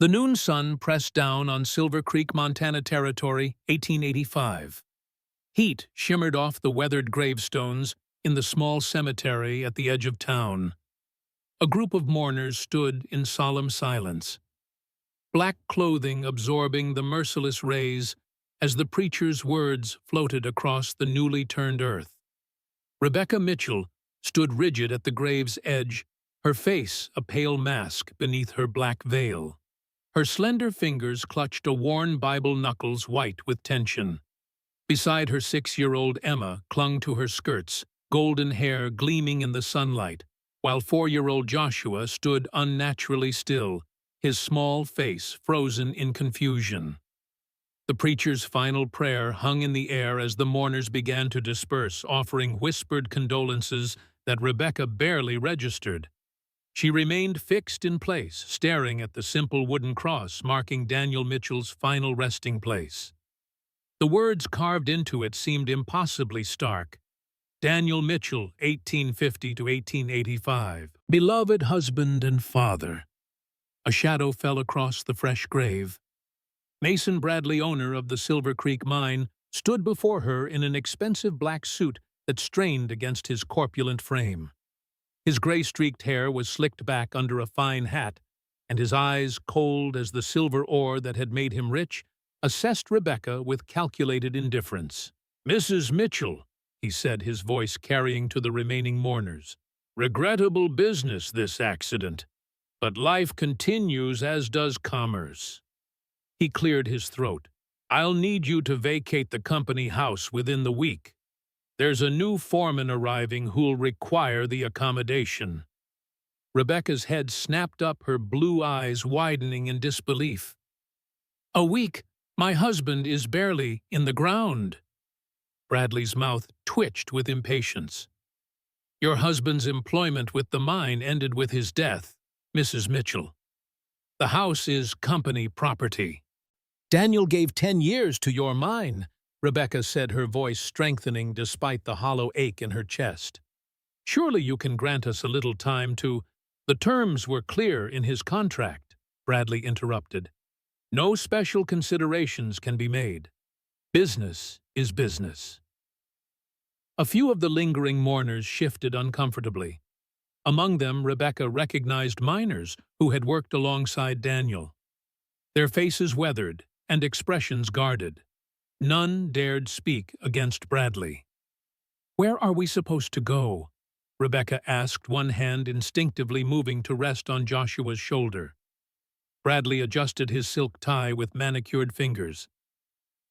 The noon sun pressed down on Silver Creek, Montana Territory, 1885. Heat shimmered off the weathered gravestones in the small cemetery at the edge of town. A group of mourners stood in solemn silence, black clothing absorbing the merciless rays as the preacher's words floated across the newly turned earth. Rebecca Mitchell stood rigid at the grave's edge, her face a pale mask beneath her black veil. Her slender fingers clutched a worn Bible, knuckles white with tension. Beside her 6-year-old Emma clung to her skirts, golden hair gleaming in the sunlight, while 4-year-old Joshua stood unnaturally still, his small face frozen in confusion. The preacher's final prayer hung in the air as the mourners began to disperse, offering whispered condolences that Rebecca barely registered. She remained fixed in place, staring at the simple wooden cross marking Daniel Mitchell's final resting place. The words carved into it seemed impossibly stark. Daniel Mitchell, 1850 to 1885. Beloved husband and father. A shadow fell across the fresh grave. Mason Bradley, owner of the Silver Creek mine, stood before her in an expensive black suit that strained against his corpulent frame. His gray-streaked hair was slicked back under a fine hat, and his eyes, cold as the silver ore that had made him rich, assessed Rebecca with calculated indifference. "Mrs. Mitchell," he said, his voice carrying to the remaining mourners. "Regrettable business, this accident. But life continues, as does commerce." He cleared his throat. "I'll need you to vacate the company house within the week. There's a new foreman arriving who'll require the accommodation." Rebecca's head snapped up, her blue eyes widening in disbelief. "A week? My husband is barely in the ground." Bradley's mouth twitched with impatience. "Your husband's employment with the mine ended with his death, Mrs. Mitchell. The house is company property." "Daniel gave 10 years to your mine," Rebecca said, her voice strengthening despite the hollow ache in her chest. "Surely you can grant us a little time to—" "The terms were clear in his contract," Bradley interrupted. "No special considerations can be made. Business is business." A few of the lingering mourners shifted uncomfortably. Among them, Rebecca recognized miners who had worked alongside Daniel. Their faces weathered and expressions guarded. None dared speak against Bradley. "Where are we supposed to go?" Rebecca asked, one hand instinctively moving to rest on Joshua's shoulder. Bradley adjusted his silk tie with manicured fingers.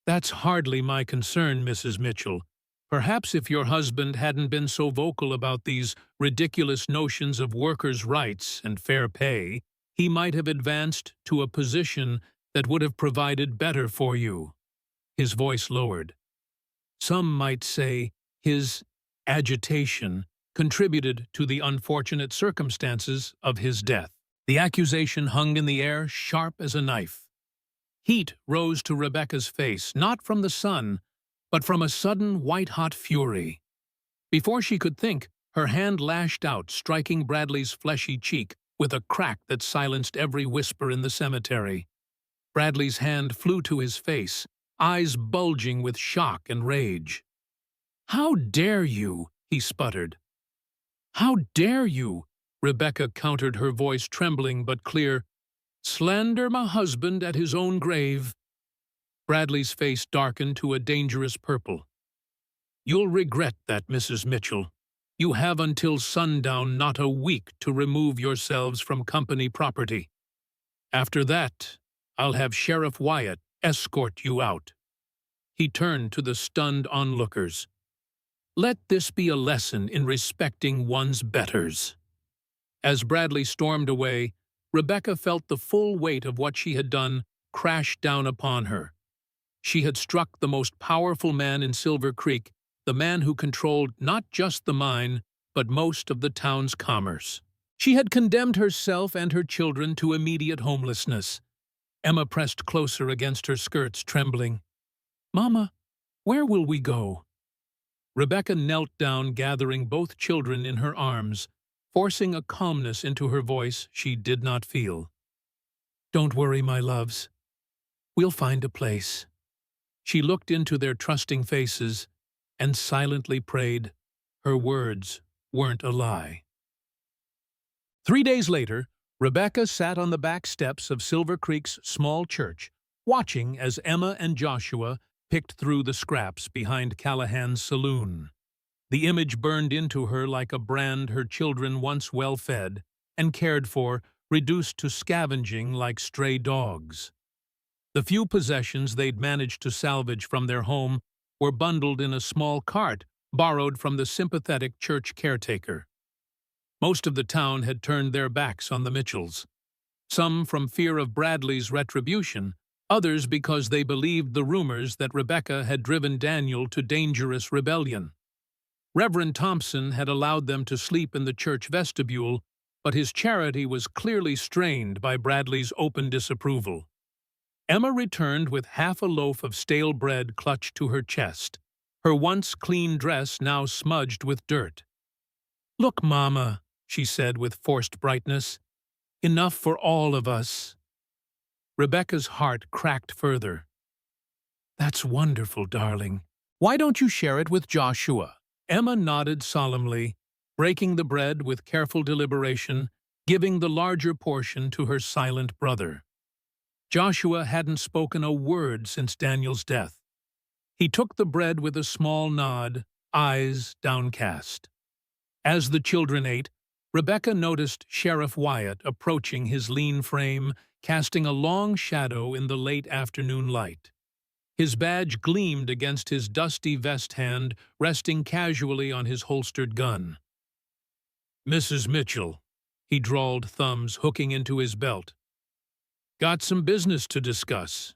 "That's hardly my concern, Mrs. Mitchell. Perhaps if your husband hadn't been so vocal about these ridiculous notions of workers' rights and fair pay, he might have advanced to a position that would have provided better for you." His voice lowered. "Some might say his agitation contributed to the unfortunate circumstances of his death." The accusation hung in the air, sharp as a knife. Heat rose to Rebecca's face, not from the sun, but from a sudden white-hot fury. Before she could think, her hand lashed out, striking Bradley's fleshy cheek with a crack that silenced every whisper in the cemetery. Bradley's hand flew to his face, eyes bulging with shock and rage. "How dare you?" he sputtered. "How dare you?" Rebecca countered, her voice trembling but clear. "Slander my husband at his own grave." Bradley's face darkened to a dangerous purple. "You'll regret that, Mrs. Mitchell. You have until sundown, not a week, to remove yourselves from company property. After that, I'll have Sheriff Wyatt escort you out." He turned to the stunned onlookers. "Let this be a lesson in respecting one's betters." As Bradley stormed away, Rebecca felt the full weight of what she had done crash down upon her. She had struck the most powerful man in Silver Creek, the man who controlled not just the mine, but most of the town's commerce. She had condemned herself and her children to immediate homelessness. Emma pressed closer against her skirts, trembling. "Mama, where will we go?" Rebecca knelt down, gathering both children in her arms, forcing a calmness into her voice she did not feel. Don't worry, my loves. We'll find a place. She looked into their trusting faces and silently prayed. Her words weren't a lie. 3 days later, Rebecca sat on the back steps of Silver Creek's small church, watching as Emma and Joshua picked through the scraps behind Callahan's saloon. The image burned into her like a brand her children once well-fed and cared for, reduced to scavenging like stray dogs. The few possessions they'd managed to salvage from their home were bundled in a small cart borrowed from the sympathetic church caretaker. Most of the town had turned their backs on the Mitchells, some from fear of Bradley's retribution, others because they believed the rumors that Rebecca had driven Daniel to dangerous rebellion. Reverend Thompson had allowed them to sleep in the church vestibule, but his charity was clearly strained by Bradley's open disapproval. Emma returned with half a loaf of stale bread clutched to her chest, her once clean dress now smudged with dirt. "Look, Mama," she said with forced brightness. "Enough for all of us." Rebecca's heart cracked further. "That's wonderful, darling. Why don't you share it with Joshua?" Emma nodded solemnly, breaking the bread with careful deliberation, giving the larger portion to her silent brother. Joshua hadn't spoken a word since Daniel's death. He took the bread with a small nod, eyes downcast. As the children ate, Rebecca noticed Sheriff Wyatt approaching his lean frame, casting a long shadow in the late afternoon light. His badge gleamed against his dusty vest hand, resting casually on his holstered gun. "Mrs. Mitchell," he drawled, thumbs hooking into his belt. "Got some business to discuss."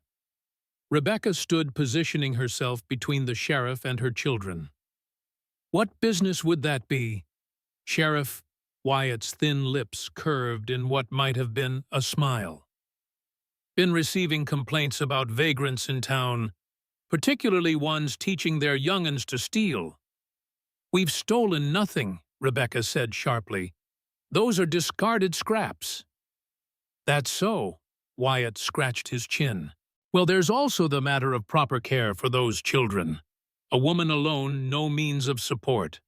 Rebecca stood positioning herself between the sheriff and her children. "What business would that be?" Sheriff Wyatt's thin lips curved in what might have been a smile. "Been receiving complaints about vagrants in town, particularly ones teaching their young'uns to steal." "We've stolen nothing," Rebecca said sharply. "Those are discarded scraps." "That's so," Wyatt scratched his chin. "Well, there's also the matter of proper care for those children. A woman alone, no means of support.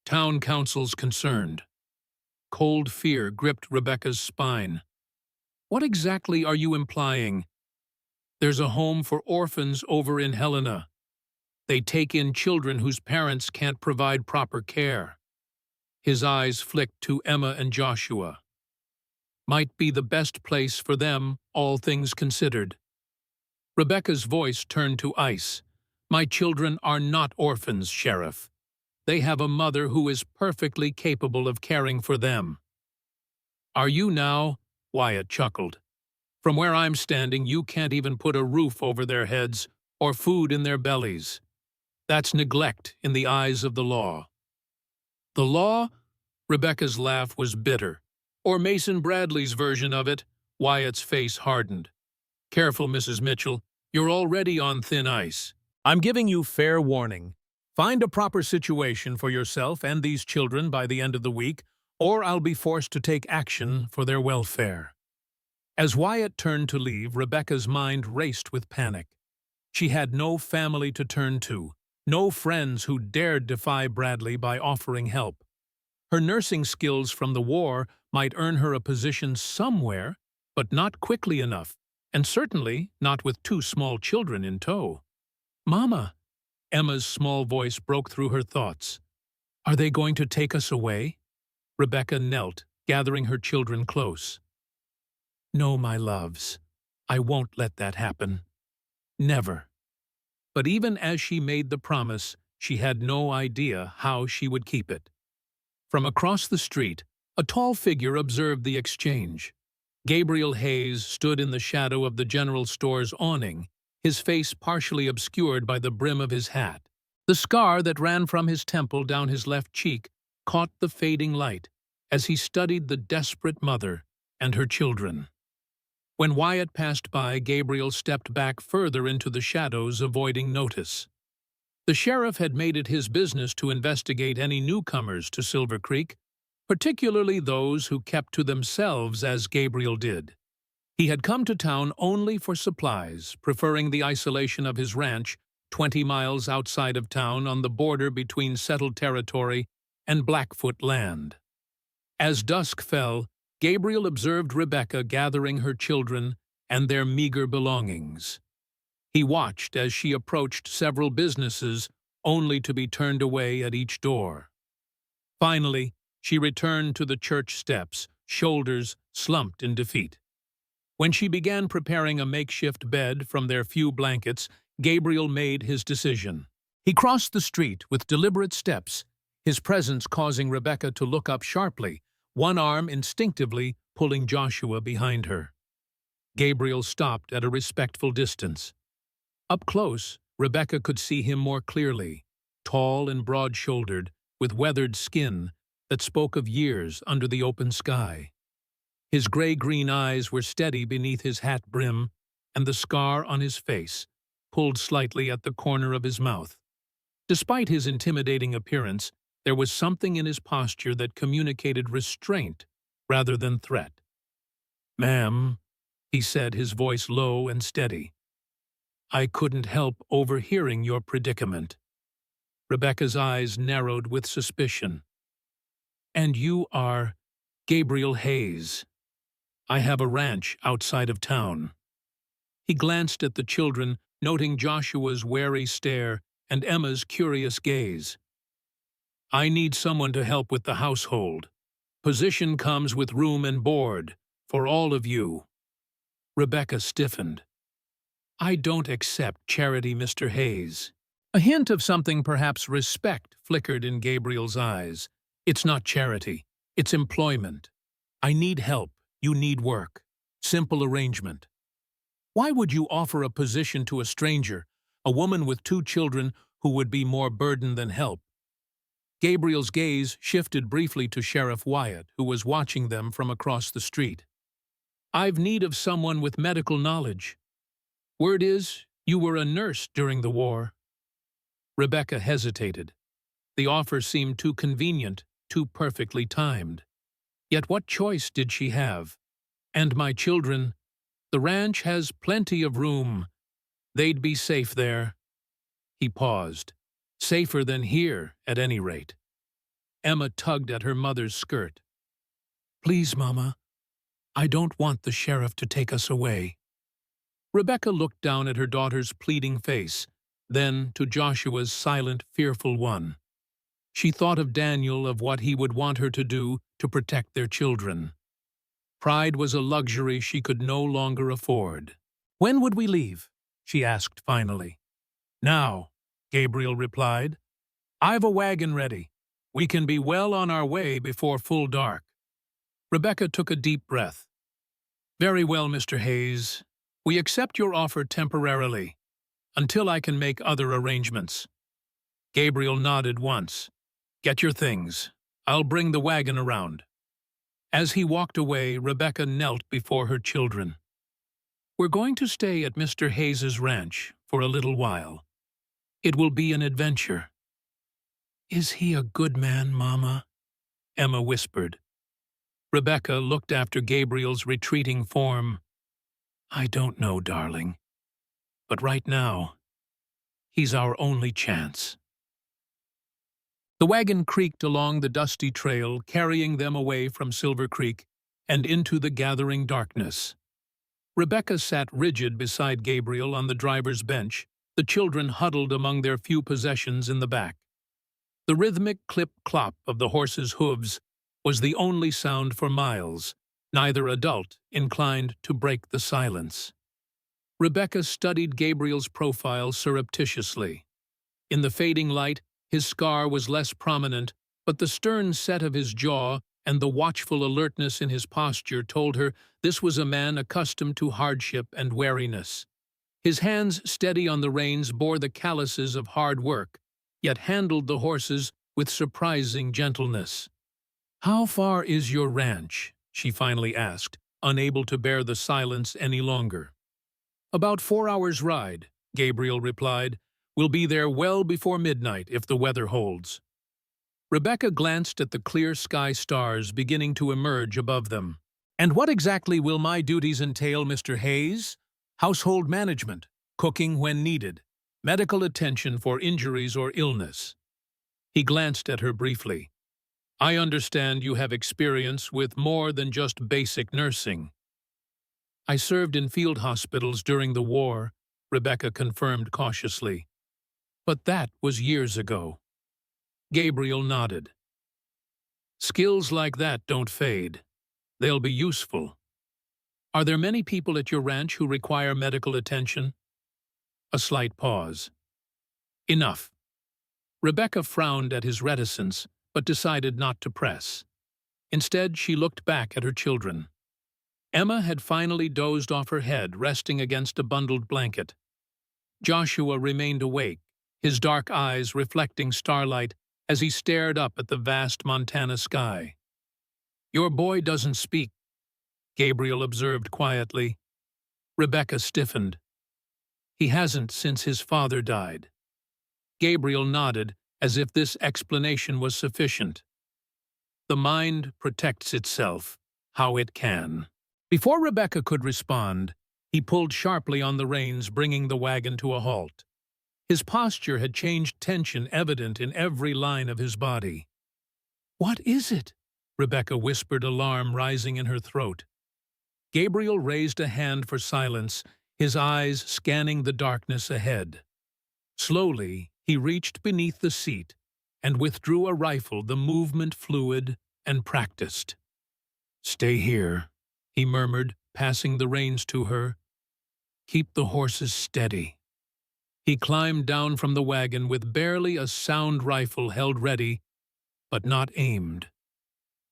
Town council's concerned." Cold fear gripped Rebecca's spine. "What exactly are you implying?" "There's a home for orphans over in Helena. They take in children whose parents can't provide proper care." His eyes flicked to Emma and Joshua. "Might be the best place for them, all things considered." Rebecca's voice turned to ice. "My children are not orphans, Sheriff. They have a mother who is perfectly capable of caring for them." "Are you now?" Wyatt chuckled. "From where I'm standing, you can't even put a roof over their heads or food in their bellies. That's neglect in the eyes of the law." "The law?" Rebecca's laugh was bitter. "Or Mason Bradley's version of it." Wyatt's face hardened. "Careful, Mrs. Mitchell. You're already on thin ice. I'm giving you fair warning. Find a proper situation for yourself and these children by the end of the week, or I'll be forced to take action for their welfare." As Wyatt turned to leave, Rebecca's mind raced with panic. She had no family to turn to, no friends who dared defy Bradley by offering help. Her nursing skills from the war might earn her a position somewhere, but not quickly enough, and certainly not with 2 small children in tow. "Mama," Emma's small voice broke through her thoughts. "Are they going to take us away?" Rebecca knelt, gathering her children close. "No, my loves. I won't let that happen. Never." But even as she made the promise, she had no idea how she would keep it. From across the street, a tall figure observed the exchange. Gabriel Hayes stood in the shadow of the general store's awning, his face partially obscured by the brim of his hat. The scar that ran from his temple down his left cheek caught the fading light as he studied the desperate mother and her children. When Wyatt passed by, Gabriel stepped back further into the shadows, avoiding notice. The sheriff had made it his business to investigate any newcomers to Silver Creek, particularly those who kept to themselves as Gabriel did. He had come to town only for supplies, preferring the isolation of his ranch 20 miles outside of town on the border between settled territory and Blackfoot land. As dusk fell, Gabriel observed Rebecca gathering her children and their meager belongings. He watched as she approached several businesses, only to be turned away at each door. Finally, she returned to the church steps, shoulders slumped in defeat. When she began preparing a makeshift bed from their few blankets, Gabriel made his decision. He crossed the street with deliberate steps, his presence causing Rebecca to look up sharply, one arm instinctively pulling Joshua behind her. Gabriel stopped at a respectful distance. Up close, Rebecca could see him more clearly, tall and broad-shouldered, with weathered skin that spoke of years under the open sky. His gray-green eyes were steady beneath his hat brim, and the scar on his face pulled slightly at the corner of his mouth. Despite his intimidating appearance, there was something in his posture that communicated restraint rather than threat. "Ma'am," he said, his voice low and steady, "I couldn't help overhearing your predicament." Rebecca's eyes narrowed with suspicion. "And you are Gabriel Hayes. I have a ranch outside of town." He glanced at the children, noting Joshua's wary stare and Emma's curious gaze. "I need someone to help with the household. Position comes with room and board, for all of you." Rebecca stiffened. "I don't accept charity, Mr. Hayes." A hint of something, perhaps respect, flickered in Gabriel's eyes. "It's not charity. It's employment. I need help. You need work. Simple arrangement." "Why would you offer a position to a stranger, a woman with 2 children who would be more burden than help?" Gabriel's gaze shifted briefly to Sheriff Wyatt, who was watching them from across the street. "I've need of someone with medical knowledge. Word is, you were a nurse during the war." Rebecca hesitated. The offer seemed too convenient, too perfectly timed. Yet what choice did she have? "And my children, the ranch has plenty of room. They'd be safe there." He paused. "Safer than here, at any rate." Emma tugged at her mother's skirt. "Please, Mama, I don't want the sheriff to take us away." Rebecca looked down at her daughter's pleading face, then to Joshua's silent, fearful one. She thought of Daniel, of what he would want her to do to protect their children. Pride was a luxury she could no longer afford. "When would we leave?" she asked finally. "Now," Gabriel replied. "I've a wagon ready. We can be well on our way before full dark." Rebecca took a deep breath. "Very well, Mr. Hayes. We accept your offer temporarily, until I can make other arrangements." Gabriel nodded once. "Get your things. I'll bring the wagon around." As he walked away, Rebecca knelt before her children. "We're going to stay at Mr. Hayes's ranch for a little while. It will be an adventure." "Is he a good man, Mama?" Emma whispered. Rebecca looked after Gabriel's retreating form. "I don't know, darling. But right now, he's our only chance." The wagon creaked along the dusty trail, carrying them away from Silver Creek and into the gathering darkness. Rebecca sat rigid beside Gabriel on the driver's bench, the children huddled among their few possessions in the back. The rhythmic clip-clop of the horses' hooves was the only sound for miles, neither adult inclined to break the silence. Rebecca studied Gabriel's profile surreptitiously. In the fading light, his scar was less prominent, but the stern set of his jaw and the watchful alertness in his posture told her this was a man accustomed to hardship and wariness. His hands, steady on the reins, bore the calluses of hard work, yet handled the horses with surprising gentleness. "How far is your ranch?" she finally asked, unable to bear the silence any longer. "About 4 hours' ride," Gabriel replied. "We'll be there well before midnight if the weather holds." Rebecca glanced at the clear sky stars beginning to emerge above them. "And what exactly will my duties entail, Mr. Hayes?" "Household management, cooking when needed, medical attention for injuries or illness." He glanced at her briefly. "I understand you have experience with more than just basic nursing." "I served in field hospitals during the war," Rebecca confirmed cautiously. "But that was years ago." Gabriel nodded. "Skills like that don't fade. They'll be useful. Are there many people at your ranch who require medical attention?" A slight pause. "Enough." Rebecca frowned at his reticence, but decided not to press. Instead, she looked back at her children. Emma had finally dozed off her head, resting against a bundled blanket. Joshua remained awake, his dark eyes reflecting starlight as he stared up at the vast Montana sky. "Your boy doesn't speak," Gabriel observed quietly. Rebecca stiffened. "He hasn't since his father died." Gabriel nodded, as if this explanation was sufficient. "The mind protects itself, how it can." Before Rebecca could respond, he pulled sharply on the reins, bringing the wagon to a halt. His posture had changed, tension evident in every line of his body. "What is it?" Rebecca whispered, alarm rising in her throat. Gabriel raised a hand for silence, his eyes scanning the darkness ahead. Slowly, he reached beneath the seat and withdrew a rifle, the movement fluid and practiced. "Stay here," he murmured, passing the reins to her. "Keep the horses steady." He climbed down from the wagon with barely a sound rifle held ready, but not aimed.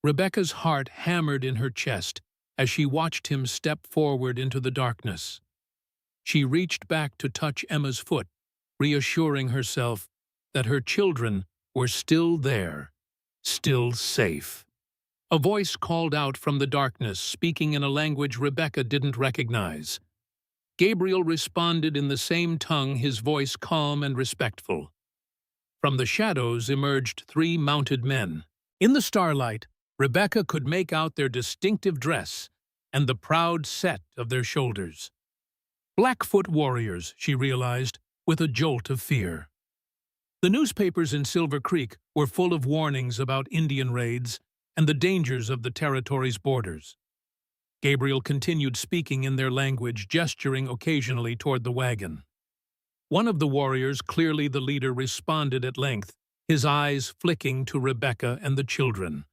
Rebecca's heart hammered in her chest as she watched him step forward into the darkness. She reached back to touch Emma's foot, reassuring herself that her children were still there, still safe. A voice called out from the darkness, speaking in a language Rebecca didn't recognize. Gabriel responded in the same tongue, his voice calm and respectful. From the shadows emerged 3 mounted men. In the starlight, Rebecca could make out their distinctive dress and the proud set of their shoulders. Blackfoot warriors, she realized, with a jolt of fear. The newspapers in Silver Creek were full of warnings about Indian raids and the dangers of the territory's borders. Gabriel continued speaking in their language, gesturing occasionally toward the wagon. One of the warriors, clearly the leader, responded at length, his eyes flicking to Rebecca and the children.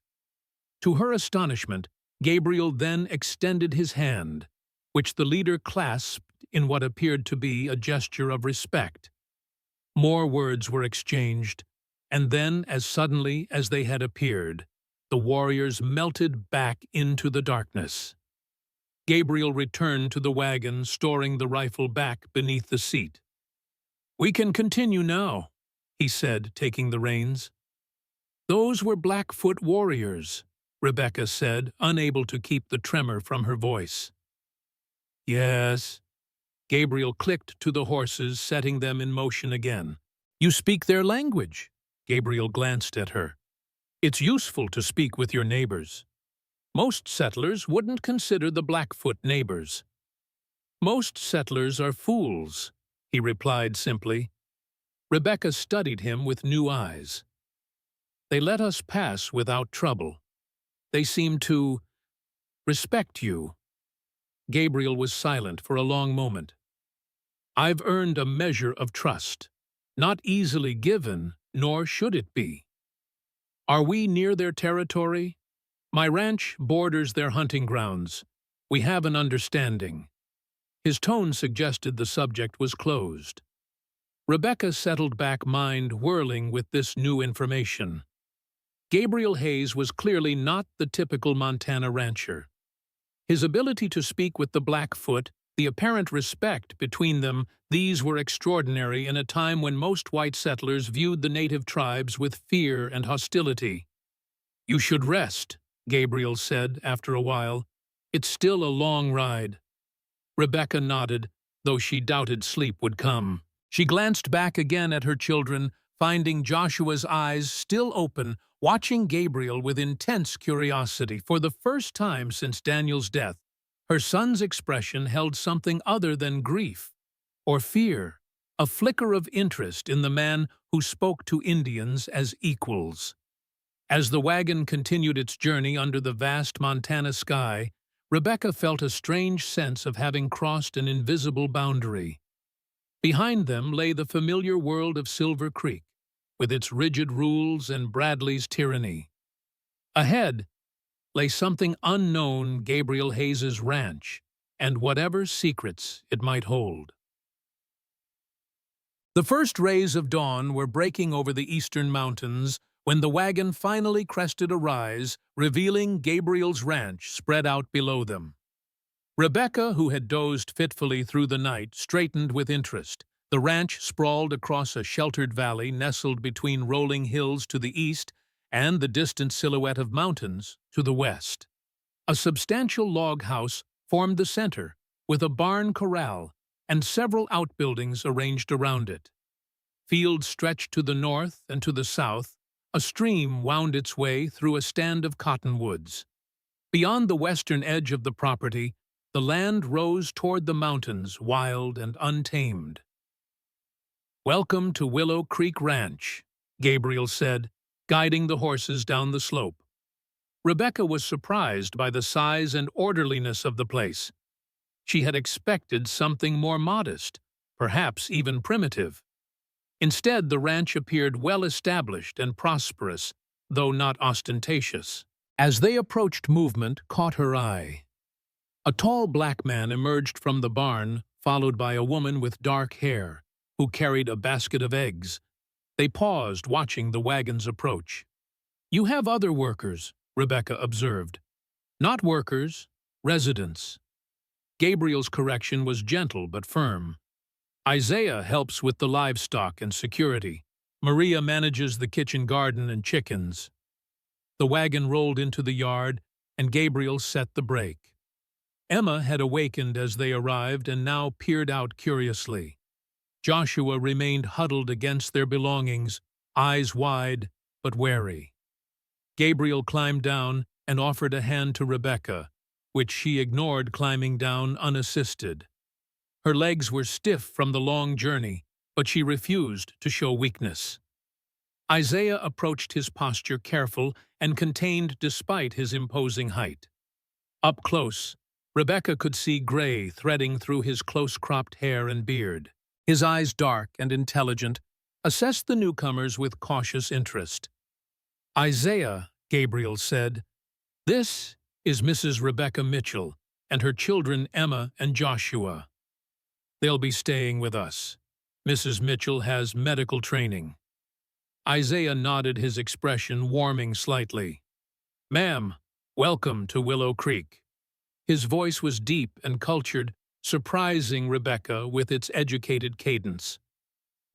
To her astonishment, Gabriel then extended his hand, which the leader clasped in what appeared to be a gesture of respect. More words were exchanged, and then, as suddenly as they had appeared, the warriors melted back into the darkness. Gabriel returned to the wagon, storing the rifle back beneath the seat. "We can continue now," he said, taking the reins. "Those were Blackfoot warriors," Rebecca said, unable to keep the tremor from her voice. "Yes." Gabriel clicked to the horses, setting them in motion again. "You speak their language?" Gabriel glanced at her. "It's useful to speak with your neighbors." "Most settlers wouldn't consider the Blackfoot neighbors." "Most settlers are fools," he replied simply. Rebecca studied him with new eyes. "They let us pass without trouble. They seem to respect you." Gabriel was silent for a long moment. "I've earned a measure of trust, not easily given, nor should it be." "Are we near their territory?" "My ranch borders their hunting grounds. We have an understanding." His tone suggested the subject was closed. Rebecca settled back, mind whirling with this new information. Gabriel Hayes was clearly not the typical Montana rancher. His ability to speak with the Blackfoot, the apparent respect between them, these were extraordinary in a time when most white settlers viewed the native tribes with fear and hostility. "You should rest," Gabriel said after a while. "It's still a long ride." Rebecca nodded, though she doubted sleep would come. She glanced back again at her children, finding Joshua's eyes still open, watching Gabriel with intense curiosity. For the first time since Daniel's death, her son's expression held something other than grief or fear, a flicker of interest in the man who spoke to Indians as equals. As the wagon continued its journey under the vast Montana sky, Rebecca felt a strange sense of having crossed an invisible boundary. Behind them lay the familiar world of Silver Creek, with its rigid rules and Bradley's tyranny. Ahead lay something unknown, Gabriel Hayes's ranch, and whatever secrets it might hold. The first rays of dawn were breaking over the eastern mountains when the wagon finally crested a rise, revealing Gabriel's ranch spread out below them. Rebecca, who had dozed fitfully through the night, straightened with interest. The ranch sprawled across a sheltered valley nestled between rolling hills to the east and the distant silhouette of mountains to the west. A substantial log house formed the center, with a barn corral and several outbuildings arranged around it. Fields stretched to the north and to the south. A stream wound its way through a stand of cottonwoods. Beyond the western edge of the property, the land rose toward the mountains, wild and untamed. "Welcome to Willow Creek Ranch," Gabriel said, guiding the horses down the slope. Rebecca was surprised by the size and orderliness of the place. She had expected something more modest, perhaps even primitive. Instead, the ranch appeared well-established and prosperous, though not ostentatious. As they approached, movement caught her eye. A tall black man emerged from the barn, followed by a woman with dark hair, who carried a basket of eggs. They paused, watching the wagon's approach. "You have other workers," Rebecca observed. "Not workers, residents." Gabriel's correction was gentle but firm. "Isaiah helps with the livestock and security. Maria manages the kitchen garden and chickens." The wagon rolled into the yard, and Gabriel set the brake. Emma had awakened as they arrived and now peered out curiously. Joshua remained huddled against their belongings, eyes wide but wary. Gabriel climbed down and offered a hand to Rebecca, which she ignored, climbing down unassisted. Her legs were stiff from the long journey, but she refused to show weakness. Isaiah approached his posture careful and contained despite his imposing height. Up close, Rebecca could see gray threading through his close-cropped hair and beard. His eyes, dark and intelligent, assessed the newcomers with cautious interest. "Isaiah," Gabriel said, "this is Mrs. Rebecca Mitchell and her children Emma and Joshua. They'll be staying with us. Mrs. Mitchell has medical training." Isaiah nodded, his expression warming slightly. "Ma'am, welcome to Willow Creek." His voice was deep and cultured, surprising Rebecca with its educated cadence.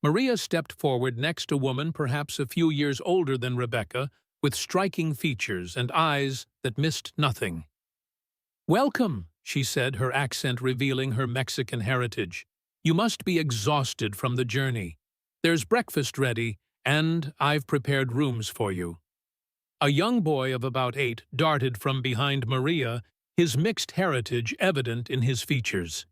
Maria stepped forward next, a woman perhaps a few years older than Rebecca, with striking features and eyes that missed nothing. "Welcome," she said, her accent revealing her Mexican heritage. "You must be exhausted from the journey. There's breakfast ready, and I've prepared rooms for you." A young boy of about 8 darted from behind Maria, his mixed heritage evident in his features.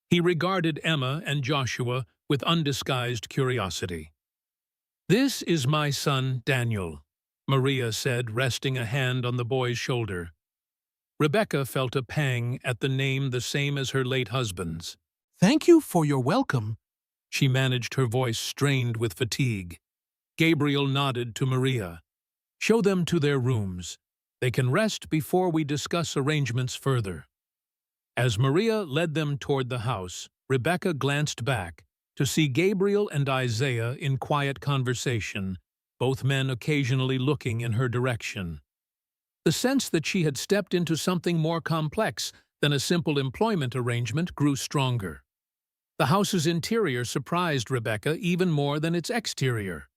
He regarded Emma and Joshua with undisguised curiosity. "This is my son, Daniel," Maria said, resting a hand on the boy's shoulder. Rebecca felt a pang at the name, the same as her late husband's. "Thank you for your welcome," she managed, her voice strained with fatigue. Gabriel nodded to Maria. "Show them to their rooms. They can rest before we discuss arrangements further." As Maria led them toward the house, Rebecca glanced back to see Gabriel and Isaiah in quiet conversation, both men occasionally looking in her direction. The sense that she had stepped into something more complex than a simple employment arrangement grew stronger. The house's interior surprised Rebecca even more than its exterior.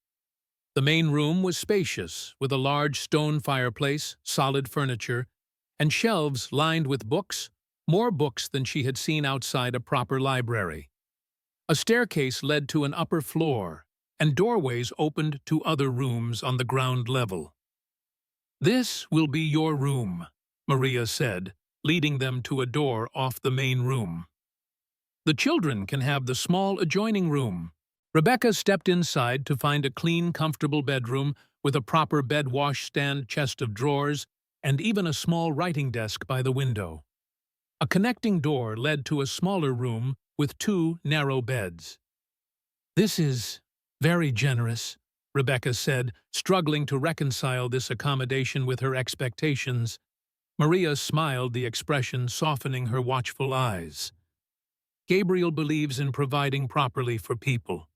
The main room was spacious, with a large stone fireplace, solid furniture, and shelves lined with books, more books than she had seen outside a proper library. A staircase led to an upper floor, and doorways opened to other rooms on the ground level. "This will be your room," Maria said, leading them to a door off the main room. "The children can have the small adjoining room." Rebecca stepped inside to find a clean, comfortable bedroom with a proper bed washstand, chest of drawers, and even a small writing desk by the window. A connecting door led to a smaller room with 2 narrow beds. "This is very generous," Rebecca said, struggling to reconcile this accommodation with her expectations. Maria smiled, the expression softening her watchful eyes. "Gabriel believes in providing properly for people.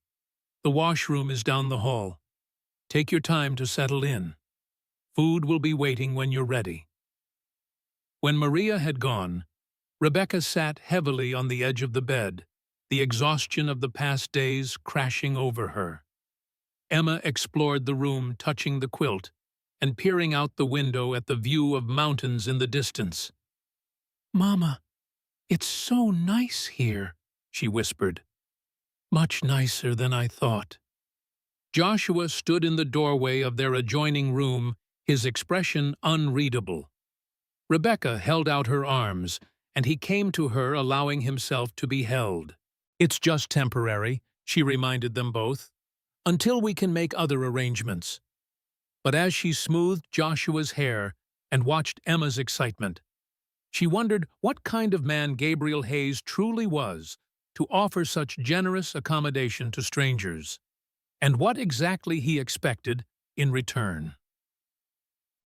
The washroom is down the hall. Take your time to settle in. Food will be waiting when you're ready." When Maria had gone, Rebecca sat heavily on the edge of the bed, the exhaustion of the past days crashing over her. Emma explored the room, touching the quilt and peering out the window at the view of mountains in the distance. "Mama, it's so nice here," she whispered. "Much nicer than I thought." Joshua stood in the doorway of their adjoining room, his expression unreadable. Rebecca held out her arms, and he came to her, allowing himself to be held. "It's just temporary," she reminded them both, "until we can make other arrangements." But as she smoothed Joshua's hair and watched Emma's excitement, she wondered what kind of man Gabriel Hayes truly was to offer such generous accommodation to strangers, and what exactly he expected in return.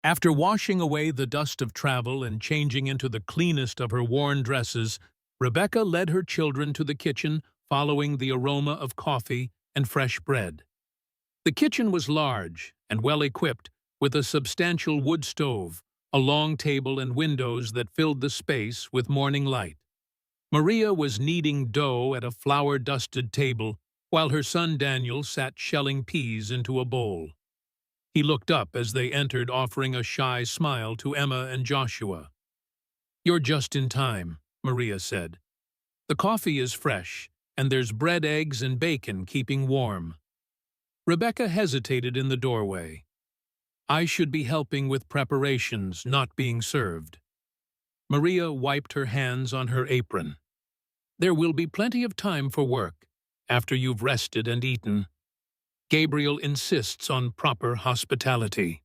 After washing away the dust of travel and changing into the cleanest of her worn dresses, Rebecca led her children to the kitchen, following the aroma of coffee and fresh bread. The kitchen was large and well-equipped, with a substantial wood stove, a long table, and windows that filled the space with morning light. Maria was kneading dough at a flour-dusted table, while her son Daniel sat shelling peas into a bowl. He looked up as they entered, offering a shy smile to Emma and Joshua. "You're just in time," Maria said. "The coffee is fresh, and there's bread, eggs, and bacon keeping warm." Rebecca hesitated in the doorway. "I should be helping with preparations, not being served." Maria wiped her hands on her apron. "There will be plenty of time for work, after you've rested and eaten. Gabriel insists on proper hospitality."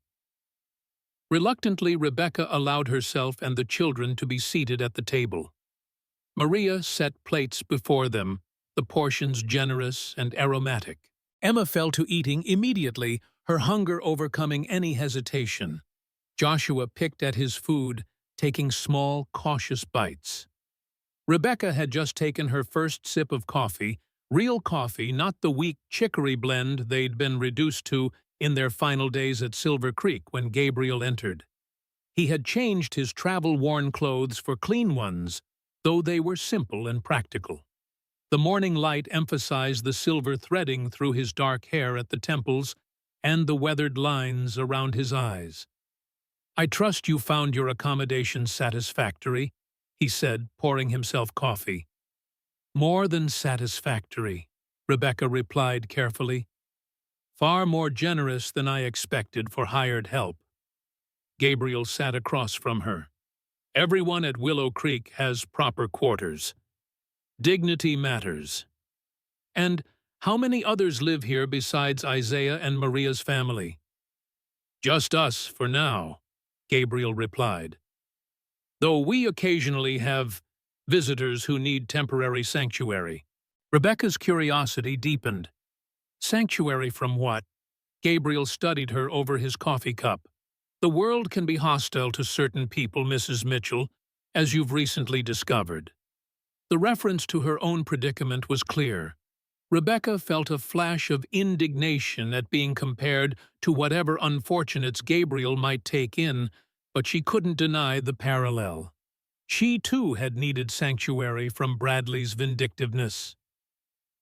Reluctantly, Rebecca allowed herself and the children to be seated at the table. Maria set plates before them, the portions generous and aromatic. Emma fell to eating immediately, her hunger overcoming any hesitation. Joshua picked at his food, taking small, cautious bites. Rebecca had just taken her first sip of coffee, real coffee, not the weak chicory blend they'd been reduced to in their final days at Silver Creek, when Gabriel entered. He had changed his travel-worn clothes for clean ones, though they were simple and practical. The morning light emphasized the silver threading through his dark hair at the temples and the weathered lines around his eyes. "I trust you found your accommodation satisfactory," he said, pouring himself coffee. "More than satisfactory," Rebecca replied carefully. "Far more generous than I expected for hired help." Gabriel sat across from her. "Everyone at Willow Creek has proper quarters. Dignity matters. And how many others live here besides Isaiah and Maria's family?" "Just us for now," Gabriel replied. "Though we occasionally have visitors who need temporary sanctuary." Rebecca's curiosity deepened. "Sanctuary from what?" Gabriel studied her over his coffee cup. "The world can be hostile to certain people, Mrs. Mitchell, as you've recently discovered." The reference to her own predicament was clear. Rebecca felt a flash of indignation at being compared to whatever unfortunates Gabriel might take in, but she couldn't deny the parallel. She, too, had needed sanctuary from Bradley's vindictiveness.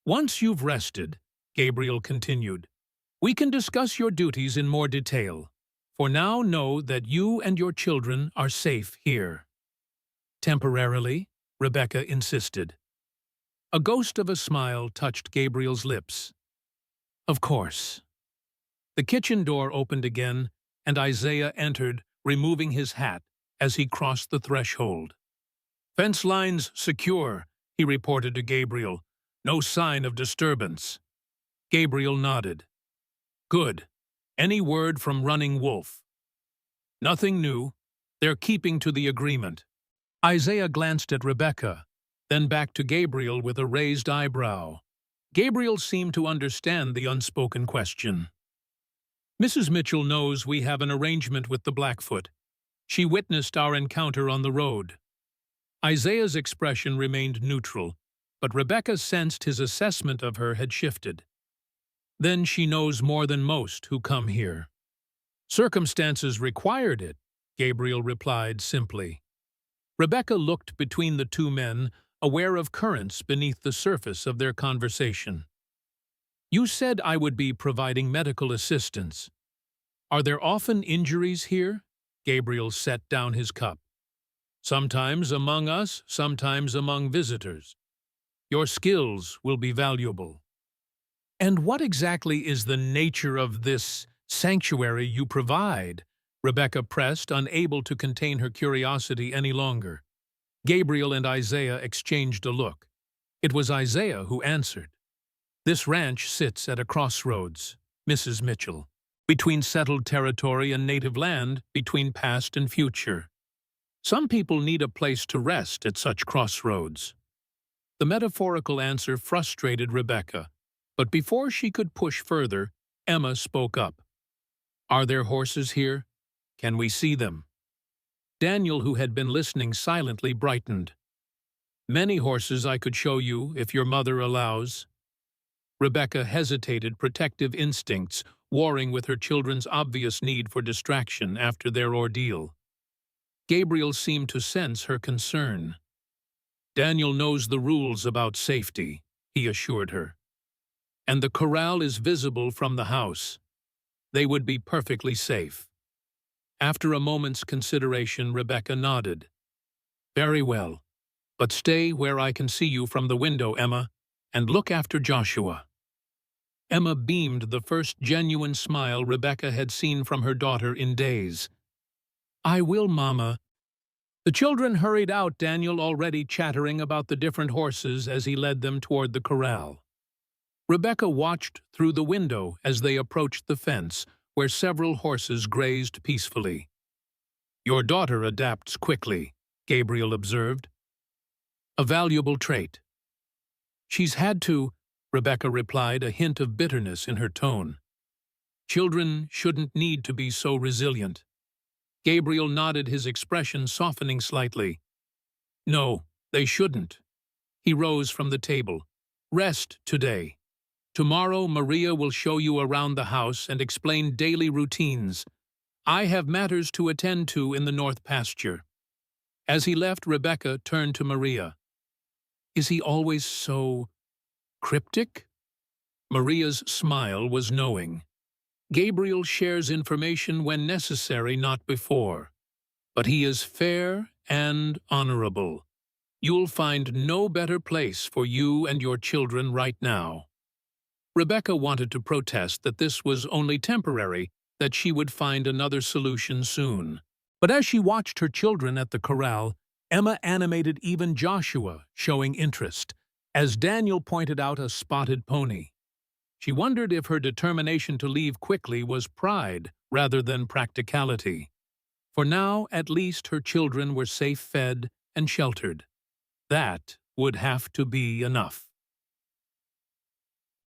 "Once you've rested," Gabriel continued, "we can discuss your duties in more detail. For now, know that you and your children are safe here." "Temporarily?" Rebecca insisted. A ghost of a smile touched Gabriel's lips. "Of course." The kitchen door opened again, and Isaiah entered, removing his hat as he crossed the threshold. "Fence lines secure," he reported to Gabriel. "No sign of disturbance." Gabriel nodded. "Good. Any word from Running Wolf?" "Nothing new. They're keeping to the agreement." Isaiah glanced at Rebecca, then back to Gabriel with a raised eyebrow. Gabriel seemed to understand the unspoken question. "Mrs. Mitchell knows we have an arrangement with the Blackfoot. She witnessed our encounter on the road." Isaiah's expression remained neutral, but Rebecca sensed his assessment of her had shifted. "Then she knows more than most who come here." "Circumstances required it," Gabriel replied simply. Rebecca looked between the two men, aware of currents beneath the surface of their conversation. "You said I would be providing medical assistance. Are there often injuries here?" Gabriel set down his cup. "Sometimes among us, sometimes among visitors. Your skills will be valuable." "And what exactly is the nature of this sanctuary you provide?" Rebecca pressed, unable to contain her curiosity any longer. Gabriel and Isaiah exchanged a look. It was Isaiah who answered. "This ranch sits at a crossroads, Mrs. Mitchell, between settled territory and native land, between past and future. Some people need a place to rest at such crossroads." The metaphorical answer frustrated Rebecca, but before she could push further, Emma spoke up. "Are there horses here? Can we see them?" Daniel, who had been listening silently, brightened. "Many horses I could show you, if your mother allows." Rebecca hesitated, protective instincts warring with her children's obvious need for distraction after their ordeal. Gabriel seemed to sense her concern. "Daniel knows the rules about safety," he assured her. "And the corral is visible from the house. They would be perfectly safe." After a moment's consideration, Rebecca nodded. "Very well, but stay where I can see you from the window, Emma, and look after Joshua." Emma beamed, the first genuine smile Rebecca had seen from her daughter in days. "I will, Mama." The children hurried out, Daniel already chattering about the different horses as he led them toward the corral. Rebecca watched through the window as they approached the fence, where several horses grazed peacefully. "Your daughter adapts quickly," Gabriel observed. "A valuable trait." "She's had to," Rebecca replied, a hint of bitterness in her tone. "Children shouldn't need to be so resilient." Gabriel nodded, his expression softening slightly. "No, they shouldn't." He rose from the table. "Rest today. Tomorrow Maria will show you around the house and explain daily routines. I have matters to attend to in the north pasture." As he left, Rebecca turned to Maria. "Is he always so cryptic?" Maria's smile was knowing. "Gabriel shares information when necessary, not before. But he is fair and honorable. You'll find no better place for you and your children right now." Rebecca wanted to protest that this was only temporary, that she would find another solution soon. But as she watched her children at the corral, Emma animated even Joshua, showing interest, as Daniel pointed out a spotted pony. She wondered if her determination to leave quickly was pride rather than practicality. For now, at least, her children were safe fed and sheltered. That would have to be enough.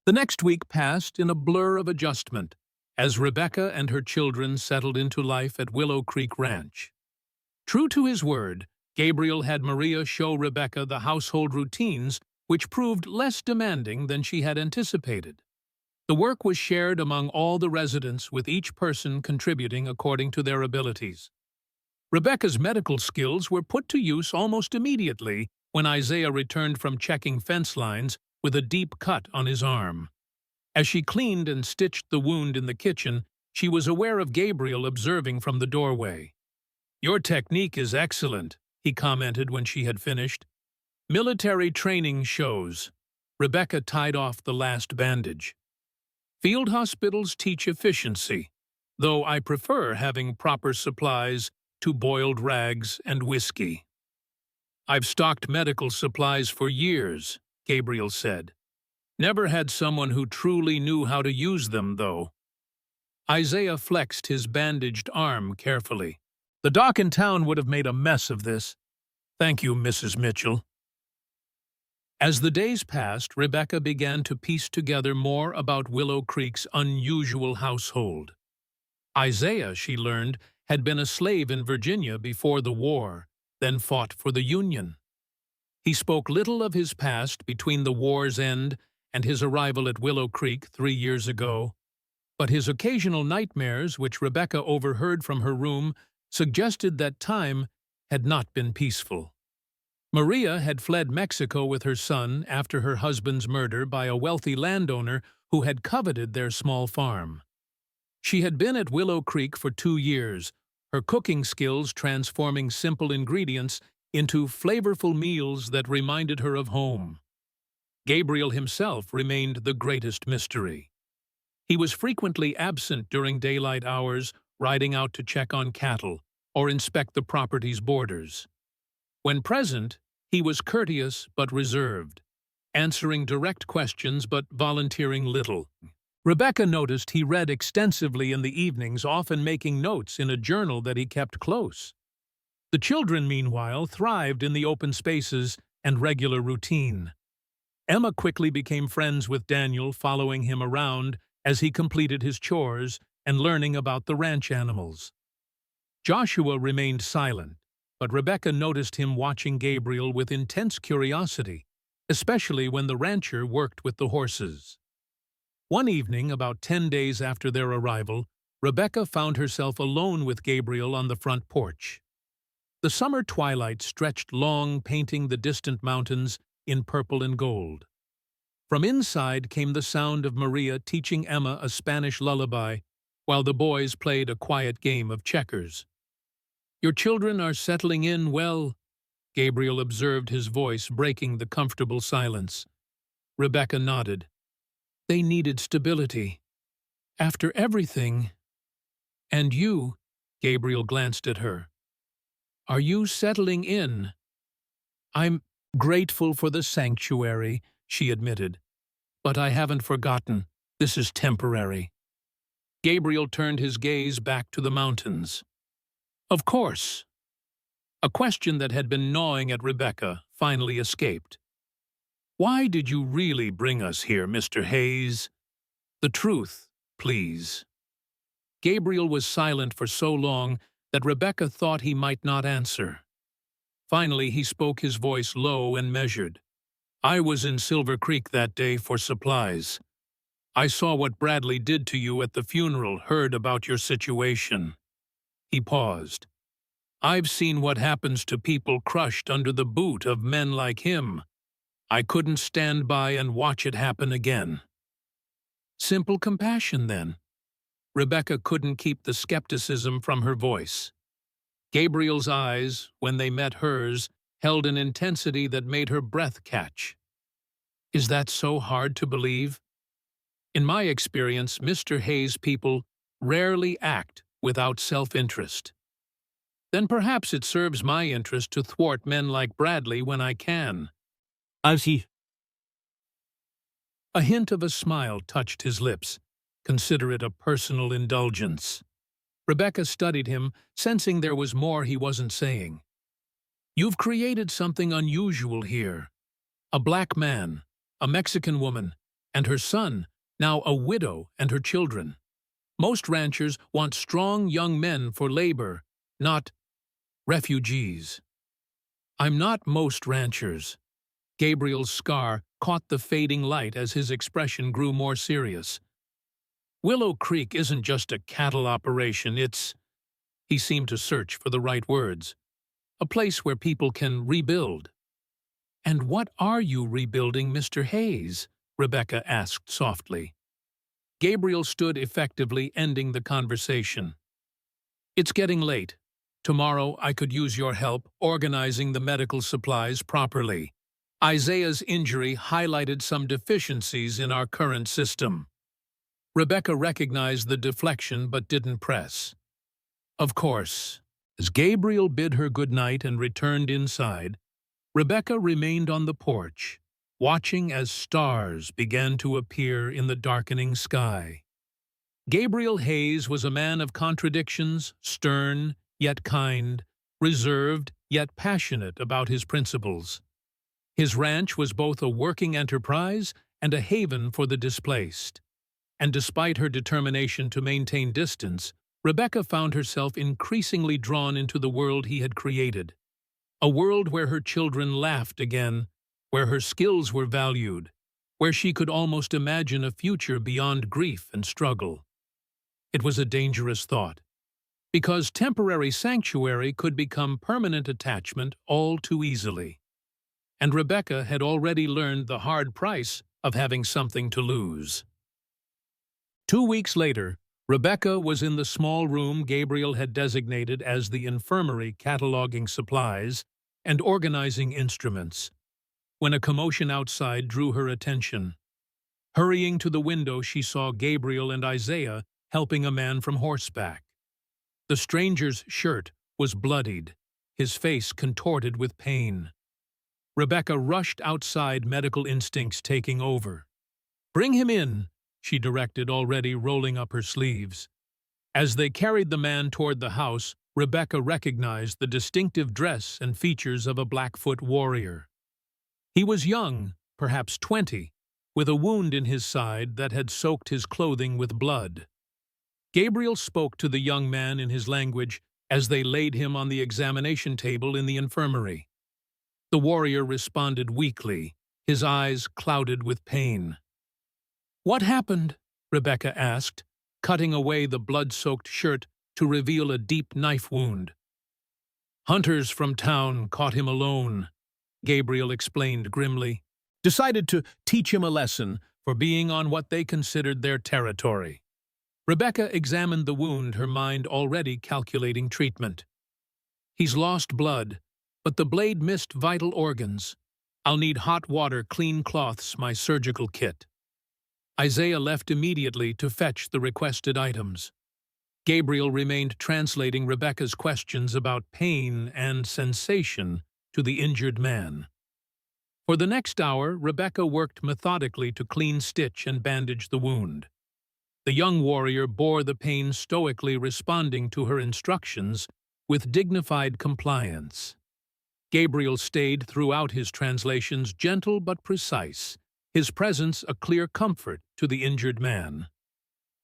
The next week passed in a blur of adjustment as Rebecca and her children settled into life at Willow Creek Ranch. True to his word, Gabriel had Maria show Rebecca the household routines, which proved less demanding than she had anticipated. The work was shared among all the residents, with each person contributing according to their abilities. Rebecca's medical skills were put to use almost immediately when Isaiah returned from checking fence lines with a deep cut on his arm. As she cleaned and stitched the wound in the kitchen, she was aware of Gabriel observing from the doorway. "Your technique is excellent," he commented when she had finished. "Military training shows." Rebecca tied off the last bandage. "Field hospitals teach efficiency. though I prefer having proper supplies to boiled rags and whiskey. I've stocked medical supplies for years, Gabriel said. Never had someone who truly knew how to use them, though. Isaiah flexed his bandaged arm carefully. The doc in town would have made a mess of this. Thank you, Mrs. Mitchell. As the days passed, Rebecca began to piece together more about Willow Creek's unusual household. Isaiah, she learned, had been a slave in Virginia before the war, then fought for the Union. He spoke little of his past between the war's end and his arrival at Willow Creek 3 years ago, but his occasional nightmares, which Rebecca overheard from her room, suggested that time had not been peaceful. Maria had fled Mexico with her son after her husband's murder by a wealthy landowner who had coveted their small farm. She had been at Willow Creek for 2 years, her cooking skills transforming simple ingredients into flavorful meals that reminded her of home. Gabriel himself remained the greatest mystery. He was frequently absent during daylight hours, riding out to check on cattle or inspect the property's borders. When present, he was courteous but reserved, answering direct questions but volunteering little. Rebecca noticed he read extensively in the evenings, often making notes in a journal that he kept close. The children, meanwhile, thrived in the open spaces and regular routine. Emma quickly became friends with Daniel, following him around as he completed his chores and learning about the ranch animals. Joshua remained silent, but Rebecca noticed him watching Gabriel with intense curiosity, especially when the rancher worked with the horses. One evening, about 10 days after their arrival, Rebecca found herself alone with Gabriel on the front porch. The summer twilight stretched long, painting the distant mountains in purple and gold. From inside came the sound of Maria teaching Emma a Spanish lullaby, while the boys played a quiet game of checkers. "Your children are settling in well," Gabriel observed, his voice breaking the comfortable silence. Rebecca nodded. "They needed stability. After everything—" "And you," Gabriel glanced at her. "Are you settling in?" "I'm grateful for the sanctuary," she admitted. "But I haven't forgotten. This is temporary." Gabriel turned his gaze back to the mountains. "Of course." A question that had been gnawing at Rebecca finally escaped. "Why did you really bring us here, Mr. Hayes? The truth, please." Gabriel was silent for so long that Rebecca thought he might not answer. Finally, he spoke, his voice low and measured. "I was in Silver Creek that day for supplies. I saw what Bradley did to you at the funeral, heard about your situation." He paused. "I've seen what happens to people crushed under the boot of men like him. I couldn't stand by and watch it happen again." Simple compassion, then. Rebecca couldn't keep the skepticism from her voice. Gabriel's eyes, when they met hers, held an intensity that made her breath catch. "Is that so hard to believe? In my experience, Mr. Hayes' people rarely act without self-interest. Then perhaps it serves my interest to thwart men like Bradley when I can." As he... A hint of a smile touched his lips. "Consider it a personal indulgence." Rebecca studied him, sensing there was more he wasn't saying. "You've created something unusual here. A black man, a Mexican woman, and her son, now a widow and her children. Most ranchers want strong young men for labor, not refugees." "I'm not most ranchers." Gabriel's scar caught the fading light as his expression grew more serious. "Willow Creek isn't just a cattle operation, it's—" He seemed to search for the right words. "A place where people can rebuild." "And what are you rebuilding, Mr. Hayes?" Rebecca asked softly. Gabriel stood effectively, ending the conversation. "It's getting late. Tomorrow I could use your help organizing the medical supplies properly. Isaiah's injury highlighted some deficiencies in our current system." Rebecca recognized the deflection but didn't press. Of course, as Gabriel bid her good night and returned inside, Rebecca remained on the porch, watching as stars began to appear in the darkening sky. Gabriel Hayes was a man of contradictions, stern yet kind, reserved yet passionate about his principles. His ranch was both a working enterprise and a haven for the displaced. And despite her determination to maintain distance, Rebecca found herself increasingly drawn into the world he had created. A world where her children laughed again, where her skills were valued, where she could almost imagine a future beyond grief and struggle. It was a dangerous thought, because temporary sanctuary could become permanent attachment all too easily. And Rebecca had already learned the hard price of having something to lose. 2 weeks later, Rebecca was in the small room Gabriel had designated as the infirmary, cataloging supplies and organizing instruments, when a commotion outside drew her attention. Hurrying to the window, she saw Gabriel and Isaiah helping a man from horseback. The stranger's shirt was bloodied, his face contorted with pain. Rebecca rushed outside, medical instincts taking over. "Bring him in," she directed, already rolling up her sleeves. As they carried the man toward the house, Rebecca recognized the distinctive dress and features of a Blackfoot warrior. He was young, perhaps 20, with a wound in his side that had soaked his clothing with blood. Gabriel spoke to the young man in his language as they laid him on the examination table in the infirmary. The warrior responded weakly, his eyes clouded with pain. "What happened?" Rebecca asked, cutting away the blood-soaked shirt to reveal a deep knife wound. "Hunters from town caught him alone," Gabriel explained grimly. "Decided to teach him a lesson for being on what they considered their territory." Rebecca examined the wound, her mind already calculating treatment. "He's lost blood, but the blade missed vital organs. I'll need hot water, clean cloths, my surgical kit." Isaiah left immediately to fetch the requested items. Gabriel remained translating Rebecca's questions about pain and sensation to the injured man. For the next hour, Rebecca worked methodically to clean, stitch, and bandage the wound. The young warrior bore the pain stoically, responding to her instructions with dignified compliance. Gabriel stayed throughout his translations, gentle but precise, his presence a clear comfort to the injured man.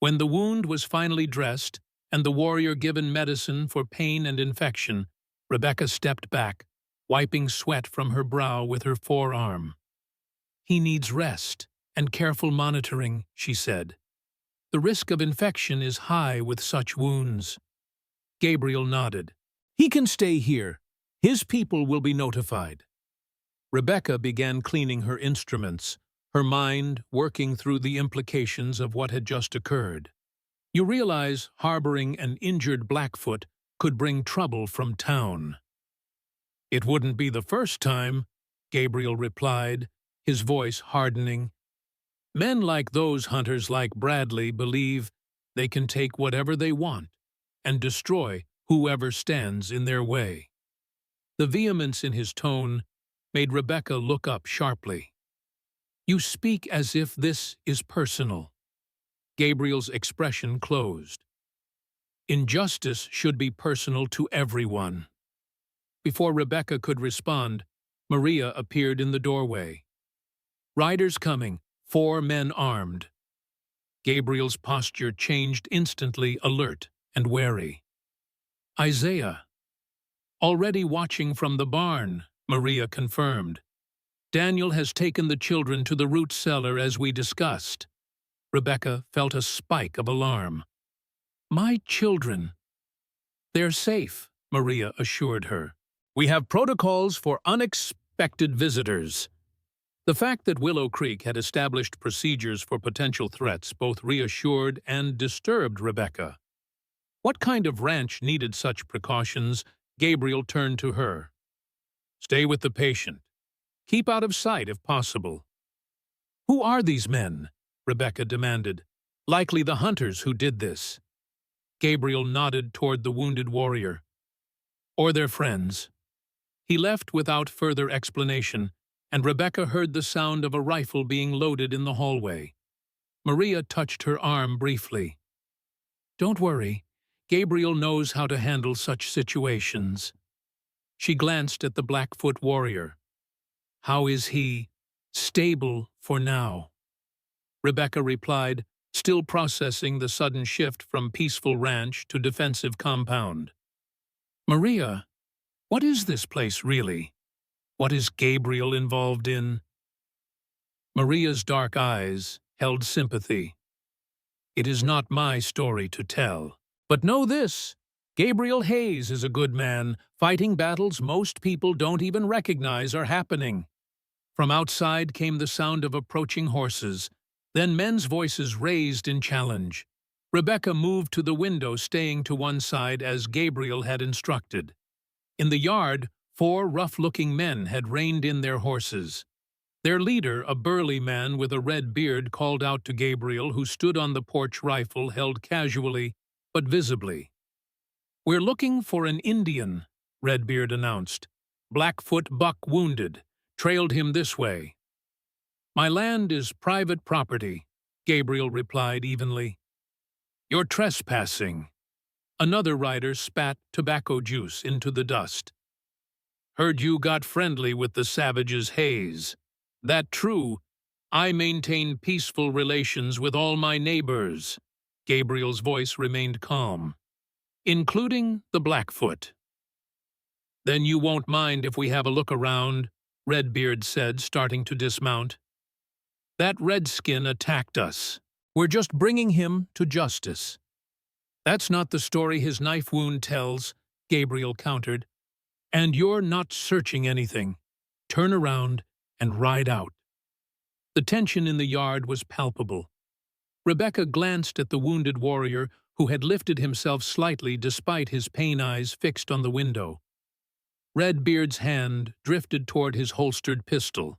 When the wound was finally dressed and the warrior given medicine for pain and infection, Rebecca stepped back, wiping sweat from her brow with her forearm. "He needs rest and careful monitoring," she said. "The risk of infection is high with such wounds." Gabriel nodded. "He can stay here. His people will be notified." Rebecca began cleaning her instruments, her mind working through the implications of what had just occurred. "You realize harboring an injured Blackfoot could bring trouble from town." "It wouldn't be the first time," Gabriel replied, his voice hardening. "Men like those hunters like Bradley believe they can take whatever they want and destroy whoever stands in their way." The vehemence in his tone made Rebecca look up sharply. "You speak as if this is personal." Gabriel's expression closed. "Injustice should be personal to everyone." Before Rebecca could respond, Maria appeared in the doorway. "Riders coming, 4 men armed." Gabriel's posture changed instantly, alert and wary. "Isaiah." "Already watching from the barn," Maria confirmed. "Daniel has taken the children to the root cellar as we discussed." Rebecca felt a spike of alarm. "My children." "They're safe," Maria assured her. "We have protocols for unexpected visitors." The fact that Willow Creek had established procedures for potential threats both reassured and disturbed Rebecca. What kind of ranch needed such precautions? Gabriel turned to her. "Stay with the patient. Keep out of sight if possible." "Who are these men?" Rebecca demanded. Likely the hunters who did this. Gabriel nodded toward the wounded warrior. Or their friends. He left without further explanation, and Rebecca heard the sound of a rifle being loaded in the hallway. Maria touched her arm briefly. Don't worry, Gabriel knows how to handle such situations. She glanced at the Blackfoot warrior. How is he? Stable for now. Rebecca replied, still processing the sudden shift from peaceful ranch to defensive compound. Maria, what is this place really? What is Gabriel involved in? Maria's dark eyes held sympathy. It is not my story to tell. But know this, Gabriel Hayes is a good man, fighting battles most people don't even recognize are happening. From outside came the sound of approaching horses, then men's voices raised in challenge. Rebecca moved to the window, staying to one side as Gabriel had instructed. In the yard, 4 rough-looking men had reined in their horses. Their leader, a burly man with a red beard, called out to Gabriel, who stood on the porch, rifle held casually but visibly. We're looking for an Indian, Redbeard announced. Blackfoot buck wounded. Trailed him this way. My land is private property, Gabriel replied evenly. You're trespassing. Another rider spat tobacco juice into the dust. Heard you got friendly with the savages Hayes. That true. I maintain peaceful relations with all my neighbors. Gabriel's voice remained calm. Including the Blackfoot. Then you won't mind if we have a look around, Redbeard said, starting to dismount. That redskin attacked us. We're just bringing him to justice. That's not the story his knife wound tells, Gabriel countered. And you're not searching anything. Turn around and ride out. The tension in the yard was palpable. Rebecca glanced at the wounded warrior, who had lifted himself slightly despite his pain eyes fixed on the window. Redbeard's hand drifted toward his holstered pistol.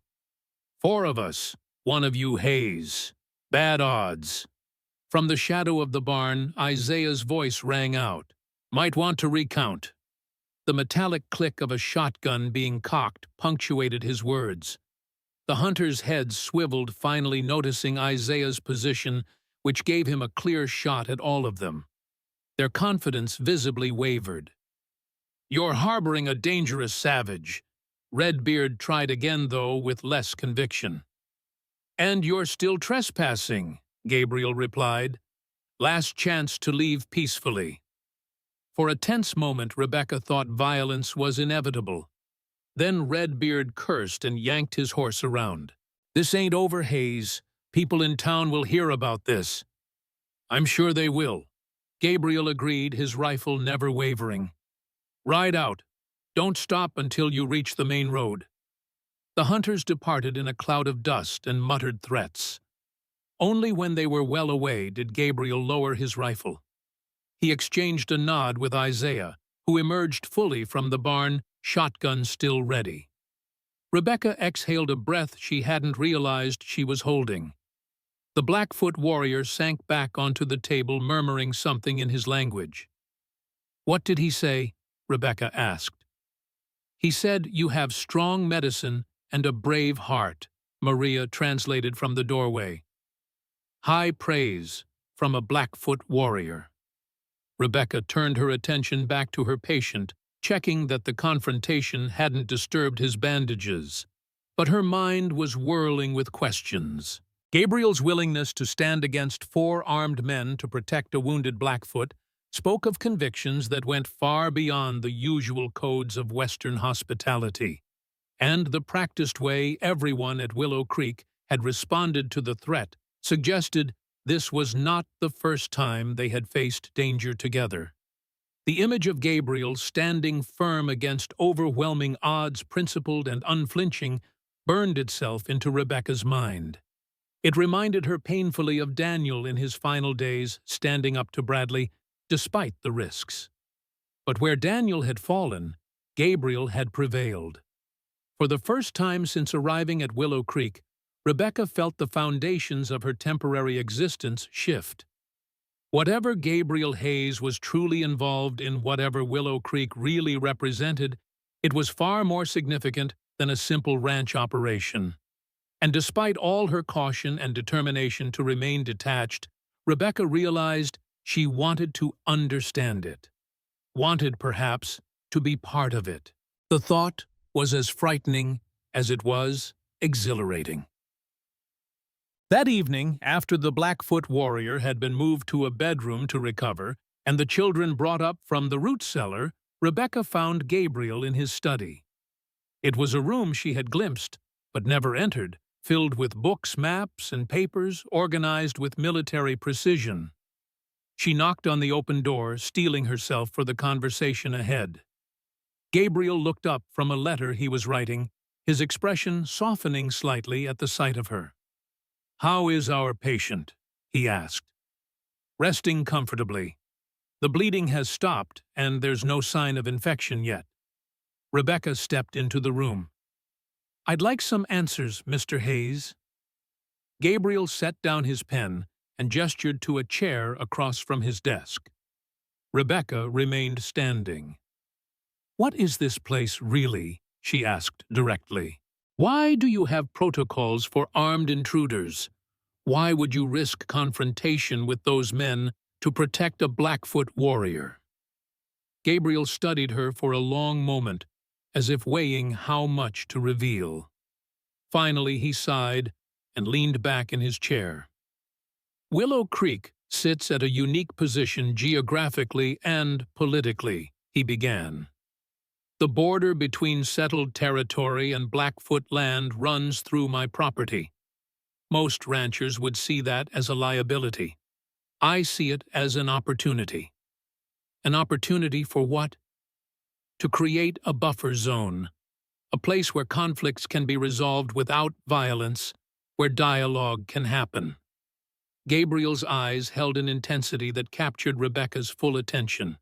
4 of us, 1 of you Hayes. Bad odds. From the shadow of the barn, Isaiah's voice rang out. Might want to recount. The metallic click of a shotgun being cocked punctuated his words. The hunter's head swiveled, finally noticing Isaiah's position, which gave him a clear shot at all of them. Their confidence visibly wavered. You're harboring a dangerous savage. Redbeard tried again, though, with less conviction. And you're still trespassing, Gabriel replied. Last chance to leave peacefully. For a tense moment, Rebecca thought violence was inevitable. Then Redbeard cursed and yanked his horse around. This ain't over, Hayes. People in town will hear about this. I'm sure they will. Gabriel agreed, his rifle never wavering. Ride out. Don't stop until you reach the main road. The hunters departed in a cloud of dust and muttered threats. Only when they were well away did Gabriel lower his rifle. He exchanged a nod with Isaiah, who emerged fully from the barn, shotgun still ready. Rebecca exhaled a breath she hadn't realized she was holding. The Blackfoot warrior sank back onto the table, murmuring something in his language. What did he say? Rebecca asked. He said, you have strong medicine and a brave heart, Maria translated from the doorway. High praise from a Blackfoot warrior. Rebecca turned her attention back to her patient, checking that the confrontation hadn't disturbed his bandages. But her mind was whirling with questions. Gabriel's willingness to stand against 4 armed men to protect a wounded Blackfoot spoke of convictions that went far beyond the usual codes of Western hospitality. And the practiced way everyone at Willow Creek had responded to the threat suggested this was not the first time they had faced danger together. The image of Gabriel standing firm against overwhelming odds, principled and unflinching, burned itself into Rebecca's mind. It reminded her painfully of Daniel in his final days, standing up to Bradley, despite the risks. But where Daniel had fallen, Gabriel had prevailed. For the first time since arriving at Willow Creek, Rebecca felt the foundations of her temporary existence shift. Whatever Gabriel Hayes was truly involved in, whatever Willow Creek really represented, it was far more significant than a simple ranch operation. And despite all her caution and determination to remain detached, Rebecca realized she wanted to understand it. Wanted, perhaps, to be part of it. The thought was as frightening as it was exhilarating. That evening, after the Blackfoot warrior had been moved to a bedroom to recover, and the children brought up from the root cellar, Rebecca found Gabriel in his study. It was a room she had glimpsed, but never entered, filled with books, maps, and papers organized with military precision. She knocked on the open door, steeling herself for the conversation ahead. Gabriel looked up from a letter he was writing, his expression softening slightly at the sight of her. "How is our patient?" he asked. "Resting comfortably. The bleeding has stopped, and there's no sign of infection yet." Rebecca stepped into the room. "I'd like some answers, Mr. Hayes." Gabriel set down his pen and gestured to a chair across from his desk. Rebecca remained standing. "What is this place really?" she asked directly. "Why do you have protocols for armed intruders? Why would you risk confrontation with those men to protect a Blackfoot warrior?" Gabriel studied her for a long moment, as if weighing how much to reveal. Finally, he sighed and leaned back in his chair. "Willow Creek sits at a unique position geographically and politically," he began. "The border between settled territory and Blackfoot land runs through my property. Most ranchers would see that as a liability. I see it as an opportunity. An opportunity for what? To create a buffer zone, a place where conflicts can be resolved without violence, where dialogue can happen." Gabriel's eyes held an intensity that captured Rebecca's full attention.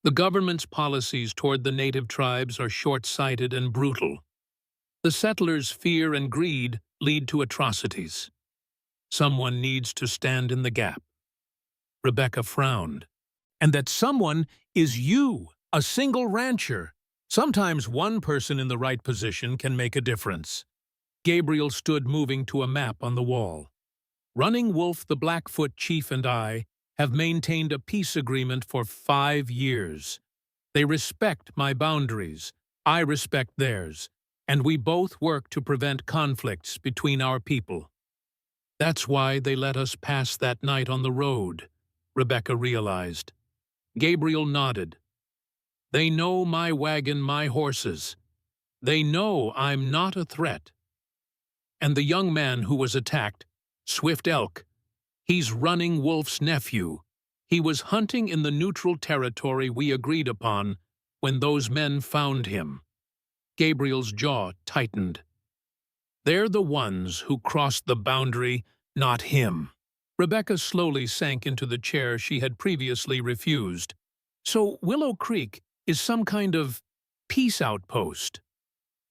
"The government's policies toward the native tribes are short-sighted and brutal. The settlers' fear and greed lead to atrocities. Someone needs to stand in the gap." Rebecca frowned. "And that someone is you, a single rancher. Sometimes one person in the right position can make a difference." Gabriel stood moving to a map on the wall. "Running Wolf, the Blackfoot chief, and I have maintained a peace agreement for 5 years. They respect my boundaries, I respect theirs, and we both work to prevent conflicts between our people. That's why they let us pass that night on the road," Rebecca realized. Gabriel nodded. "They know my wagon, my horses. They know I'm not a threat. And the young man who was attacked, Swift Elk, he's Running Wolf's nephew. He was hunting in the neutral territory we agreed upon when those men found him." Gabriel's jaw tightened. "They're the ones who crossed the boundary, not him." Rebecca slowly sank into the chair she had previously refused. "So Willow Creek is some kind of peace outpost?"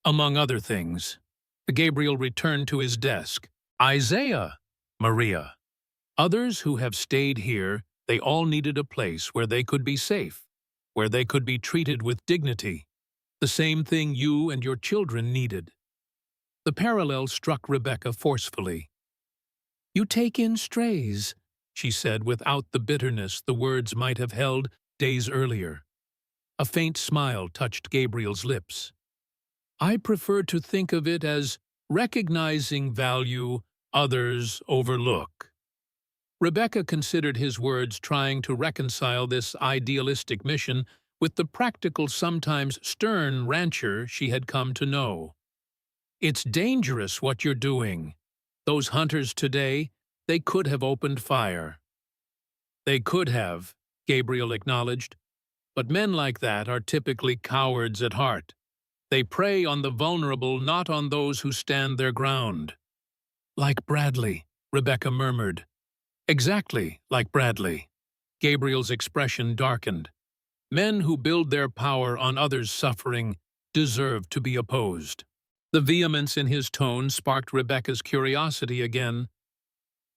"Among other things." Gabriel returned to his desk. "Isaiah, Maria. Others who have stayed here, they all needed a place where they could be safe, where they could be treated with dignity. The same thing you and your children needed." The parallel struck Rebecca forcefully. "You take in strays," she said without the bitterness the words might have held days earlier. A faint smile touched Gabriel's lips. "I prefer to think of it as recognizing value others overlook." Rebecca considered his words, trying to reconcile this idealistic mission with the practical, sometimes stern rancher she had come to know. "It's dangerous what you're doing. Those hunters today, they could have opened fire." "They could have," Gabriel acknowledged. "But men like that are typically cowards at heart. They prey on the vulnerable, not on those who stand their ground." "Like Bradley," Rebecca murmured. "Exactly like Bradley." Gabriel's expression darkened. "Men who build their power on others' suffering deserve to be opposed." The vehemence in his tone sparked Rebecca's curiosity again.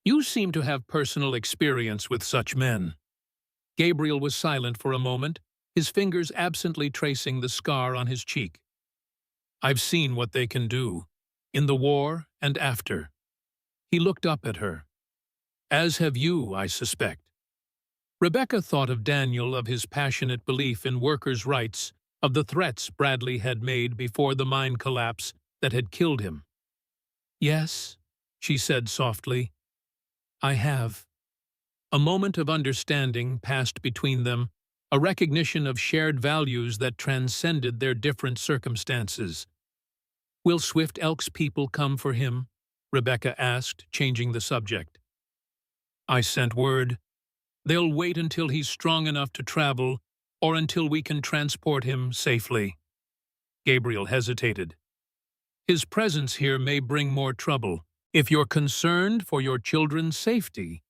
"You seem to have personal experience with such men." Gabriel was silent for a moment, his fingers absently tracing the scar on his cheek. "I've seen what they can do, in the war and after." He looked up at her. "As have you, I suspect." Rebecca thought of Daniel, of his passionate belief in workers' rights, of the threats Bradley had made before the mine collapse that had killed him. "Yes," she said softly, "I have." A moment of understanding passed between them, a recognition of shared values that transcended their different circumstances. "Will Swift Elk's people come for him?" Rebecca asked, changing the subject. "I sent word. They'll wait until he's strong enough to travel, or until we can transport him safely." Gabriel hesitated. "His presence here may bring more trouble. If you're concerned for your children's safety—"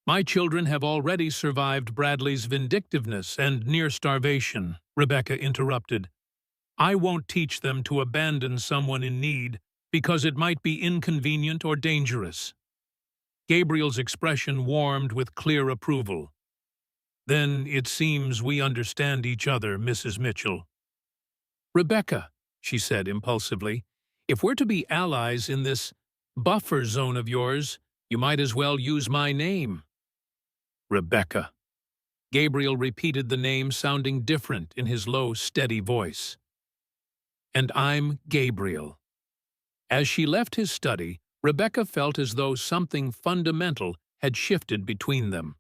"My children have already survived Bradley's vindictiveness and near starvation," Rebecca interrupted. "I won't teach them to abandon someone in need because it might be inconvenient or dangerous." Gabriel's expression warmed with clear approval. "Then it seems we understand each other, Mrs. Mitchell." "Rebecca," she said impulsively, "if we're to be allies in this buffer zone of yours, you might as well use my name." "Rebecca." Gabriel repeated the name, sounding different in his low, steady voice. "And I'm Gabriel." As she left his study, Rebecca felt as though something fundamental had shifted between them.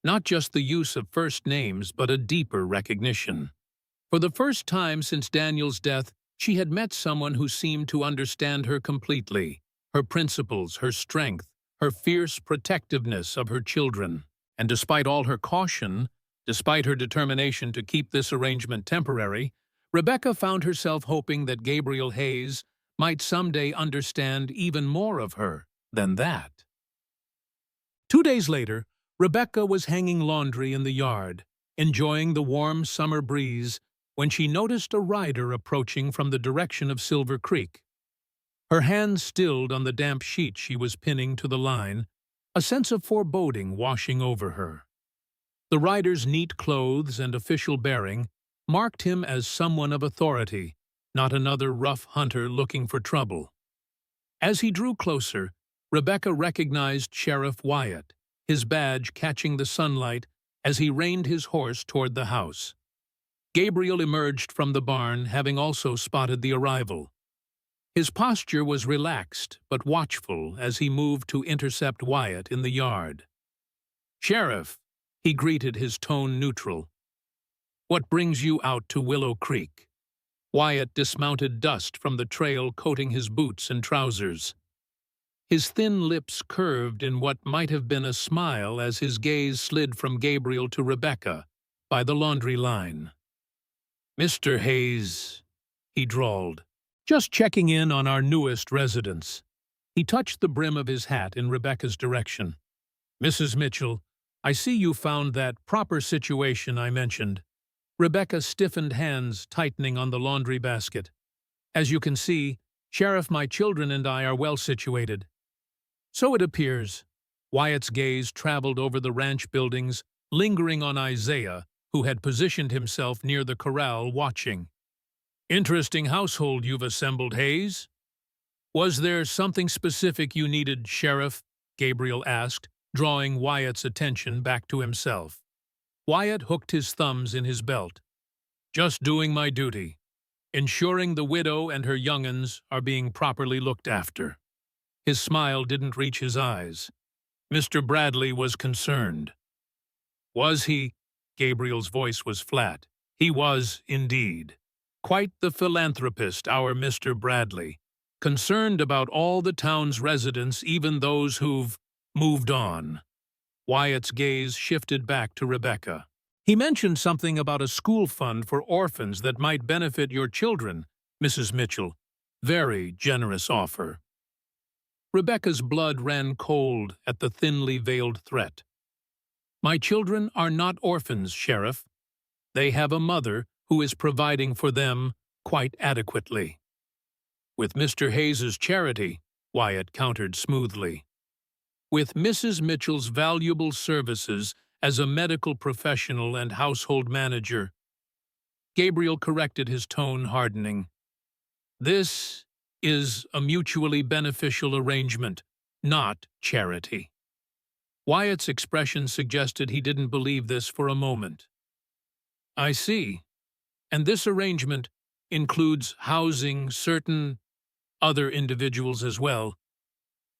Not just the use of first names, but a deeper recognition. For the first time since Daniel's death, she had met someone who seemed to understand her completely, her principles, her strength, her fierce protectiveness of her children. And despite all her caution, despite her determination to keep this arrangement temporary, Rebecca found herself hoping that Gabriel Hayes might someday understand even more of her than that. 2 days later, Rebecca was hanging laundry in the yard, enjoying the warm summer breeze, when she noticed a rider approaching from the direction of Silver Creek. Her hand stilled on the damp sheet she was pinning to the line, a sense of foreboding washing over her. The rider's neat clothes and official bearing marked him as someone of authority, not another rough hunter looking for trouble. As he drew closer, Rebecca recognized Sheriff Wyatt, his badge catching the sunlight as he reined his horse toward the house. Gabriel emerged from the barn, having also spotted the arrival. His posture was relaxed but watchful as he moved to intercept Wyatt in the yard. "Sheriff," he greeted, his tone neutral. "What brings you out to Willow Creek?" Wyatt dismounted, dust from the trail coating his boots and trousers. His thin lips curved in what might have been a smile as his gaze slid from Gabriel to Rebecca by the laundry line. "Mr. Hayes," he drawled, "just checking in on our newest residents." He touched the brim of his hat in Rebecca's direction. "Mrs. Mitchell, I see you found that proper situation I mentioned." Rebecca stiffened, hands tightening on the laundry basket. "As you can see, Sheriff, my children and I are well situated." "So it appears." Wyatt's gaze traveled over the ranch buildings, lingering on Isaiah, who had positioned himself near the corral watching. "Interesting household you've assembled, Hayes." "Was there something specific you needed, Sheriff?" Gabriel asked, drawing Wyatt's attention back to himself. Wyatt hooked his thumbs in his belt. "Just doing my duty, ensuring the widow and her young'uns are being properly looked after." His smile didn't reach his eyes. "Mr. Bradley was concerned." "Was he?" Gabriel's voice was flat. "He was, indeed. Quite the philanthropist, our Mr. Bradley. Concerned about all the town's residents, even those who've moved on." Wyatt's gaze shifted back to Rebecca. "He mentioned something about a school fund for orphans that might benefit your children, Mrs. Mitchell. Very generous offer." Rebecca's blood ran cold at the thinly veiled threat. "My children are not orphans, Sheriff. They have a mother who is providing for them quite adequately." With Mr. Hayes's charity, Wyatt countered smoothly. With Mrs. Mitchell's valuable services as a medical professional and household manager, Gabriel corrected his tone, hardening. This is a mutually beneficial arrangement, not charity. Wyatt's expression suggested he didn't believe this for a moment. I see. And this arrangement includes housing certain other individuals as well.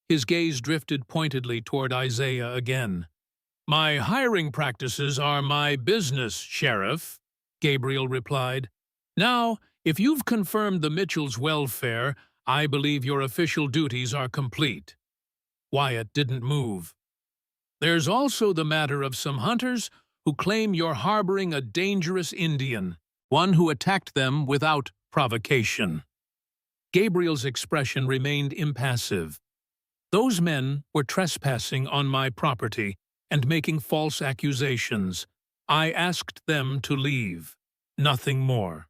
His gaze drifted pointedly toward Isaiah again. My hiring practices are my business, Sheriff, Gabriel replied. Now, if you've confirmed the Mitchells' welfare, I believe your official duties are complete. Wyatt didn't move. There's also the matter of some hunters who claim you're harboring a dangerous Indian, one who attacked them without provocation. Gabriel's expression remained impassive. Those men were trespassing on my property and making false accusations. I asked them to leave. Nothing more.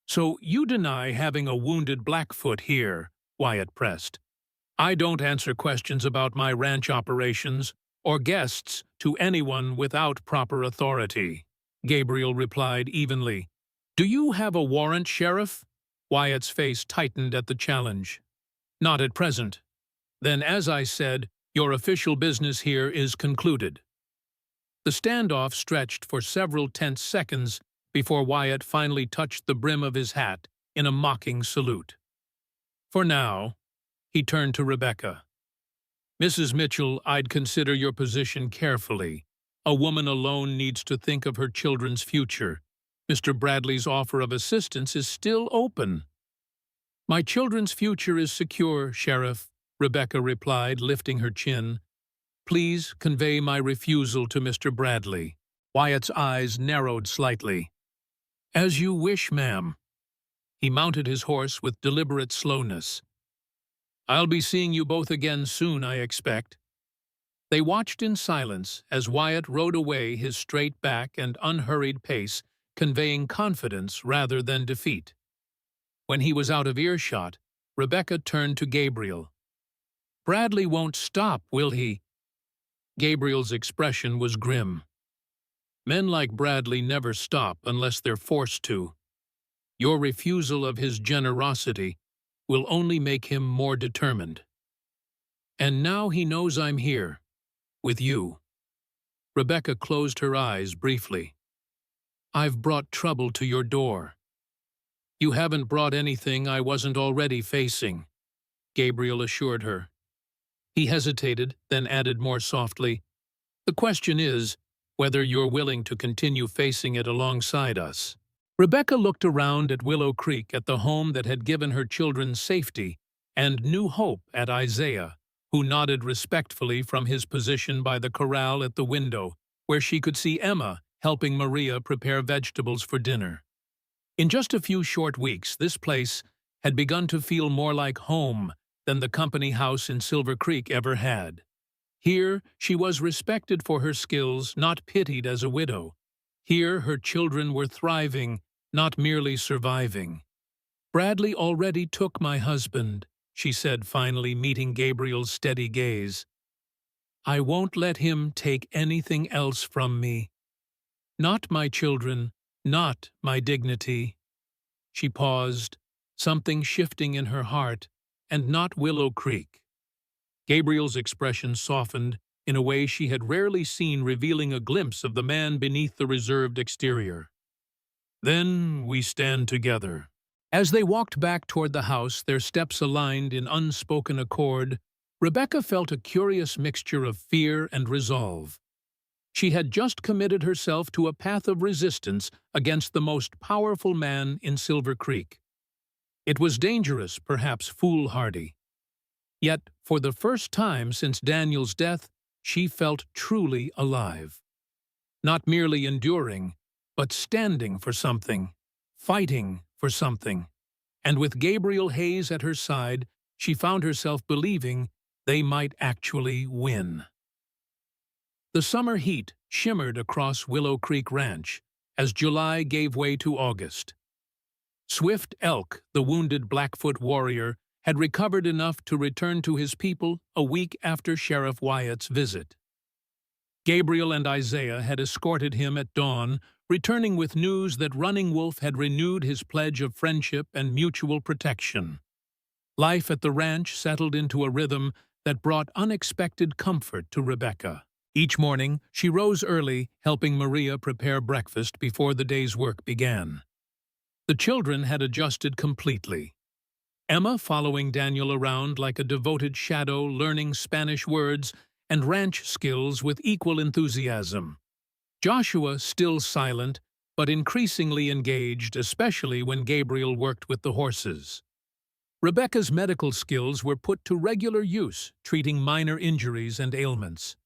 So you deny having a wounded Blackfoot here, Wyatt pressed. I don't answer questions about my ranch operations or guests to anyone without proper authority, Gabriel replied evenly. Do you have a warrant, Sheriff? Wyatt's face tightened at the challenge. Not at present. Then, as I said, your official business here is concluded. The standoff stretched for several tense seconds before Wyatt finally touched the brim of his hat in a mocking salute. For now, he turned to Rebecca. Mrs. Mitchell, I'd consider your position carefully. A woman alone needs to think of her children's future. Mr. Bradley's offer of assistance is still open. My children's future is secure, Sheriff, Rebecca replied, lifting her chin. Please convey my refusal to Mr. Bradley. Wyatt's eyes narrowed slightly. As you wish, ma'am. He mounted his horse with deliberate slowness. I'll be seeing you both again soon, I expect. They watched in silence as Wyatt rode away, his straight back and unhurried pace conveying confidence rather than defeat. When he was out of earshot, Rebecca turned to Gabriel. Bradley won't stop, will he? Gabriel's expression was grim. Men like Bradley never stop unless they're forced to. Your refusal of his generosity will only make him more determined. And now he knows I'm here, with you. Rebecca closed her eyes briefly. I've brought trouble to your door. You haven't brought anything I wasn't already facing, Gabriel assured her. He hesitated, then added more softly, the question is whether you're willing to continue facing it alongside us. Rebecca looked around at Willow Creek, at the home that had given her children safety and new hope, at Isaiah, who nodded respectfully from his position by the corral at the window, where she could see Emma helping Maria prepare vegetables for dinner. In just a few short weeks, this place had begun to feel more like home than the company house in Silver Creek ever had. Here, she was respected for her skills, not pitied as a widow. Here, her children were thriving, not merely surviving. Bradley already took my husband, she said finally, meeting Gabriel's steady gaze. I won't let him take anything else from me. Not my children, not my dignity. She paused, something shifting in her heart, and not Willow Creek. Gabriel's expression softened in a way she had rarely seen, revealing a glimpse of the man beneath the reserved exterior. Then we stand together. As they walked back toward the house, their steps aligned in unspoken accord, Rebecca felt a curious mixture of fear and resolve. She had just committed herself to a path of resistance against the most powerful man in Silver Creek. It was dangerous, perhaps foolhardy. Yet, for the first time since Daniel's death, she felt truly alive. Not merely enduring, but standing for something, fighting for something. And with Gabriel Hayes at her side, she found herself believing they might actually win. The summer heat shimmered across Willow Creek Ranch as July gave way to August. Swift Elk, the wounded Blackfoot warrior, had recovered enough to return to his people a week after Sheriff Wyatt's visit. Gabriel and Isaiah had escorted him at dawn, returning with news that Running Wolf had renewed his pledge of friendship and mutual protection. Life at the ranch settled into a rhythm that brought unexpected comfort to Rebecca. Each morning, she rose early, helping Maria prepare breakfast before the day's work began. The children had adjusted completely. Emma following Daniel around like a devoted shadow, learning Spanish words and ranch skills with equal enthusiasm. Joshua still silent, but increasingly engaged, especially when Gabriel worked with the horses. Rebecca's medical skills were put to regular use, treating minor injuries and ailments.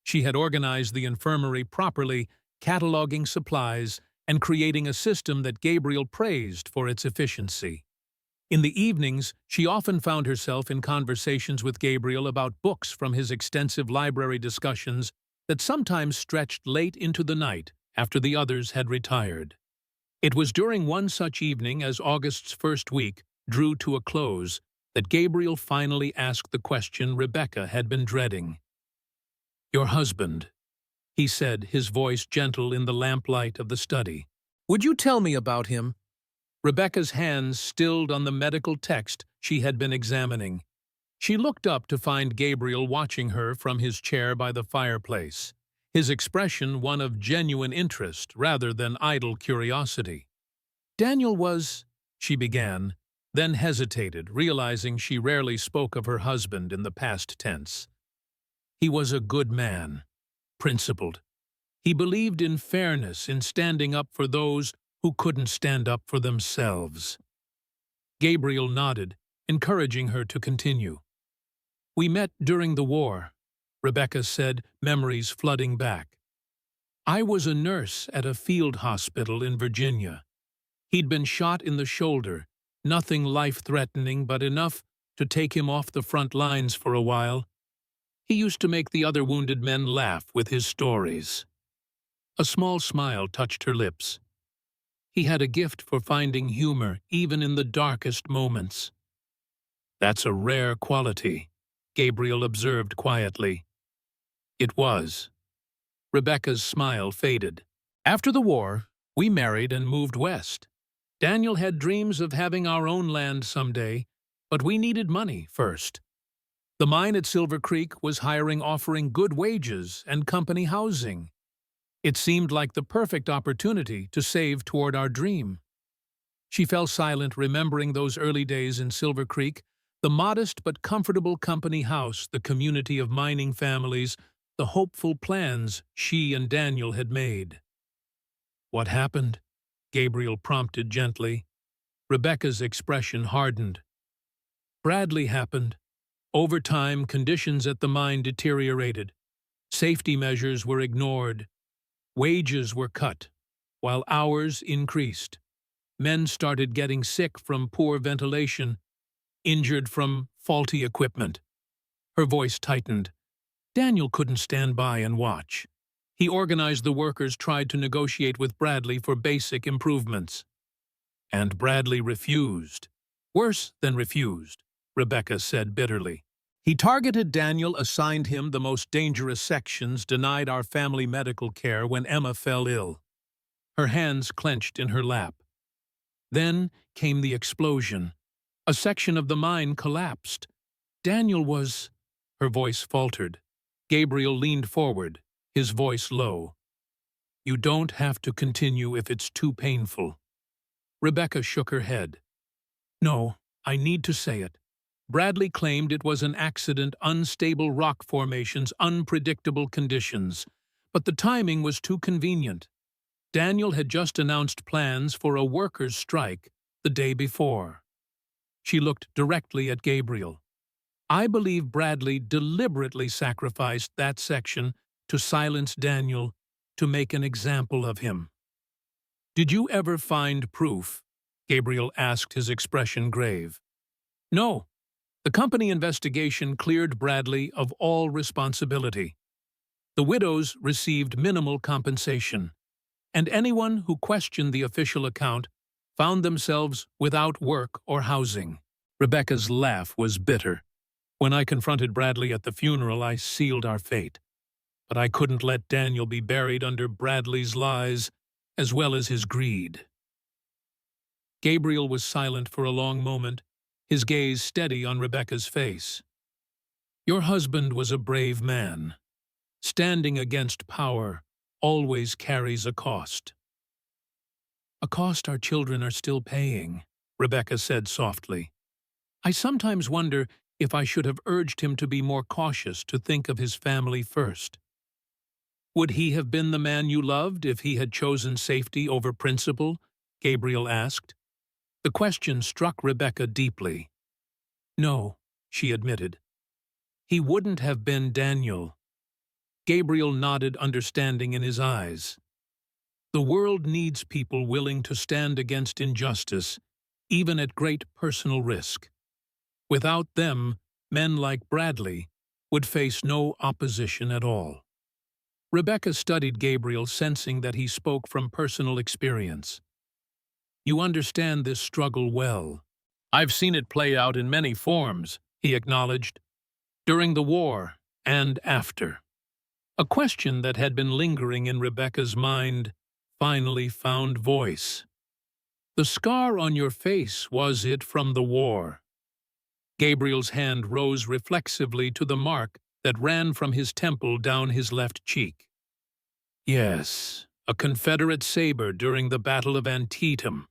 She had organized the infirmary properly, cataloging supplies, and creating a system that Gabriel praised for its efficiency. In the evenings, she often found herself in conversations with Gabriel about books from his extensive library discussions that sometimes stretched late into the night after the others had retired. It was during one such evening, as August's first week drew to a close, that Gabriel finally asked the question Rebecca had been dreading. "Your husband," he said, his voice gentle in the lamplight of the study. "Would you tell me about him?" Rebecca's hands stilled on the medical text she had been examining. She looked up to find Gabriel watching her from his chair by the fireplace, his expression one of genuine interest rather than idle curiosity. "Daniel was," she began, then hesitated, realizing she rarely spoke of her husband in the past tense. "He was a good man, principled. He believed in fairness, in standing up for those who couldn't stand up for themselves." Gabriel nodded, encouraging her to continue. "We met during the war," Rebecca said, memories flooding back. "I was a nurse at a field hospital in Virginia. He'd been shot in the shoulder, nothing life-threatening but enough to take him off the front lines for a while. He used to make the other wounded men laugh with his stories." A small smile touched her lips. "He had a gift for finding humor even in the darkest moments." "That's a rare quality," Gabriel observed quietly. "It was." Rebecca's smile faded. "After the war, we married and moved west. Daniel had dreams of having our own land someday, but we needed money first. The mine at Silver Creek was offering good wages and company housing. It seemed like the perfect opportunity to save toward our dream." She fell silent, remembering those early days in Silver Creek, the modest but comfortable company house, the community of mining families, the hopeful plans she and Daniel had made. "What happened?" Gabriel prompted gently. Rebecca's expression hardened. "Bradley happened. Over time, conditions at the mine deteriorated. Safety measures were ignored. Wages were cut, while hours increased. Men started getting sick from poor ventilation, injured from faulty equipment." Her voice tightened. "Daniel couldn't stand by and watch. He organized the workers, tried to negotiate with Bradley for basic improvements. And Bradley refused. Worse than refused," Rebecca said bitterly. "He targeted Daniel, assigned him the most dangerous sections, denied our family medical care when Emma fell ill." Her hands clenched in her lap. "Then came the explosion. A section of the mine collapsed. Daniel was—" Her voice faltered. Gabriel leaned forward, his voice low. "You don't have to continue if it's too painful." Rebecca shook her head. "No, I need to say it. Bradley claimed it was an accident, unstable rock formations, unpredictable conditions. But the timing was too convenient. Daniel had just announced plans for a workers' strike the day before." She looked directly at Gabriel. "I believe Bradley deliberately sacrificed that section to silence Daniel, to make an example of him." "Did you ever find proof?" Gabriel asked, his expression grave. "No. The company investigation cleared Bradley of all responsibility. The widows received minimal compensation, and anyone who questioned the official account found themselves without work or housing. Rebecca's laugh was bitter. When I confronted Bradley at the funeral, I sealed our fate. But I couldn't let Daniel be buried under Bradley's lies, as well as his greed. Gabriel was silent for a long moment, his gaze steady on Rebecca's face. Your husband was a brave man. Standing against power always carries a cost. A cost our children are still paying, Rebecca said softly. I sometimes wonder if I should have urged him to be more cautious, to think of his family first. Would he have been the man you loved if he had chosen safety over principle? Gabriel asked. The question struck Rebecca deeply. No, she admitted. He wouldn't have been Daniel. Gabriel nodded, understanding in his eyes. The world needs people willing to stand against injustice, even at great personal risk. Without them, men like Bradley would face no opposition at all. Rebecca studied Gabriel, sensing that he spoke from personal experience. You understand this struggle well. I've seen it play out in many forms, he acknowledged, during the war and after. A question that had been lingering in Rebecca's mind finally found voice. The scar on your face, was it from the war? Gabriel's hand rose reflexively to the mark that ran from his temple down his left cheek. Yes, a Confederate saber during the Battle of Antietam.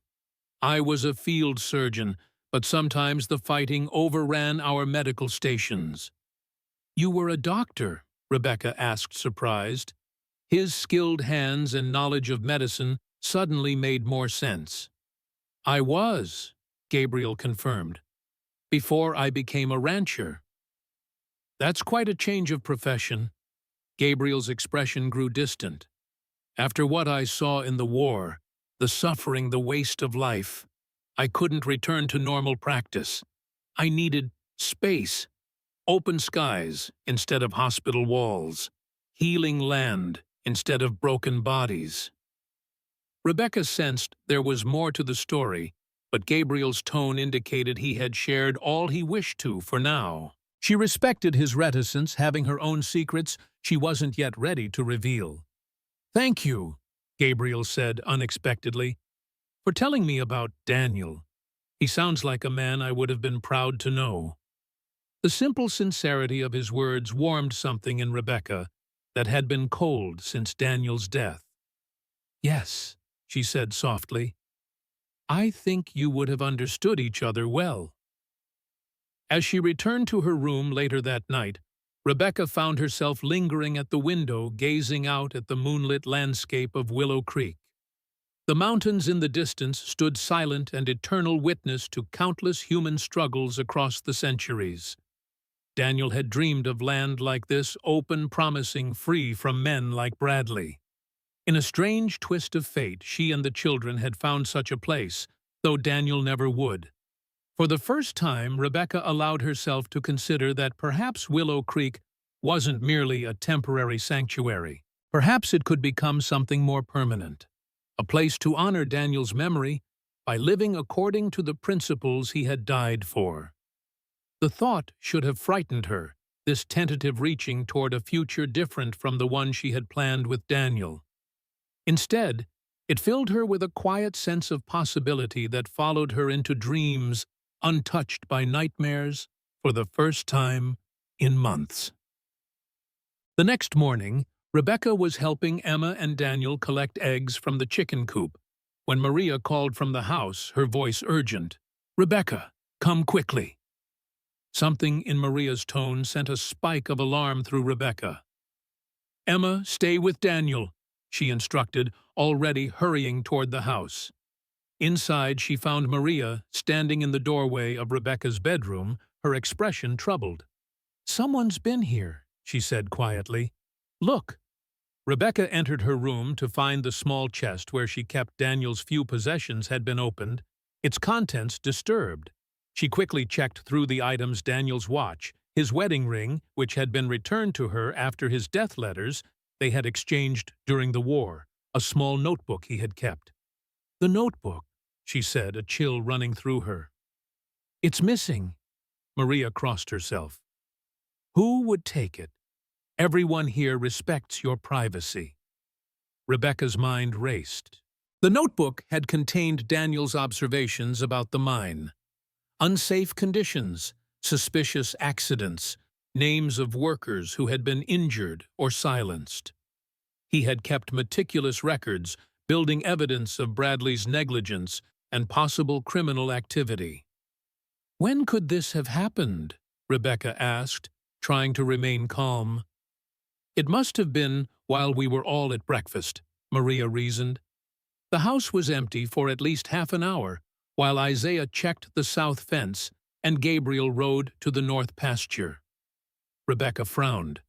I was a field surgeon, but sometimes the fighting overran our medical stations. You were a doctor? Rebecca asked, surprised. His skilled hands and knowledge of medicine suddenly made more sense. I was, Gabriel confirmed, before I became a rancher. That's quite a change of profession. Gabriel's expression grew distant. After what I saw in the war, the suffering, the waste of life, I couldn't return to normal practice. I needed space, open skies instead of hospital walls, healing land instead of broken bodies. Rebecca sensed there was more to the story, but Gabriel's tone indicated he had shared all he wished to for now. She respected his reticence, having her own secrets she wasn't yet ready to reveal. Thank you, Gabriel said unexpectedly, for telling me about Daniel. He sounds like a man I would have been proud to know. The simple sincerity of his words warmed something in Rebecca that had been cold since Daniel's death. Yes, she said softly. I think you would have understood each other well. As she returned to her room later that night, Rebecca found herself lingering at the window, gazing out at the moonlit landscape of Willow Creek. The mountains in the distance stood silent and eternal witness to countless human struggles across the centuries. Daniel had dreamed of land like this, open, promising, free from men like Bradley. In a strange twist of fate, she and the children had found such a place, though Daniel never would. For the first time, Rebecca allowed herself to consider that perhaps Willow Creek wasn't merely a temporary sanctuary. Perhaps it could become something more permanent, a place to honor Daniel's memory by living according to the principles he had died for. The thought should have frightened her, this tentative reaching toward a future different from the one she had planned with Daniel. Instead, it filled her with a quiet sense of possibility that followed her into dreams untouched by nightmares for the first time in months. The next morning, Rebecca was helping Emma and Daniel collect eggs from the chicken coop when Maria called from the house, her voice urgent. Rebecca, come quickly. Something in Maria's tone sent a spike of alarm through Rebecca. Emma, stay with Daniel, she instructed, already hurrying toward the house. Inside, she found Maria standing in the doorway of Rebecca's bedroom, her expression troubled. Someone's been here, she said quietly. Look. Rebecca entered her room to find the small chest where she kept Daniel's few possessions had been opened, its contents disturbed. She quickly checked through the items: Daniel's watch, his wedding ring, which had been returned to her after his death letters they had exchanged during the war, a small notebook he had kept. The notebook, she said, a chill running through her. It's missing. Maria crossed herself. Who would take it? Everyone here respects your privacy. Rebecca's mind raced. The notebook had contained Daniel's observations about the mine. Unsafe conditions, suspicious accidents, names of workers who had been injured or silenced. He had kept meticulous records, building evidence of Bradley's negligence and possible criminal activity. When could this have happened? Rebecca asked, trying to remain calm. It must have been while we were all at breakfast, Maria reasoned. The house was empty for at least half an hour, while Isaiah checked the south fence and Gabriel rode to the north pasture. Rebecca frowned.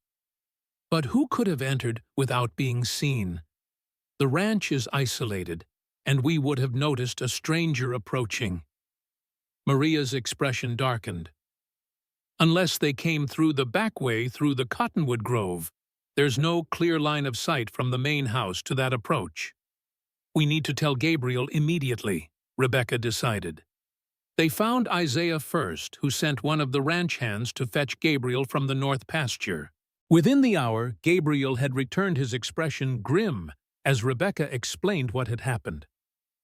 But who could have entered without being seen? The ranch is isolated, and we would have noticed a stranger approaching. Maria's expression darkened. Unless they came through the back way through the cottonwood grove, there's no clear line of sight from the main house to that approach. We need to tell Gabriel immediately, Rebecca decided. They found Isaiah first, who sent one of the ranch hands to fetch Gabriel from the north pasture. Within the hour, Gabriel had returned, his expression grim as Rebecca explained what had happened.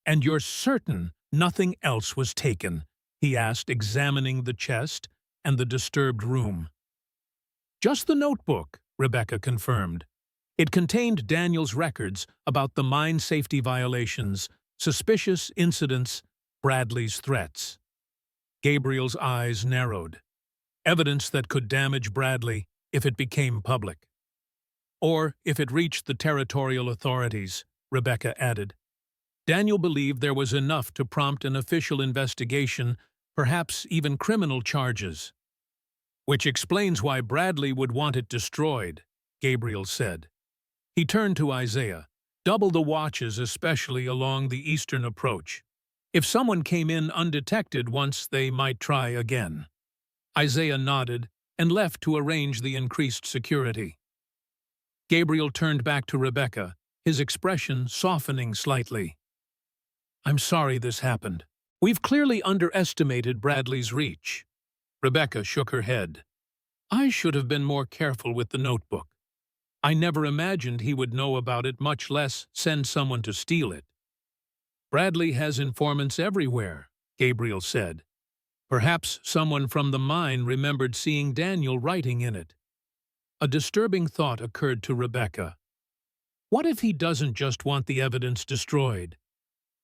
"And you're certain nothing else was taken?" he asked, examining the chest and the disturbed room. "Just the notebook," Rebecca confirmed. It contained Daniel's records about the mine safety violations, suspicious incidents, Bradley's threats. Gabriel's eyes narrowed. Evidence that could damage Bradley if it became public. Or if it reached the territorial authorities, Rebecca added. Daniel believed there was enough to prompt an official investigation, perhaps even criminal charges. "Which explains why Bradley would want it destroyed," Gabriel said. He turned to Isaiah. "Double the watches, especially along the eastern approach. If someone came in undetected once, they might try again." Isaiah nodded and left to arrange the increased security. Gabriel turned back to Rebecca, his expression softening slightly. "I'm sorry this happened. We've clearly underestimated Bradley's reach." Rebecca shook her head. "I should have been more careful with the notebook. I never imagined he would know about it, much less send someone to steal it." "Bradley has informants everywhere," Gabriel said. "Perhaps someone from the mine remembered seeing Daniel writing in it." A disturbing thought occurred to Rebecca. What if he doesn't just want the evidence destroyed?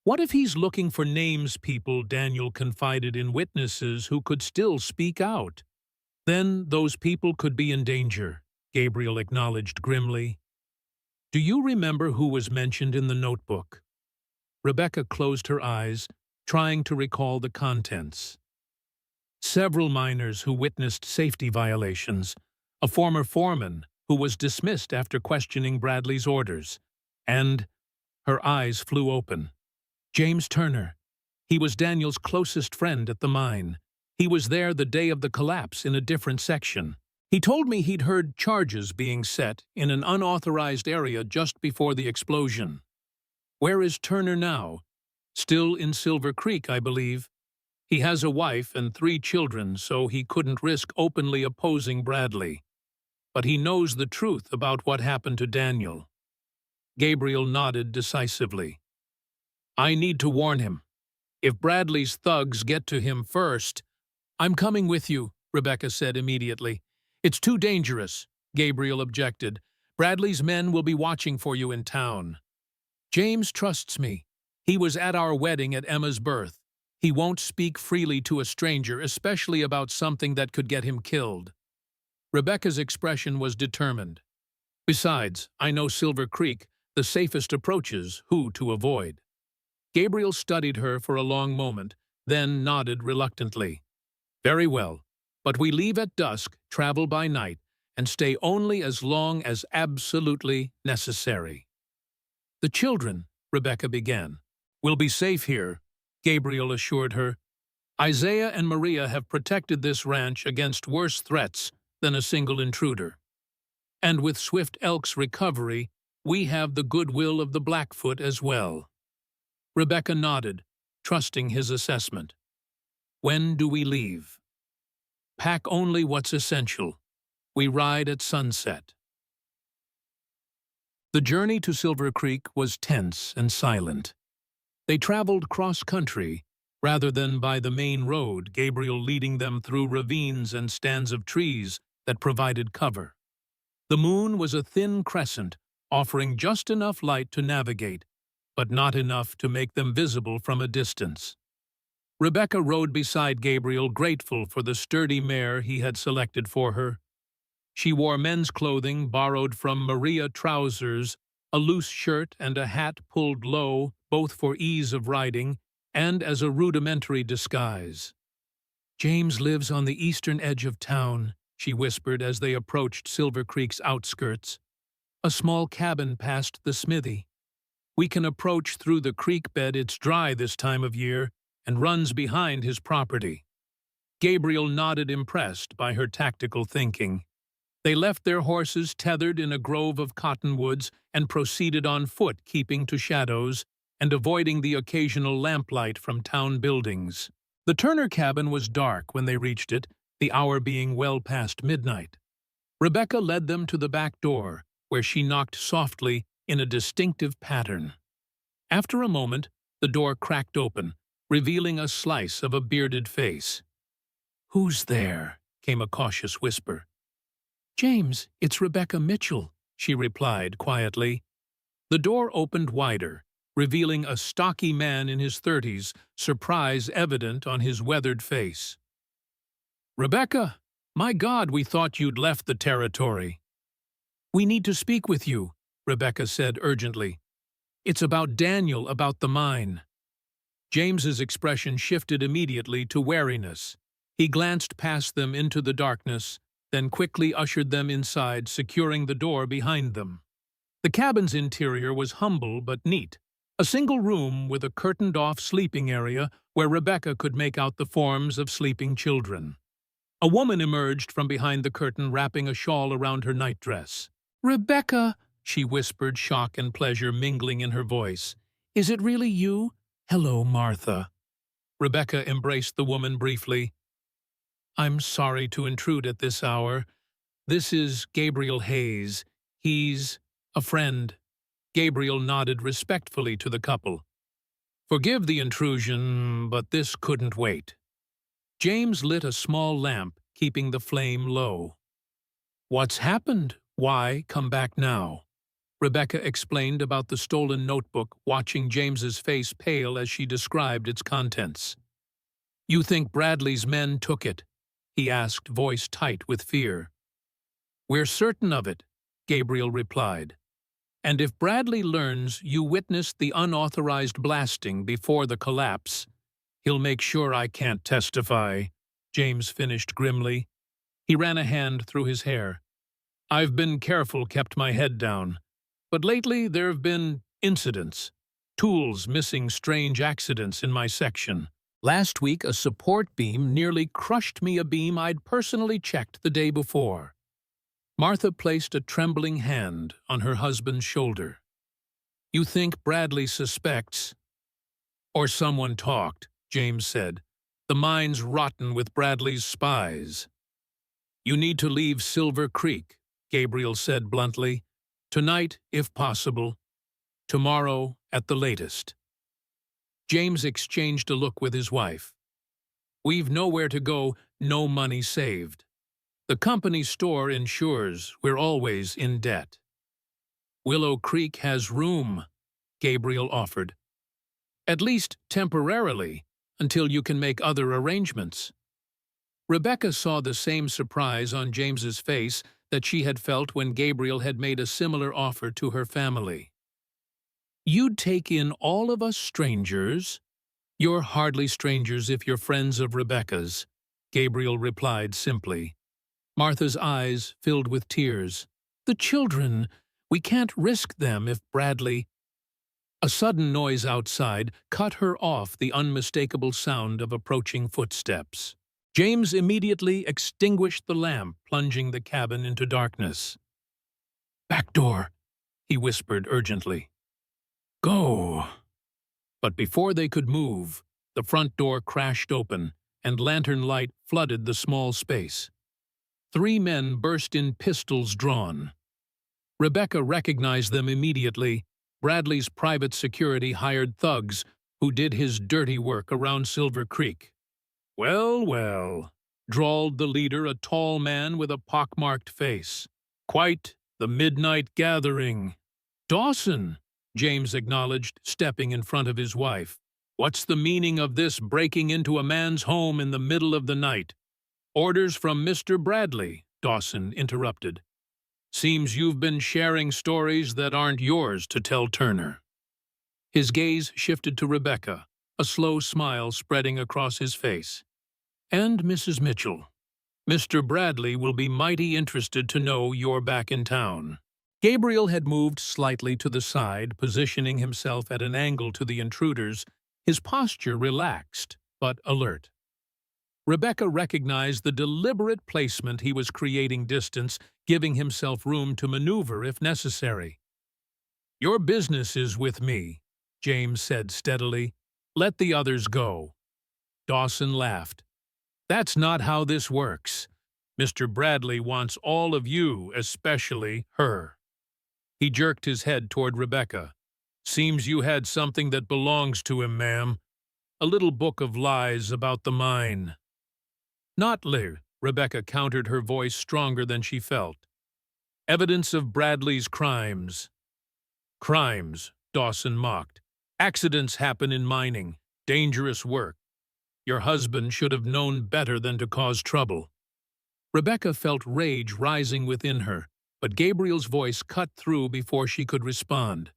What if he's looking for names, people Daniel confided in, witnesses who could still speak out? Then those people could be in danger, Gabriel acknowledged grimly. "Do you remember who was mentioned in the notebook?" Rebecca closed her eyes, trying to recall the contents. "Several miners who witnessed safety violations, a former foreman who was dismissed after questioning Bradley's orders, and—" Her eyes flew open. "James Turner. He was Daniel's closest friend at the mine. He was there the day of the collapse in a different section. He told me he'd heard charges being set in an unauthorized area just before the explosion." "Where is Turner now?" "Still in Silver Creek, I believe. He has a wife and 3 children, so he couldn't risk openly opposing Bradley. But he knows the truth about what happened to Daniel." Gabriel nodded decisively. "I need to warn him. If Bradley's thugs get to him first—" "I'm coming with you," Rebecca said immediately. "It's too dangerous," Gabriel objected. "Bradley's men will be watching for you in town." "James trusts me. He was at our wedding at Emma's birth. He won't speak freely to a stranger, especially about something that could get him killed." Rebecca's expression was determined. "Besides, I know Silver Creek, the safest approaches, who to avoid." Gabriel studied her for a long moment, then nodded reluctantly. "Very well, but we leave at dusk, travel by night, and stay only as long as absolutely necessary." "The children," Rebecca began. "We'll be safe here," Gabriel assured her. "Isaiah and Maria have protected this ranch against worse threats than a single intruder. And with Swift Elk's recovery, we have the goodwill of the Blackfoot as well." Rebecca nodded, trusting his assessment. When do we leave? Pack only what's essential. We ride at sunset. The journey to Silver Creek was tense and silent. They traveled cross-country, rather than by the main road, Gabriel leading them through ravines and stands of trees that provided cover. The moon was a thin crescent, offering just enough light to navigate, but not enough to make them visible from a distance. Rebecca rode beside Gabriel, grateful for the sturdy mare he had selected for her. She wore men's clothing borrowed from Maria trousers, a loose shirt and a hat pulled low, both for ease of riding and as a rudimentary disguise. "James lives on the eastern edge of town," she whispered as they approached Silver Creek's outskirts. "A small cabin past the smithy. We can approach through the creek bed. It's dry this time of year and runs behind his property." Gabriel nodded, impressed by her tactical thinking. They left their horses tethered in a grove of cottonwoods and proceeded on foot, keeping to shadows and avoiding the occasional lamplight from town buildings. The Turner cabin was dark when they reached it, the hour being well past midnight. Rebecca led them to the back door, where she knocked softly in a distinctive pattern. After a moment, the door cracked open, revealing a slice of a bearded face. "Who's there?" came a cautious whisper. "James, it's Rebecca Mitchell," she replied quietly. The door opened wider, revealing a stocky man in his 30s, surprise evident on his weathered face. "Rebecca, my God, we thought you'd left the territory." "We need to speak with you," Rebecca said urgently. "It's about Daniel, about the mine." James's expression shifted immediately to wariness. He glanced past them into the darkness, then quickly ushered them inside, securing the door behind them. The cabin's interior was humble but neat, a single room with a curtained-off sleeping area where Rebecca could make out the forms of sleeping children. A woman emerged from behind the curtain, wrapping a shawl around her nightdress. "Rebecca," she whispered, shock and pleasure mingling in her voice. "Is it really you?" "Hello, Martha." Rebecca embraced the woman briefly. "I'm sorry to intrude at this hour. This is Gabriel Hayes. He's a friend." Gabriel nodded respectfully to the couple. "Forgive the intrusion, but this couldn't wait." James lit a small lamp, keeping the flame low. "What's happened? Why come back now?" Rebecca explained about the stolen notebook, watching James's face pale as she described its contents. "You think Bradley's men took it?" he asked, voice tight with fear. "We're certain of it," Gabriel replied. "And if Bradley learns you witnessed the unauthorized blasting before the collapse, he'll make sure I can't testify," James finished grimly. He ran a hand through his hair. "I've been careful, kept my head down. But lately there have been incidents. Tools missing, strange accidents in my section. Last week a support beam nearly crushed me, a beam I'd personally checked the day before." Martha placed a trembling hand on her husband's shoulder. "You think Bradley suspects?" "Or someone talked," James said. "The mine's rotten with Bradley's spies." "You need to leave Silver Creek," Gabriel said bluntly. "Tonight, if possible. Tomorrow, at the latest." James exchanged a look with his wife. "We've nowhere to go, no money saved. The company store ensures we're always in debt." "Willow Creek has room," Gabriel offered. "At least temporarily, until you can make other arrangements." Rebecca saw the same surprise on James's face that she had felt when Gabriel had made a similar offer to her family. "You'd take in all of us strangers?" "You're hardly strangers if you're friends of Rebecca's," Gabriel replied simply. Martha's eyes filled with tears. "The children, we can't risk them if Bradley—" A sudden noise outside cut her off, the unmistakable sound of approaching footsteps. James immediately extinguished the lamp, plunging the cabin into darkness. "Back door," he whispered urgently. "Go." But before they could move, The front door crashed open, and lantern light flooded the small space. 3 men burst in, pistols drawn. Rebecca recognized them immediately. Bradley's private security hired thugs who did his dirty work around Silver Creek. "Well, well," drawled the leader, a tall man with a pockmarked face. "Quite the midnight gathering." "Dawson," James acknowledged, stepping in front of his wife. "What's the meaning of this breaking into a man's home in the middle of the night?" "Orders from Mr. Bradley," Dawson interrupted. "Seems you've been sharing stories that aren't yours to tell Turner." His gaze shifted to Rebecca, a slow smile spreading across his face. "And Mrs. Mitchell, Mr. Bradley will be mighty interested to know you're back in town." Gabriel had moved slightly to the side, positioning himself at an angle to the intruders, his posture relaxed but alert. Rebecca recognized the deliberate placement he was creating distance, giving himself room to maneuver if necessary. "Your business is with me," James said steadily. "Let the others go." Dawson laughed. "That's not how this works. Mr. Bradley wants all of you, especially her." He jerked his head toward Rebecca. "Seems you had something that belongs to him, ma'am. A little book of lies about the mine." "Not live," Rebecca countered, her voice stronger than she felt. "Evidence of Bradley's crimes." "Crimes," Dawson mocked. "Accidents happen in mining. Dangerous work. Your husband should have known better than to cause trouble." Rebecca felt rage rising within her, but Gabriel's voice cut through before she could respond.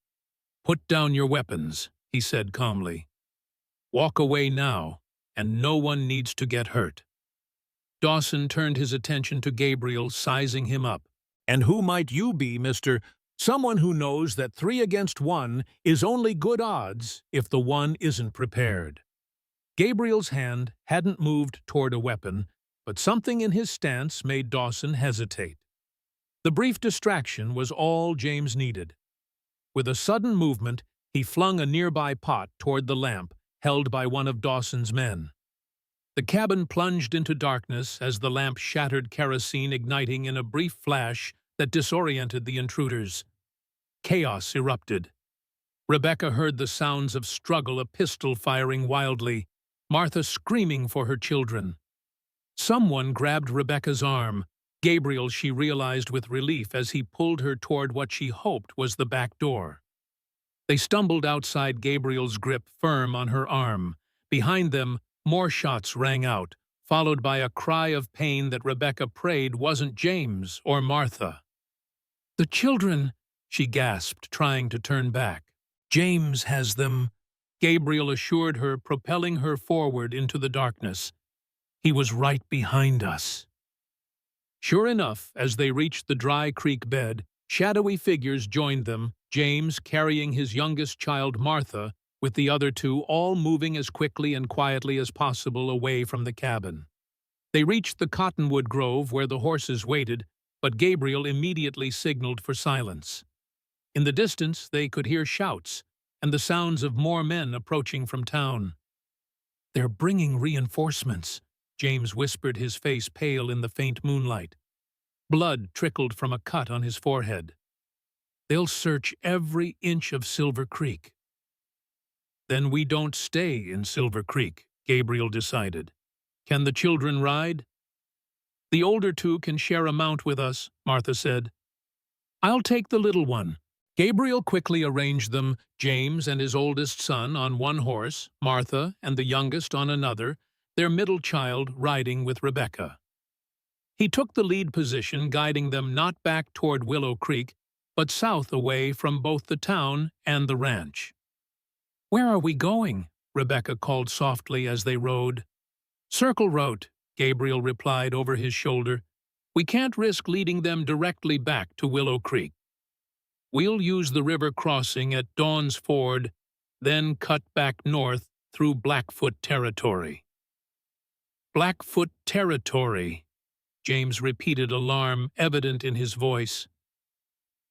"Put down your weapons," he said calmly. "Walk away now, and no one needs to get hurt." Dawson turned his attention to Gabriel, sizing him up. "And who might you be, Mr. Someone who knows that 3 against 1 is only good odds if the one isn't prepared." Gabriel's hand hadn't moved toward a weapon, but something in his stance made Dawson hesitate. The brief distraction was all James needed. With a sudden movement, he flung a nearby pot toward the lamp held by one of Dawson's men. The cabin plunged into darkness as the lamp shattered, kerosene igniting in a brief flash that disoriented the intruders. Chaos erupted. Rebecca heard the sounds of struggle, a pistol firing wildly, Martha screaming for her children. Someone grabbed Rebecca's arm. Gabriel, she realized with relief as he pulled her toward what she hoped was the back door. They stumbled outside, Gabriel's grip firm on her arm. Behind them, more shots rang out, followed by a cry of pain that Rebecca prayed wasn't James or Martha. "The children," she gasped, trying to turn back. "James has them," Gabriel assured her, propelling her forward into the darkness. "He was right behind us." Sure enough, as they reached the dry creek bed, shadowy figures joined them, James carrying his youngest child, Martha, with the other 2 all moving as quickly and quietly as possible away from the cabin. They reached the cottonwood grove where the horses waited, but Gabriel immediately signaled for silence. In the distance, they could hear shouts and the sounds of more men approaching from town. "They're bringing reinforcements," James whispered, his face pale in the faint moonlight. Blood trickled from a cut on his forehead. "They'll search every inch of Silver Creek." "Then we don't stay in Silver Creek," Gabriel decided. "Can the children ride?" "The older 2 can share a mount with us," Martha said. "I'll take the little one." Gabriel quickly arranged them, James and his oldest son on one horse, Martha and the youngest on another, their middle child riding with Rebecca. He took the lead position, guiding them not back toward Willow Creek, but south away from both the town and the ranch. "Where are we going?" Rebecca called softly as they rode. "Circle Road," Gabriel replied over his shoulder. "We can't risk leading them directly back to Willow Creek. We'll use the river crossing at Dawn's Ford, then cut back north through Blackfoot territory." "Blackfoot territory," James repeated, alarm evident in his voice.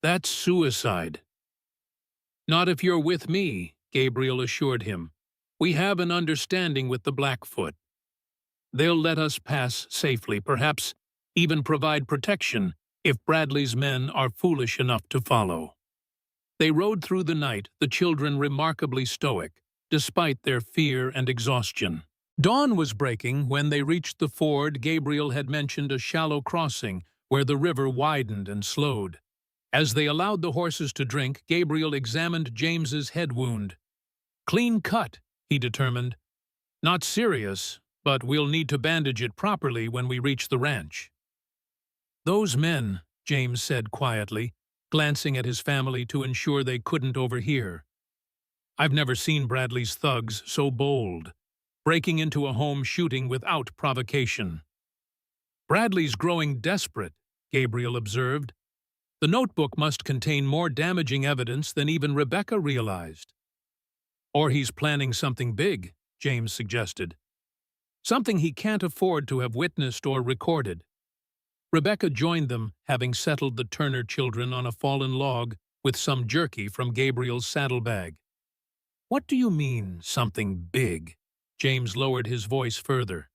"That's suicide." "Not if you're with me," Gabriel assured him. We have an understanding with the Blackfoot. They'll let us pass safely, perhaps even provide protection if Bradley's men are foolish enough to follow. They rode through the night, the children remarkably stoic, despite their fear and exhaustion. Dawn was breaking when they reached the ford. Gabriel had mentioned a shallow crossing where the river widened and slowed. As they allowed the horses to drink, Gabriel examined James's head wound. Clean cut, he determined. Not serious, but we'll need to bandage it properly when we reach the ranch. Those men, James said quietly, glancing at his family to ensure they couldn't overhear. I've never seen Bradley's thugs so bold, breaking into a home shooting without provocation. Bradley's growing desperate, Gabriel observed. The notebook must contain more damaging evidence than even Rebecca realized. Or he's planning something big, James suggested. Something he can't afford to have witnessed or recorded. Rebecca joined them, having settled the Turner children on a fallen log with some jerky from Gabriel's saddlebag. What do you mean, something big? James lowered his voice further.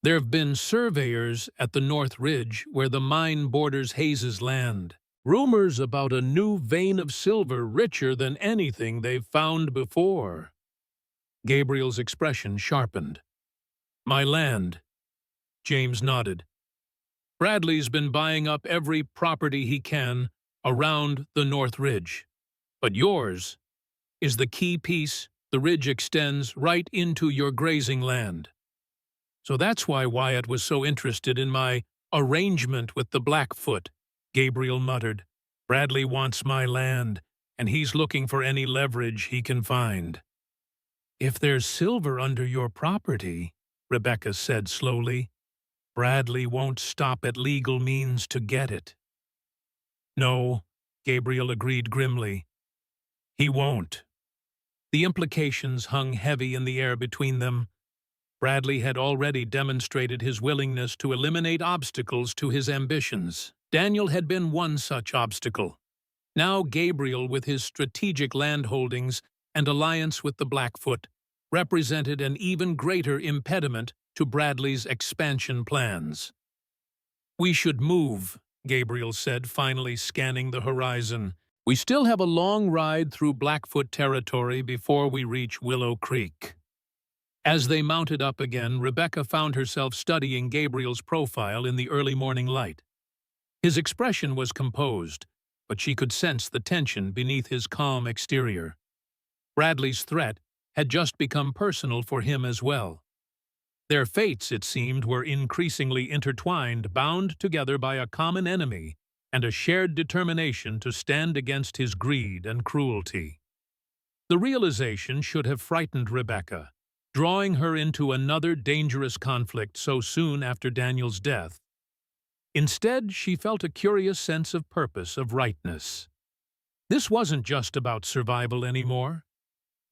There've been surveyors at the North Ridge where the mine borders Hayes's land. Rumors about a new vein of silver richer than anything they've found before. Gabriel's expression sharpened. My land. James nodded. Bradley's been buying up every property he can around the North Ridge. But yours is the key piece. The ridge extends right into your grazing land. So that's why Wyatt was so interested in my arrangement with the Blackfoot, Gabriel muttered. Bradley wants my land, and he's looking for any leverage he can find. If there's silver under your property, Rebecca said slowly, Bradley won't stop at legal means to get it. No, Gabriel agreed grimly. He won't. The implications hung heavy in the air between them. Bradley had already demonstrated his willingness to eliminate obstacles to his ambitions. Daniel had been one such obstacle. Now Gabriel, with his strategic landholdings and alliance with the Blackfoot, represented an even greater impediment to Bradley's expansion plans. We should move, Gabriel said, finally scanning the horizon. We still have a long ride through Blackfoot territory before we reach Willow Creek. As they mounted up again, Rebecca found herself studying Gabriel's profile in the early morning light. His expression was composed, but she could sense the tension beneath his calm exterior. Bradley's threat had just become personal for him as well. Their fates, it seemed, were increasingly intertwined, bound together by a common enemy and a shared determination to stand against his greed and cruelty. The realization should have frightened Rebecca, drawing her into another dangerous conflict so soon after Daniel's death. Instead, she felt a curious sense of purpose, of rightness. This wasn't just about survival anymore.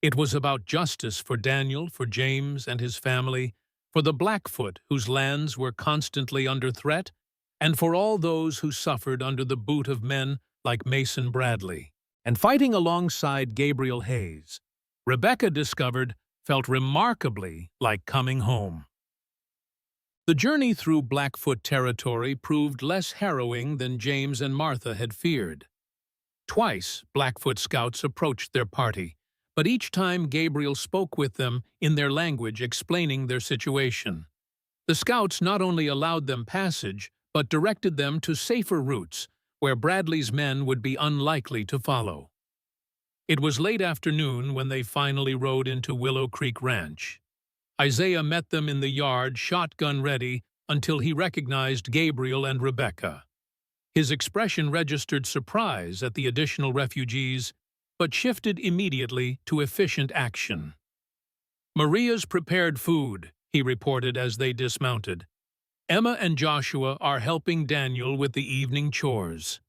It was about justice for Daniel, for James and his family, for the Blackfoot whose lands were constantly under threat, and for all those who suffered under the boot of men like Mason Bradley. And fighting alongside Gabriel Hayes, Rebecca discovered felt remarkably like coming home. The journey through Blackfoot territory proved less harrowing than James and Martha had feared. Twice, Blackfoot scouts approached their party, but each time Gabriel spoke with them in their language explaining their situation. The scouts not only allowed them passage, but directed them to safer routes where Bradley's men would be unlikely to follow. It was late afternoon when they finally rode into Willow Creek Ranch. Isaiah met them in the yard, shotgun ready, until he recognized Gabriel and Rebecca. His expression registered surprise at the additional refugees, but shifted immediately to efficient action. Maria's prepared food, he reported as they dismounted. Emma and Joshua are helping Daniel with the evening chores.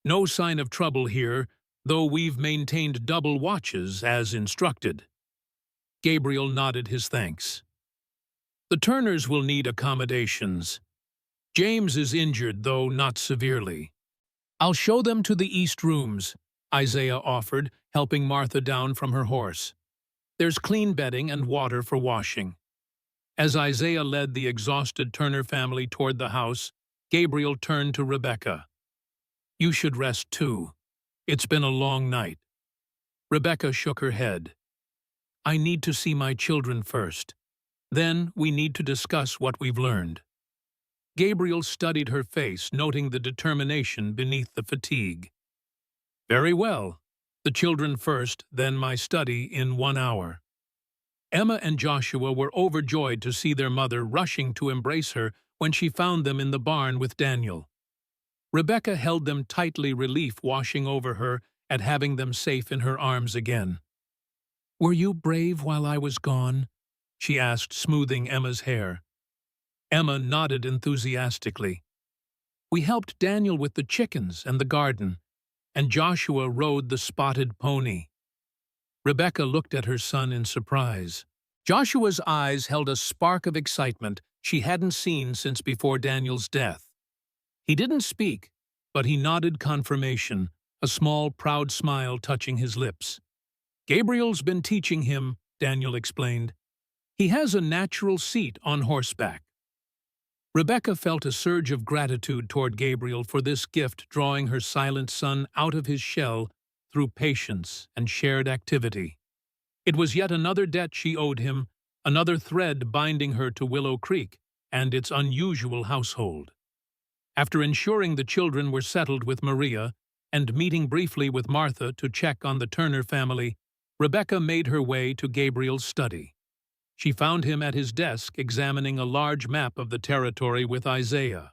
No sign of trouble here, though we've maintained double watches as instructed. Gabriel nodded his thanks. The Turners will need accommodations. James is injured, though not severely. I'll show them to the east rooms, Isaiah offered, helping Martha down from her horse. There's clean bedding and water for washing. As Isaiah led the exhausted Turner family toward the house, Gabriel turned to Rebecca. You should rest too. It's been a long night. Rebecca shook her head. I need to see my children first. Then we need to discuss what we've learned. Gabriel studied her face, noting the determination beneath the fatigue. Very well. The children first, then my study in 1 hour. Emma and Joshua were overjoyed to see their mother rushing to embrace her when she found them in the barn with Daniel. Rebecca held them tightly, relief washing over her at having them safe in her arms again. Were you brave while I was gone? She asked, smoothing Emma's hair. Emma nodded enthusiastically. We helped Daniel with the chickens and the garden, and Joshua rode the spotted pony. Rebecca looked at her son in surprise. Joshua's eyes held a spark of excitement she hadn't seen since before Daniel's death. He didn't speak, but he nodded confirmation, a small, proud smile touching his lips. Gabriel's been teaching him, Daniel explained. He has a natural seat on horseback. Rebecca felt a surge of gratitude toward Gabriel for this gift, drawing her silent son out of his shell through patience and shared activity. It was yet another debt she owed him, another thread binding her to Willow Creek and its unusual household. After ensuring the children were settled with Maria and meeting briefly with Martha to check on the Turner family, Rebecca made her way to Gabriel's study. She found him at his desk examining a large map of the territory with Isaiah.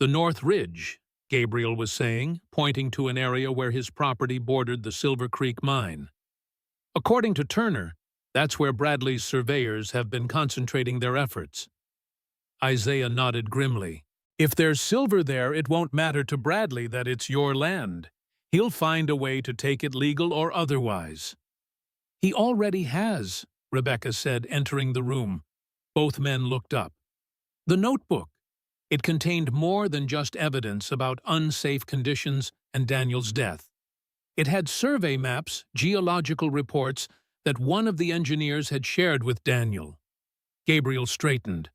The North Ridge, Gabriel was saying, pointing to an area where his property bordered the Silver Creek mine. According to Turner, that's where Bradley's surveyors have been concentrating their efforts. Isaiah nodded grimly. If there's silver there, it won't matter to Bradley that it's your land. He'll find a way to take it, legal or otherwise. He already has, Rebecca said, entering the room. Both men looked up. The notebook. It contained more than just evidence about unsafe conditions and Daniel's death. It had survey maps, geological reports that one of the engineers had shared with Daniel. Gabriel straightened.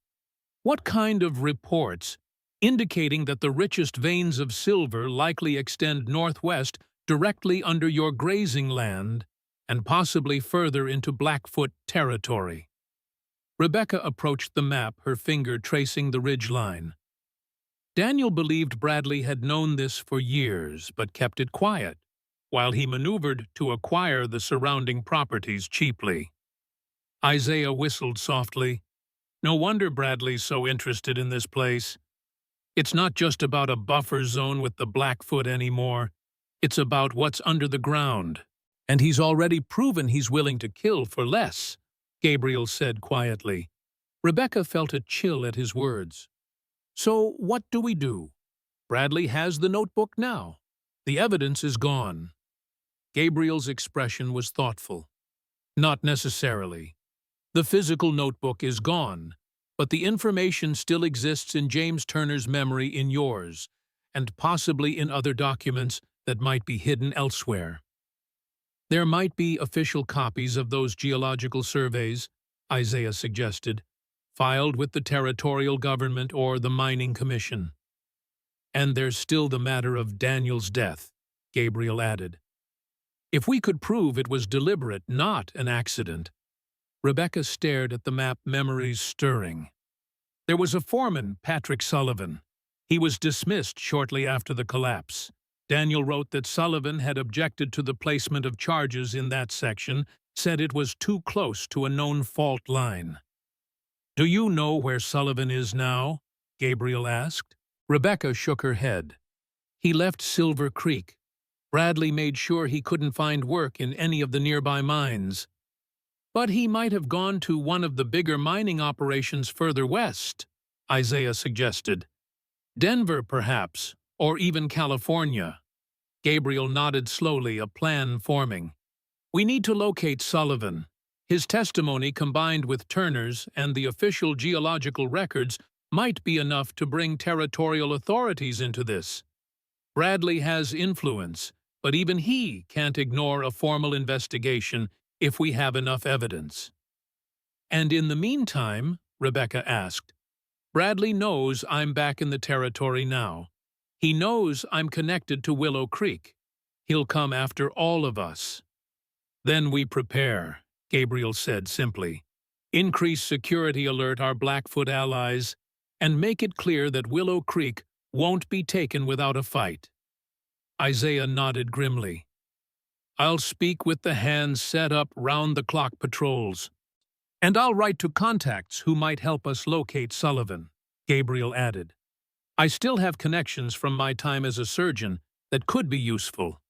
What kind of reports? Indicating that the richest veins of silver likely extend northwest directly under your grazing land and possibly further into Blackfoot territory. Rebecca approached the map, her finger tracing the ridgeline. Daniel believed Bradley had known this for years, but kept it quiet, while he maneuvered to acquire the surrounding properties cheaply. Isaiah whistled softly. No wonder Bradley's so interested in this place. It's not just about a buffer zone with the Blackfoot anymore. It's about what's under the ground. And he's already proven he's willing to kill for less, Gabriel said quietly. Rebecca felt a chill at his words. So what do we do? Bradley has the notebook now. The evidence is gone. Gabriel's expression was thoughtful. Not necessarily. The physical notebook is gone, but the information still exists in James Turner's memory, in yours, and possibly in other documents that might be hidden elsewhere. There might be official copies of those geological surveys, Isaiah suggested, filed with the territorial government or the mining commission. And there's still the matter of Daniel's death, Gabriel added. If we could prove it was deliberate, not an accident. Rebecca stared at the map, memories stirring. There was a foreman, Patrick Sullivan. He was dismissed shortly after the collapse. Daniel wrote that Sullivan had objected to the placement of charges in that section, said it was too close to a known fault line. Do you know where Sullivan is now? Gabriel asked. Rebecca shook her head. He left Silver Creek. Bradley made sure he couldn't find work in any of the nearby mines. But he might have gone to one of the bigger mining operations further west, Isaiah suggested. Denver, perhaps, or even California. Gabriel nodded slowly, a plan forming. We need to locate Sullivan. His testimony, combined with Turner's and the official geological records, might be enough to bring territorial authorities into this. Bradley has influence, but even he can't ignore a formal investigation, if we have enough evidence. And in the meantime, Rebecca asked, Bradley knows I'm back in the territory now. He knows I'm connected to Willow Creek. He'll come after all of us. Then we prepare, Gabriel said simply. Increase security alert our Blackfoot allies, and make it clear that Willow Creek won't be taken without a fight. Isaiah nodded grimly. I'll speak with the hands set up round-the-clock patrols. And I'll write to contacts who might help us locate Sullivan, Gabriel added. I still have connections from my time as a surgeon that could be useful.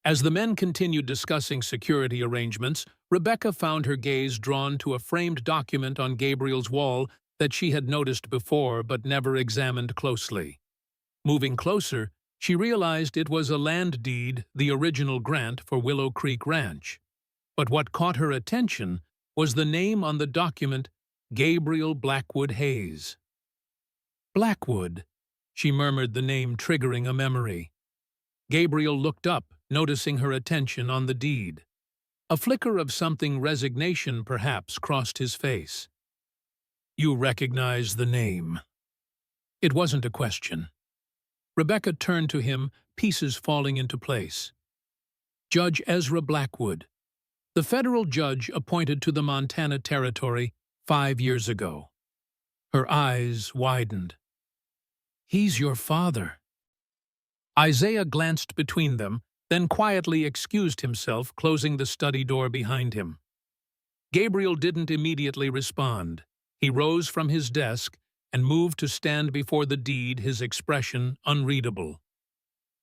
As the men continued discussing security arrangements, Rebecca found her gaze drawn to a framed document on Gabriel's wall that she had noticed before but never examined closely. Moving closer, she realized it was a land deed, the original grant for Willow Creek Ranch. But what caught her attention was the name on the document, Gabriel Blackwood Hayes. Blackwood, she murmured the name, triggering a memory. Gabriel looked up, noticing her attention on the deed. A flicker of something resignation, perhaps, crossed his face. You recognize the name. It wasn't a question. Rebecca turned to him, pieces falling into place. Judge Ezra Blackwood, the federal judge appointed to the Montana Territory 5 years ago. Her eyes widened. He's your father. Isaiah glanced between them, then quietly excused himself, closing the study door behind him. Gabriel didn't immediately respond. He rose from his desk and moved to stand before the deed, his expression unreadable.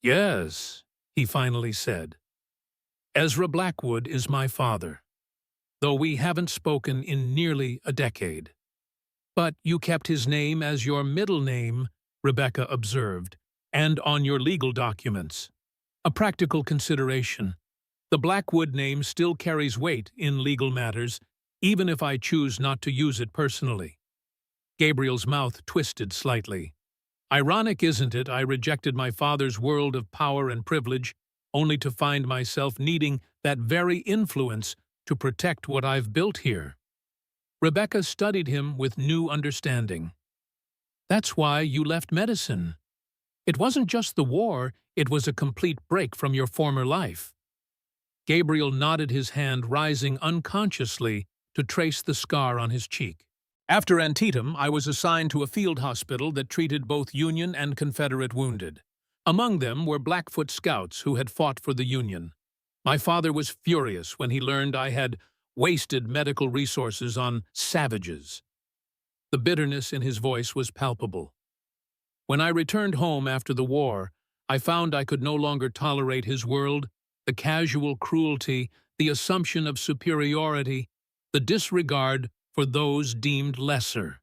Yes, he finally said. Ezra Blackwood is my father, though we haven't spoken in nearly a decade. But you kept his name as your middle name, Rebecca observed, and on your legal documents. A practical consideration. The Blackwood name still carries weight in legal matters, even if I choose not to use it personally. Gabriel's mouth twisted slightly. Ironic, isn't it? I rejected my father's world of power and privilege, only to find myself needing that very influence to protect what I've built here. Rebecca studied him with new understanding. That's why you left medicine. It wasn't just the war, it was a complete break from your former life. Gabriel nodded, his hand rising unconsciously to trace the scar on his cheek. After Antietam, I was assigned to a field hospital that treated both Union and Confederate wounded. Among them were Blackfoot scouts who had fought for the Union. My father was furious when he learned I had wasted medical resources on savages. The bitterness in his voice was palpable. When I returned home after the war, I found I could no longer tolerate his world, the casual cruelty, the assumption of superiority, the disregard for those deemed lesser.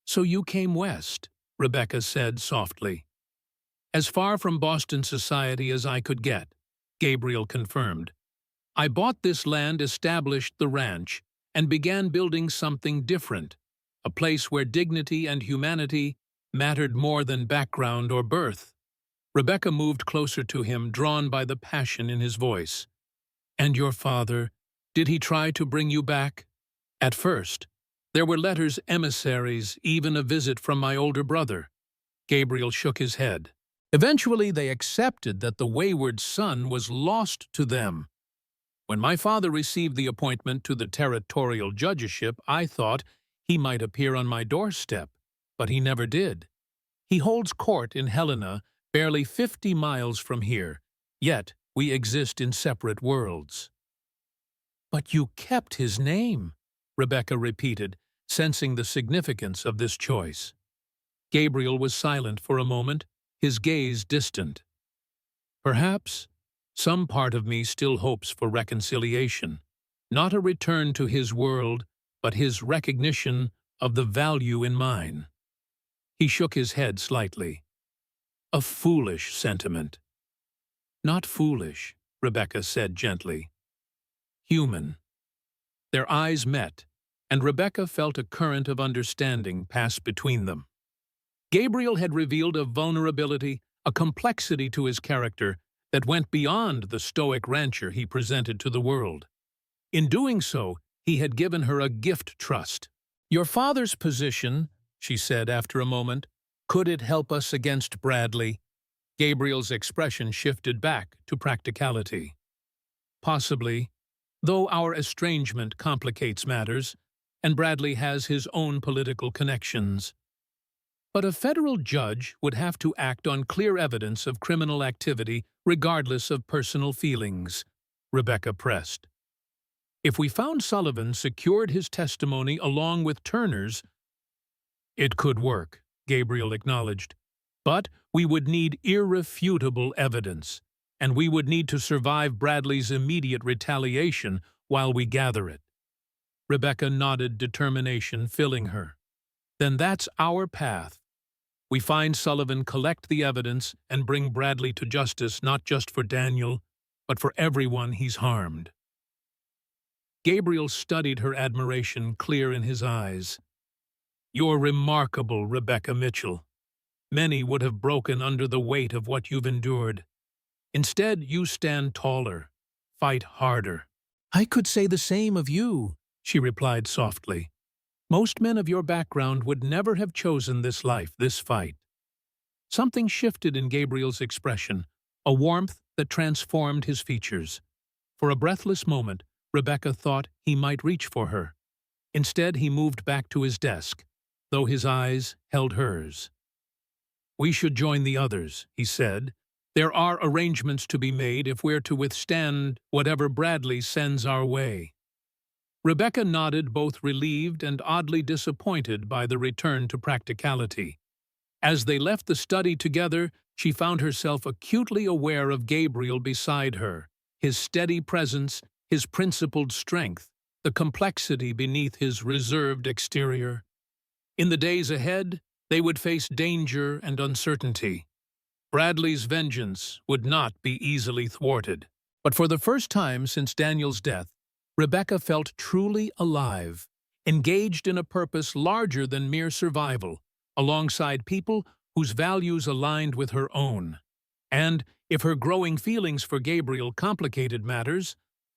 So you came west, Rebecca said softly. As far from Boston society as I could get, Gabriel confirmed. I bought this land, established the ranch, and began building something different, a place where dignity and humanity mattered more than background or birth. Rebecca moved closer to him, drawn by the passion in his voice. And your father, did he try to bring you back? At first, there were letters, emissaries, even a visit from my older brother. Gabriel shook his head. Eventually, they accepted that the wayward son was lost to them. When my father received the appointment to the territorial judgeship, I thought he might appear on my doorstep, but he never did. He holds court in Helena, barely 50 miles from here, yet we exist in separate worlds. But you kept his name, Rebecca repeated, sensing the significance of this choice. Gabriel was silent for a moment, his gaze distant. Perhaps some part of me still hopes for reconciliation, not a return to his world, but his recognition of the value in mine. He shook his head slightly. A foolish sentiment. Not foolish, Rebecca said gently. Human. Their eyes met, and Rebecca felt a current of understanding pass between them. Gabriel had revealed a vulnerability, a complexity to his character that went beyond the stoic rancher he presented to the world. In doing so, he had given her a gift trust. "Your father's position," she said after a moment, "could it help us against Bradley?" Gabriel's expression shifted back to practicality. "Possibly, though our estrangement complicates matters, and Bradley has his own political connections. But a federal judge would have to act on clear evidence of criminal activity regardless of personal feelings," Rebecca pressed. "If we found Sullivan secured his testimony along with Turner's—" "It could work," Gabriel acknowledged. "But we would need irrefutable evidence, and we would need to survive Bradley's immediate retaliation while we gather it." Rebecca nodded, determination filling her. "Then that's our path. We find Sullivan, collect the evidence, and bring Bradley to justice not just for Daniel, but for everyone he's harmed." Gabriel studied her admiration clear in his eyes. "You're remarkable, Rebecca Mitchell. Many would have broken under the weight of what you've endured. Instead, you stand taller, fight harder." "I could say the same of you," she replied softly. "Most men of your background would never have chosen this life, this fight." Something shifted in Gabriel's expression, a warmth that transformed his features. For a breathless moment, Rebecca thought he might reach for her. Instead, he moved back to his desk, though his eyes held hers. "We should join the others," he said. "There are arrangements to be made if we're to withstand whatever Bradley sends our way." Rebecca nodded, both relieved and oddly disappointed by the return to practicality. As they left the study together, she found herself acutely aware of Gabriel beside her, his steady presence, his principled strength, the complexity beneath his reserved exterior. In the days ahead, they would face danger and uncertainty. Bradley's vengeance would not be easily thwarted. But for the first time since Daniel's death, Rebecca felt truly alive, engaged in a purpose larger than mere survival, alongside people whose values aligned with her own. And if her growing feelings for Gabriel complicated matters,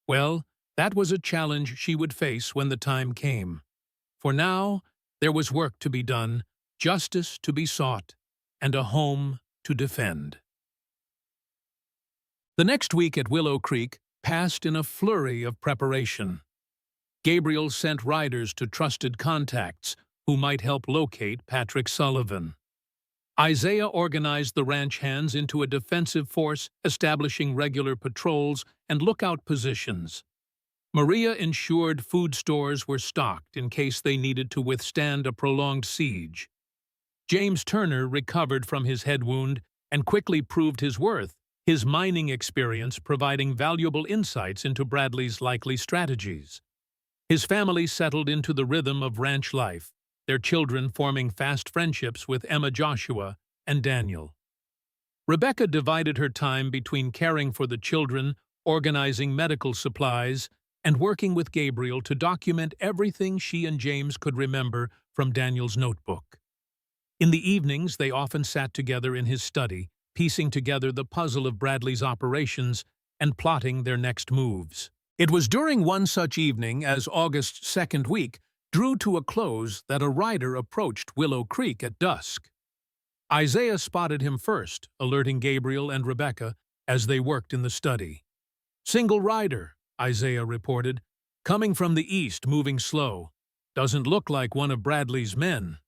well, that was a challenge she would face when the time came. For now, there was work to be done, justice to be sought, and a home to defend. The next week at Willow Creek passed in a flurry of preparation. Gabriel sent riders to trusted contacts who might help locate Patrick Sullivan. Isaiah organized the ranch hands into a defensive force, establishing regular patrols and lookout positions. Maria ensured food stores were stocked in case they needed to withstand a prolonged siege. James Turner recovered from his head wound and quickly proved his worth, his mining experience providing valuable insights into Bradley's likely strategies. His family settled into the rhythm of ranch life, their children forming fast friendships with Emma, Joshua, and Daniel. Rebecca divided her time between caring for the children, organizing medical supplies, and working with Gabriel to document everything she and James could remember from Daniel's notebook. In the evenings, they often sat together in his study, piecing together the puzzle of Bradley's operations and plotting their next moves. It was during one such evening, as August's second week drew to a close, that a rider approached Willow Creek at dusk. Isaiah spotted him first, alerting Gabriel and Rebecca as they worked in the study. "Single rider," Isaiah reported, "coming from the east, moving slow. Doesn't look like one of Bradley's men."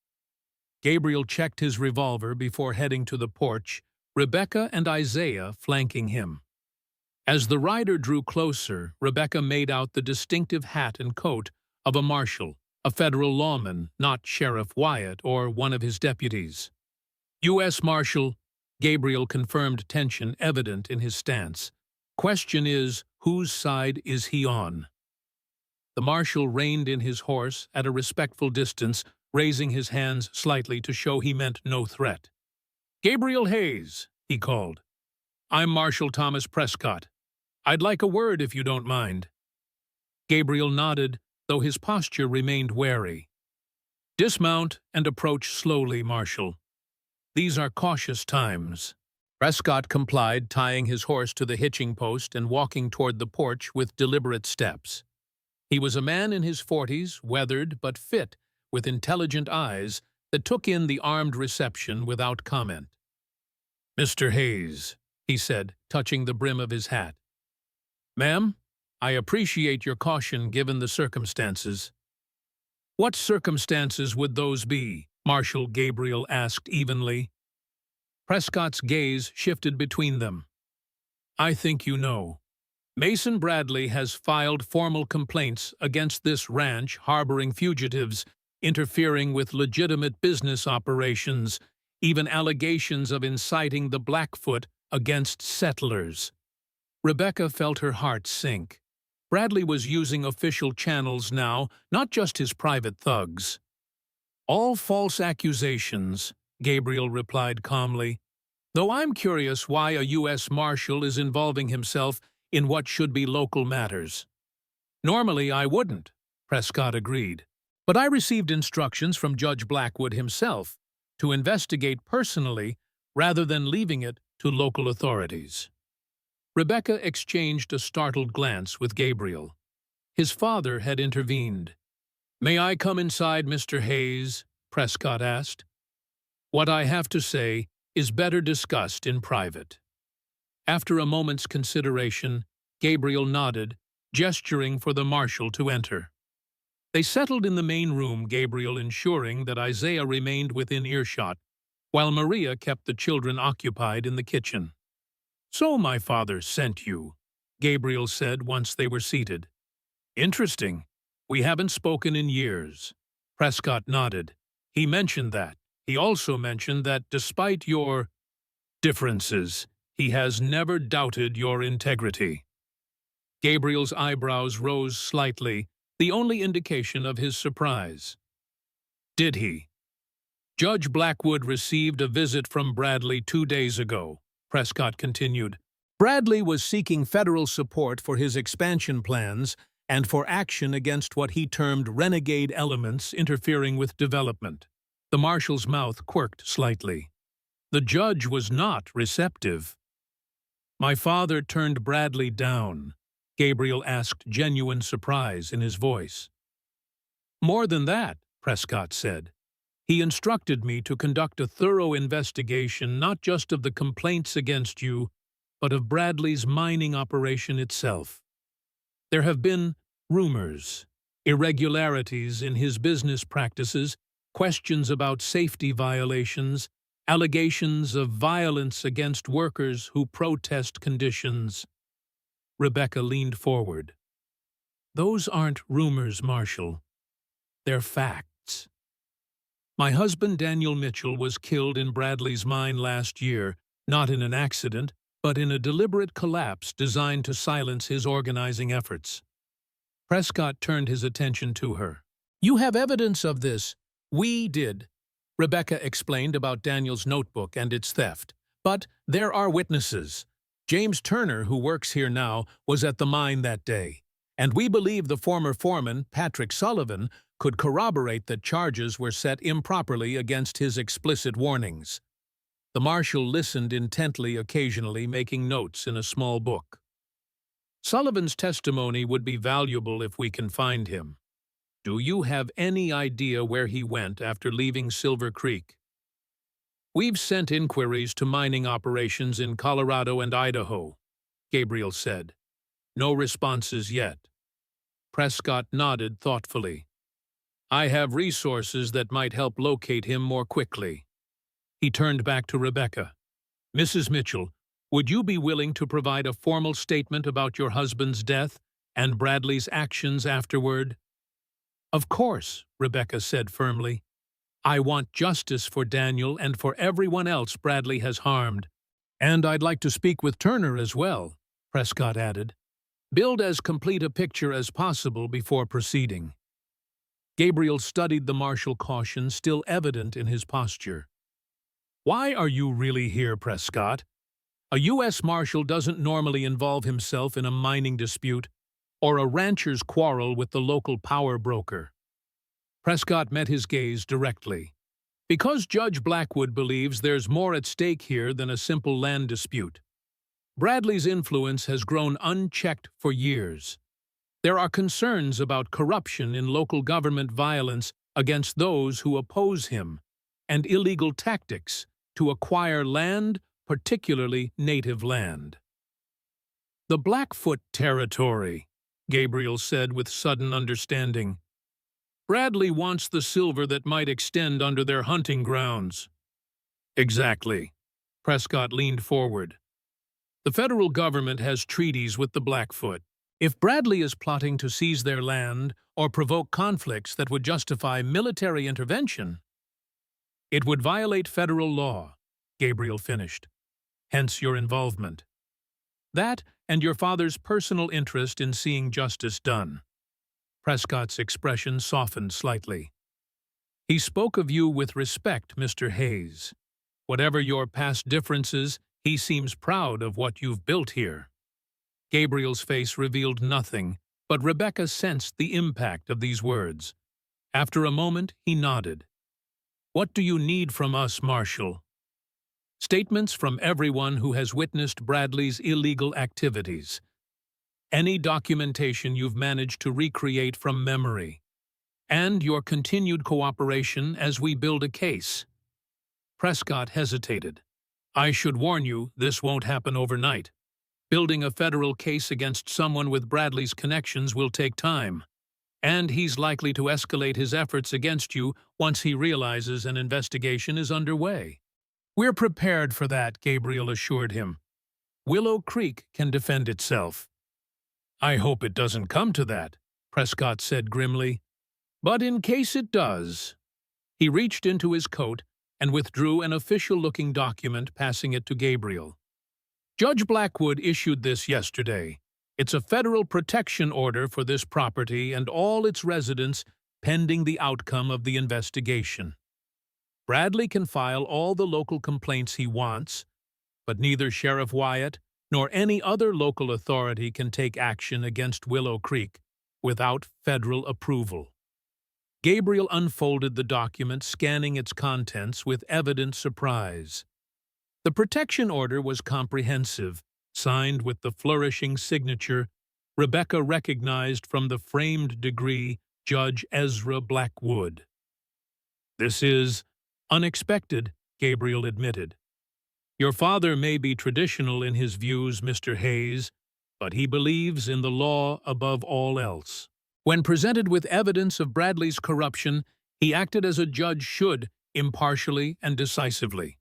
Gabriel checked his revolver before heading to the porch, Rebecca and Isaiah flanking him. As the rider drew closer, Rebecca made out the distinctive hat and coat of a marshal, a federal lawman, not Sheriff Wyatt or one of his deputies. "U.S. Marshal," Gabriel confirmed, tension evident in his stance. "Question is, whose side is he on?" The marshal reined in his horse at a respectful distance, raising his hands slightly to show he meant no threat. "Gabriel Hayes," he called. "I'm Marshal Thomas Prescott. I'd like a word if you don't mind." Gabriel nodded, though his posture remained wary. "Dismount and approach slowly, Marshal. These are cautious times." Prescott complied, tying his horse to the hitching post and walking toward the porch with deliberate steps. He was a man in his 40s, weathered but fit, with intelligent eyes that took in the armed reception without comment. "Mr. Hayes," he said, touching the brim of his hat. "Ma'am, I appreciate your caution given the circumstances." "What circumstances would those be?" Marshal Gabriel asked evenly. Prescott's gaze shifted between them. "I think you know. Mason Bradley has filed formal complaints against this ranch harboring fugitives, interfering with legitimate business operations, even allegations of inciting the Blackfoot against settlers." Rebecca felt her heart sink. Bradley was using official channels now, not just his private thugs. "All false accusations," Gabriel replied calmly, "though I'm curious why a U.S. Marshal is involving himself in what should be local matters." "Normally I wouldn't," Prescott agreed, "but I received instructions from Judge Blackwood himself to investigate personally rather than leaving it to local authorities." Rebecca exchanged a startled glance with Gabriel. His father had intervened. "May I come inside, Mr. Hayes?" Prescott asked. "What I have to say is better discussed in private." After a moment's consideration, Gabriel nodded, gesturing for the marshal to enter. They settled in the main room, Gabriel ensuring that Isaiah remained within earshot, while Maria kept the children occupied in the kitchen. "So my father sent you," Gabriel said once they were seated. "Interesting. We haven't spoken in years." Prescott nodded. "He mentioned that. He also mentioned that despite your differences, he has never doubted your integrity." Gabriel's eyebrows rose slightly, the only indication of his surprise. "Did he?" "Judge Blackwood received a visit from Bradley 2 days ago," Prescott continued. "Bradley was seeking federal support for his expansion plans and for action against what he termed renegade elements interfering with development." The marshal's mouth quirked slightly. "The judge was not receptive." "My father turned Bradley down," Gabriel asked, genuine surprise in his voice. "More than that," Prescott said. "He instructed me to conduct a thorough investigation not just of the complaints against you, but of Bradley's mining operation itself. There have been rumors, irregularities in his business practices, questions about safety violations, allegations of violence against workers who protest conditions." Rebecca leaned forward. "Those aren't rumors, Marshal. They're facts. My husband Daniel Mitchell was killed in Bradley's mine last year, not in an accident, but in a deliberate collapse designed to silence his organizing efforts." Prescott turned his attention to her. "You have evidence of this." "We did," Rebecca explained about Daniel's notebook and its theft. "But there are witnesses. James Turner, who works here now, was at the mine that day, and we believe the former foreman, Patrick Sullivan, could corroborate that charges were set improperly against his explicit warnings." The marshal listened intently, occasionally making notes in a small book. "Sullivan's testimony would be valuable if we can find him. Do you have any idea where he went after leaving Silver Creek?" "We've sent inquiries to mining operations in Colorado and Idaho," Gabriel said. "No responses yet." Prescott nodded thoughtfully. "I have resources that might help locate him more quickly." He turned back to Rebecca. "Mrs. Mitchell, would you be willing to provide a formal statement about your husband's death and Bradley's actions afterward?" "Of course," Rebecca said firmly. "I want justice for Daniel and for everyone else Bradley has harmed. And I'd like to speak with Turner as well," Prescott added. "Build as complete a picture as possible before proceeding." Gabriel studied the martial caution still evident in his posture. "Why are you really here, Prescott? A U.S. Marshal doesn't normally involve himself in a mining dispute or a rancher's quarrel with the local power broker." Prescott met his gaze directly. "Because Judge Blackwood believes there's more at stake here than a simple land dispute. Bradley's influence has grown unchecked for years. There are concerns about corruption in local government, violence against those who oppose him, and illegal tactics to acquire land, particularly native land. The Blackfoot territory, Gabriel said with sudden understanding. Bradley wants the silver that might extend under their hunting grounds. Exactly. Prescott leaned forward. The federal government has treaties with the Blackfoot. If Bradley is plotting to seize their land or provoke conflicts that would justify military intervention, it would violate federal law, Gabriel finished. Hence your involvement. That and your father's personal interest in seeing justice done. Prescott's expression softened slightly. He spoke of you with respect, Mr. Hayes. Whatever your past differences, he seems proud of what you've built here. Gabriel's face revealed nothing, but Rebecca sensed the impact of these words. After a moment, he nodded. What do you need from us, Marshal? Statements from everyone who has witnessed Bradley's illegal activities. Any documentation you've managed to recreate from memory. And your continued cooperation as we build a case. Prescott hesitated. I should warn you, this won't happen overnight. Building a federal case against someone with Bradley's connections will take time. And he's likely to escalate his efforts against you once he realizes an investigation is underway. We're prepared for that, Gabriel assured him. Willow Creek can defend itself. I hope it doesn't come to that, Prescott said grimly. But in case it does. He reached into his coat and withdrew an official-looking document, passing it to Gabriel. Judge Blackwood issued this yesterday. It's a federal protection order for this property and all its residents pending the outcome of the investigation. Bradley can file all the local complaints he wants, but neither Sheriff Wyatt nor any other local authority can take action against Willow Creek without federal approval. Gabriel unfolded the document, scanning its contents with evident surprise. The protection order was comprehensive, signed with the flourishing signature Rebecca recognized from the framed degree Judge Ezra Blackwood. This is unexpected, Gabriel admitted. Your father may be traditional in his views, Mr. Hayes, but he believes in the law above all else. When presented with evidence of Bradley's corruption, he acted as a judge should, impartially and decisively.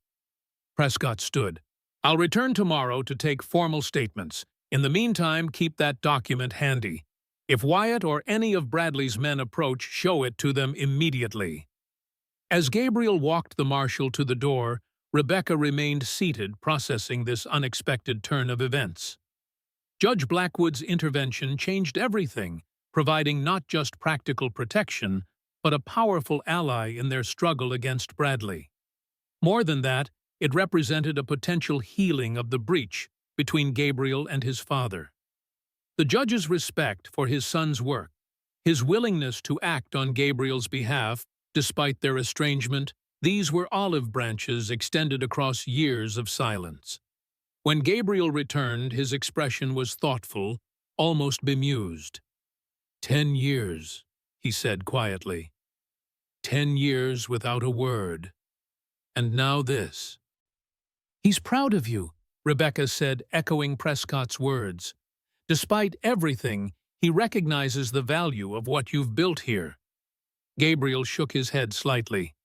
Prescott stood. I'll return tomorrow to take formal statements. In the meantime, keep that document handy. If Wyatt or any of Bradley's men approach, show it to them immediately. As Gabriel walked the marshal to the door, Rebecca remained seated, processing this unexpected turn of events. Judge Blackwood's intervention changed everything, providing not just practical protection, but a powerful ally in their struggle against Bradley. More than that, it represented a potential healing of the breach between Gabriel and his father. The judge's respect for his son's work, his willingness to act on Gabriel's behalf, despite their estrangement, these were olive branches extended across years of silence. When Gabriel returned, his expression was thoughtful, almost bemused. 10 years, he said quietly. 10 years without a word. And now this. He's proud of you, Rebecca said, echoing Prescott's words. Despite everything, he recognizes the value of what you've built here. Gabriel shook his head slightly.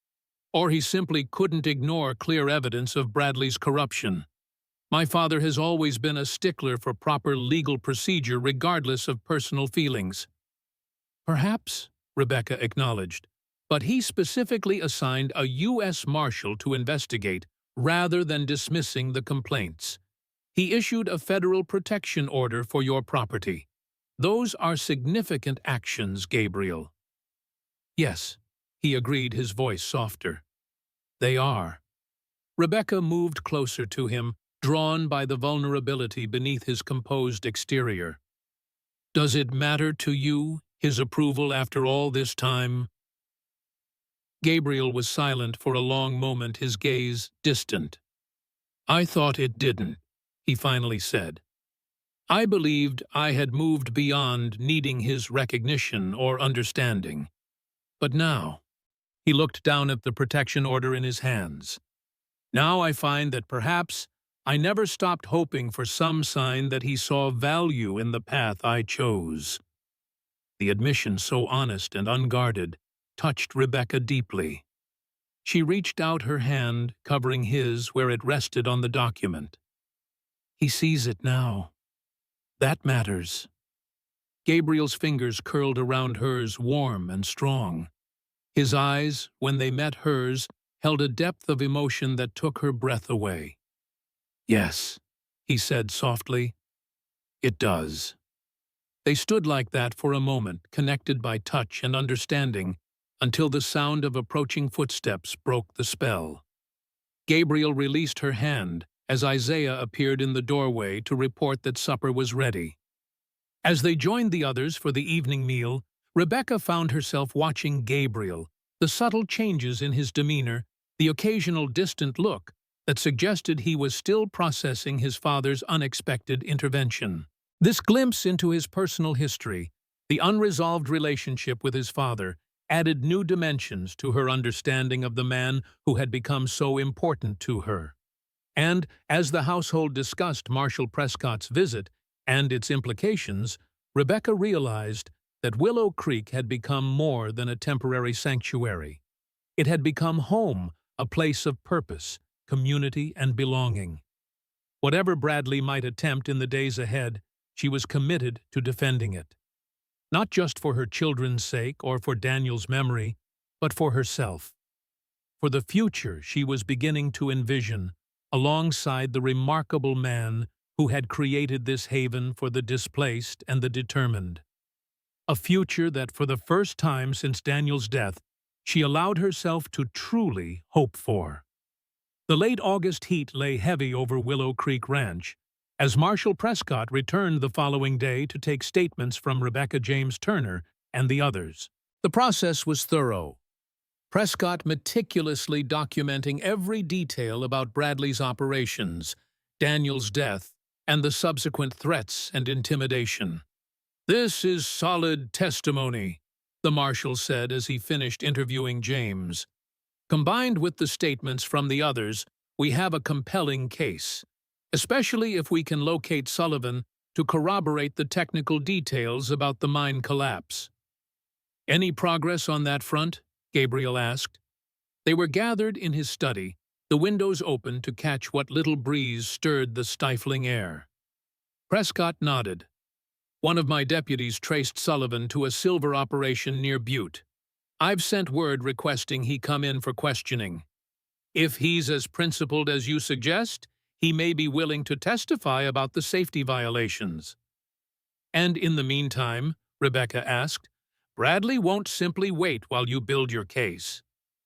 Or he simply couldn't ignore clear evidence of Bradley's corruption. My father has always been a stickler for proper legal procedure regardless of personal feelings. Perhaps, Rebecca acknowledged, but he specifically assigned a U.S. Marshal to investigate rather than dismissing the complaints. He issued a federal protection order for your property. Those are significant actions, Gabriel. Yes, he agreed, his voice softer. They are. Rebecca moved closer to him, drawn by the vulnerability beneath his composed exterior. Does it matter to you, his approval after all this time? Gabriel was silent for a long moment, his gaze distant. I thought it didn't, he finally said. I believed I had moved beyond needing his recognition or understanding. But now, he looked down at the protection order in his hands. Now I find that perhaps I never stopped hoping for some sign that he saw value in the path I chose. The admission, so honest and unguarded, touched Rebecca deeply. She reached out her hand, covering his where it rested on the document. He sees it now. That matters. Gabriel's fingers curled around hers, warm and strong. His eyes, when they met hers, held a depth of emotion that took her breath away. "Yes," he said softly, "it does." They stood like that for a moment, connected by touch and understanding, until the sound of approaching footsteps broke the spell. Gabriel released her hand as Isaiah appeared in the doorway to report that supper was ready. As they joined the others for the evening meal, Rebecca found herself watching Gabriel, the subtle changes in his demeanor, the occasional distant look that suggested he was still processing his father's unexpected intervention. This glimpse into his personal history, the unresolved relationship with his father, added new dimensions to her understanding of the man who had become so important to her. And, as the household discussed Marshall Prescott's visit and its implications, Rebecca realized that Willow Creek had become more than a temporary sanctuary. It had become home, a place of purpose, community, and belonging. Whatever Bradley might attempt in the days ahead, she was committed to defending it. Not just for her children's sake or for Daniel's memory, but for herself. For the future she was beginning to envision, alongside the remarkable man who had created this haven for the displaced and the determined. A future that, for the first time since Daniel's death, she allowed herself to truly hope for. The late August heat lay heavy over Willow Creek Ranch, as Marshall Prescott returned the following day to take statements from Rebecca James Turner and the others. The process was thorough. Prescott meticulously documenting every detail about Bradley's operations, Daniel's death, and the subsequent threats and intimidation. "This is solid testimony," the marshal said as he finished interviewing James. "Combined with the statements from the others, we have a compelling case, especially if we can locate Sullivan to corroborate the technical details about the mine collapse." "Any progress on that front?" Gabriel asked. They were gathered in his study, the windows open to catch what little breeze stirred the stifling air. Prescott nodded. "One of my deputies traced Sullivan to a silver operation near Butte. I've sent word requesting he come in for questioning. If he's as principled as you suggest, he may be willing to testify about the safety violations." "And in the meantime," Rebecca asked, "Bradley won't simply wait while you build your case."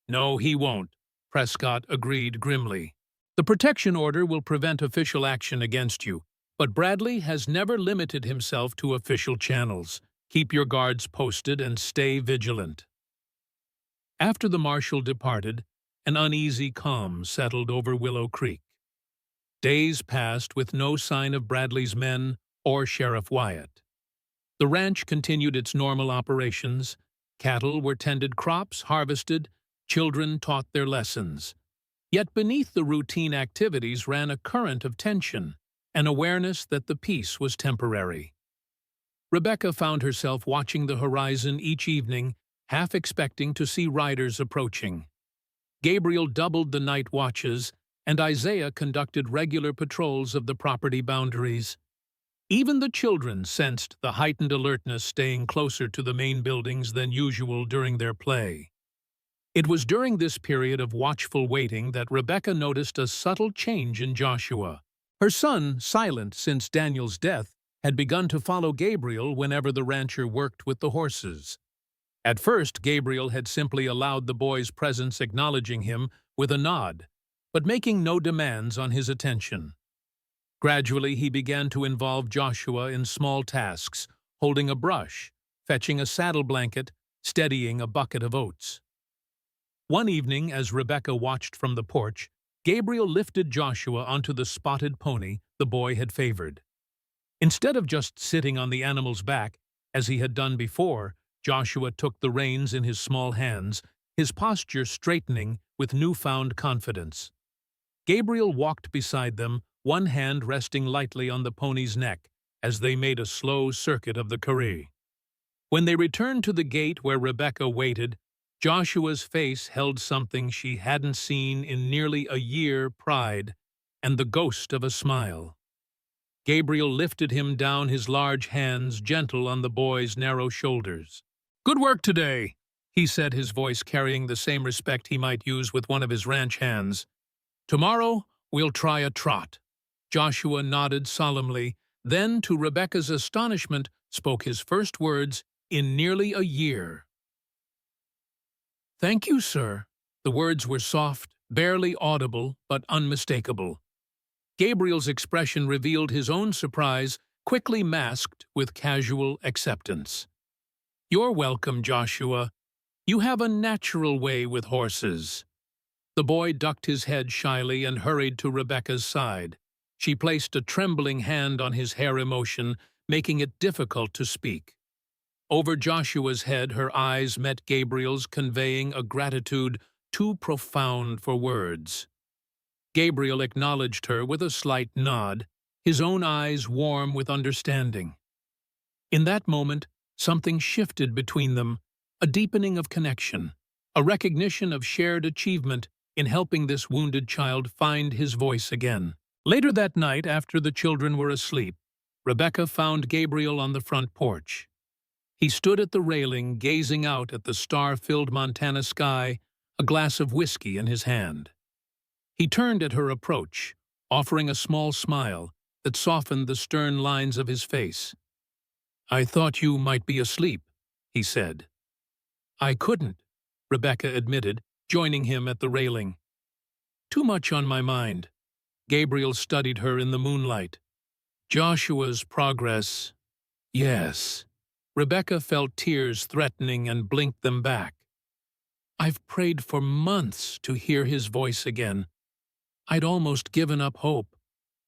"No, he won't," Prescott agreed grimly. "The protection order will prevent official action against you, but Bradley has never limited himself to official channels. Keep your guards posted and stay vigilant." After the marshal departed, an uneasy calm settled over Willow Creek. Days passed with no sign of Bradley's men or Sheriff Wyatt. The ranch continued its normal operations. Cattle were tended, crops harvested, children taught their lessons. Yet beneath the routine activities ran a current of tension, an awareness that the peace was temporary. Rebecca found herself watching the horizon each evening, half expecting to see riders approaching. Gabriel doubled the night watches, and Isaiah conducted regular patrols of the property boundaries. Even the children sensed the heightened alertness, staying closer to the main buildings than usual during their play. It was during this period of watchful waiting that Rebecca noticed a subtle change in Joshua. Her son, silent since Daniel's death, had begun to follow Gabriel whenever the rancher worked with the horses. At first, Gabriel had simply allowed the boy's presence, acknowledging him with a nod, but making no demands on his attention. Gradually, he began to involve Joshua in small tasks, holding a brush, fetching a saddle blanket, steadying a bucket of oats. One evening, as Rebecca watched from the porch, Gabriel lifted Joshua onto the spotted pony the boy had favored. Instead of just sitting on the animal's back, as he had done before, Joshua took the reins in his small hands, his posture straightening with newfound confidence. Gabriel walked beside them, one hand resting lightly on the pony's neck, as they made a slow circuit of the karee. When they returned to the gate where Rebecca waited, Joshua's face held something she hadn't seen in nearly a year: pride and the ghost of a smile. Gabriel lifted him down, his large hands gentle on the boy's narrow shoulders. "Good work today," he said, his voice carrying the same respect he might use with one of his ranch hands. "Tomorrow we'll try a trot." Joshua nodded solemnly, then, to Rebecca's astonishment, spoke his first words in nearly a year. "Thank you, sir." The words were soft, barely audible, but unmistakable. Gabriel's expression revealed his own surprise, quickly masked with casual acceptance. "You're welcome, Joshua. You have a natural way with horses." The boy ducked his head shyly and hurried to Rebecca's side. She placed a trembling hand on his hair emotion, making it difficult to speak. Over Joshua's head, her eyes met Gabriel's, conveying a gratitude too profound for words. Gabriel acknowledged her with a slight nod, his own eyes warm with understanding. In that moment, something shifted between them, a deepening of connection, a recognition of shared achievement in helping this wounded child find his voice again. Later that night, after the children were asleep, Rebecca found Gabriel on the front porch. He stood at the railing, gazing out at the star-filled Montana sky, a glass of whiskey in his hand. He turned at her approach, offering a small smile that softened the stern lines of his face. "I thought you might be asleep," he said. "I couldn't," Rebecca admitted, joining him at the railing. "Too much on my mind." Gabriel studied her in the moonlight. "Joshua's progress." "Yes." Rebecca felt tears threatening and blinked them back. "I've prayed for months to hear his voice again. I'd almost given up hope."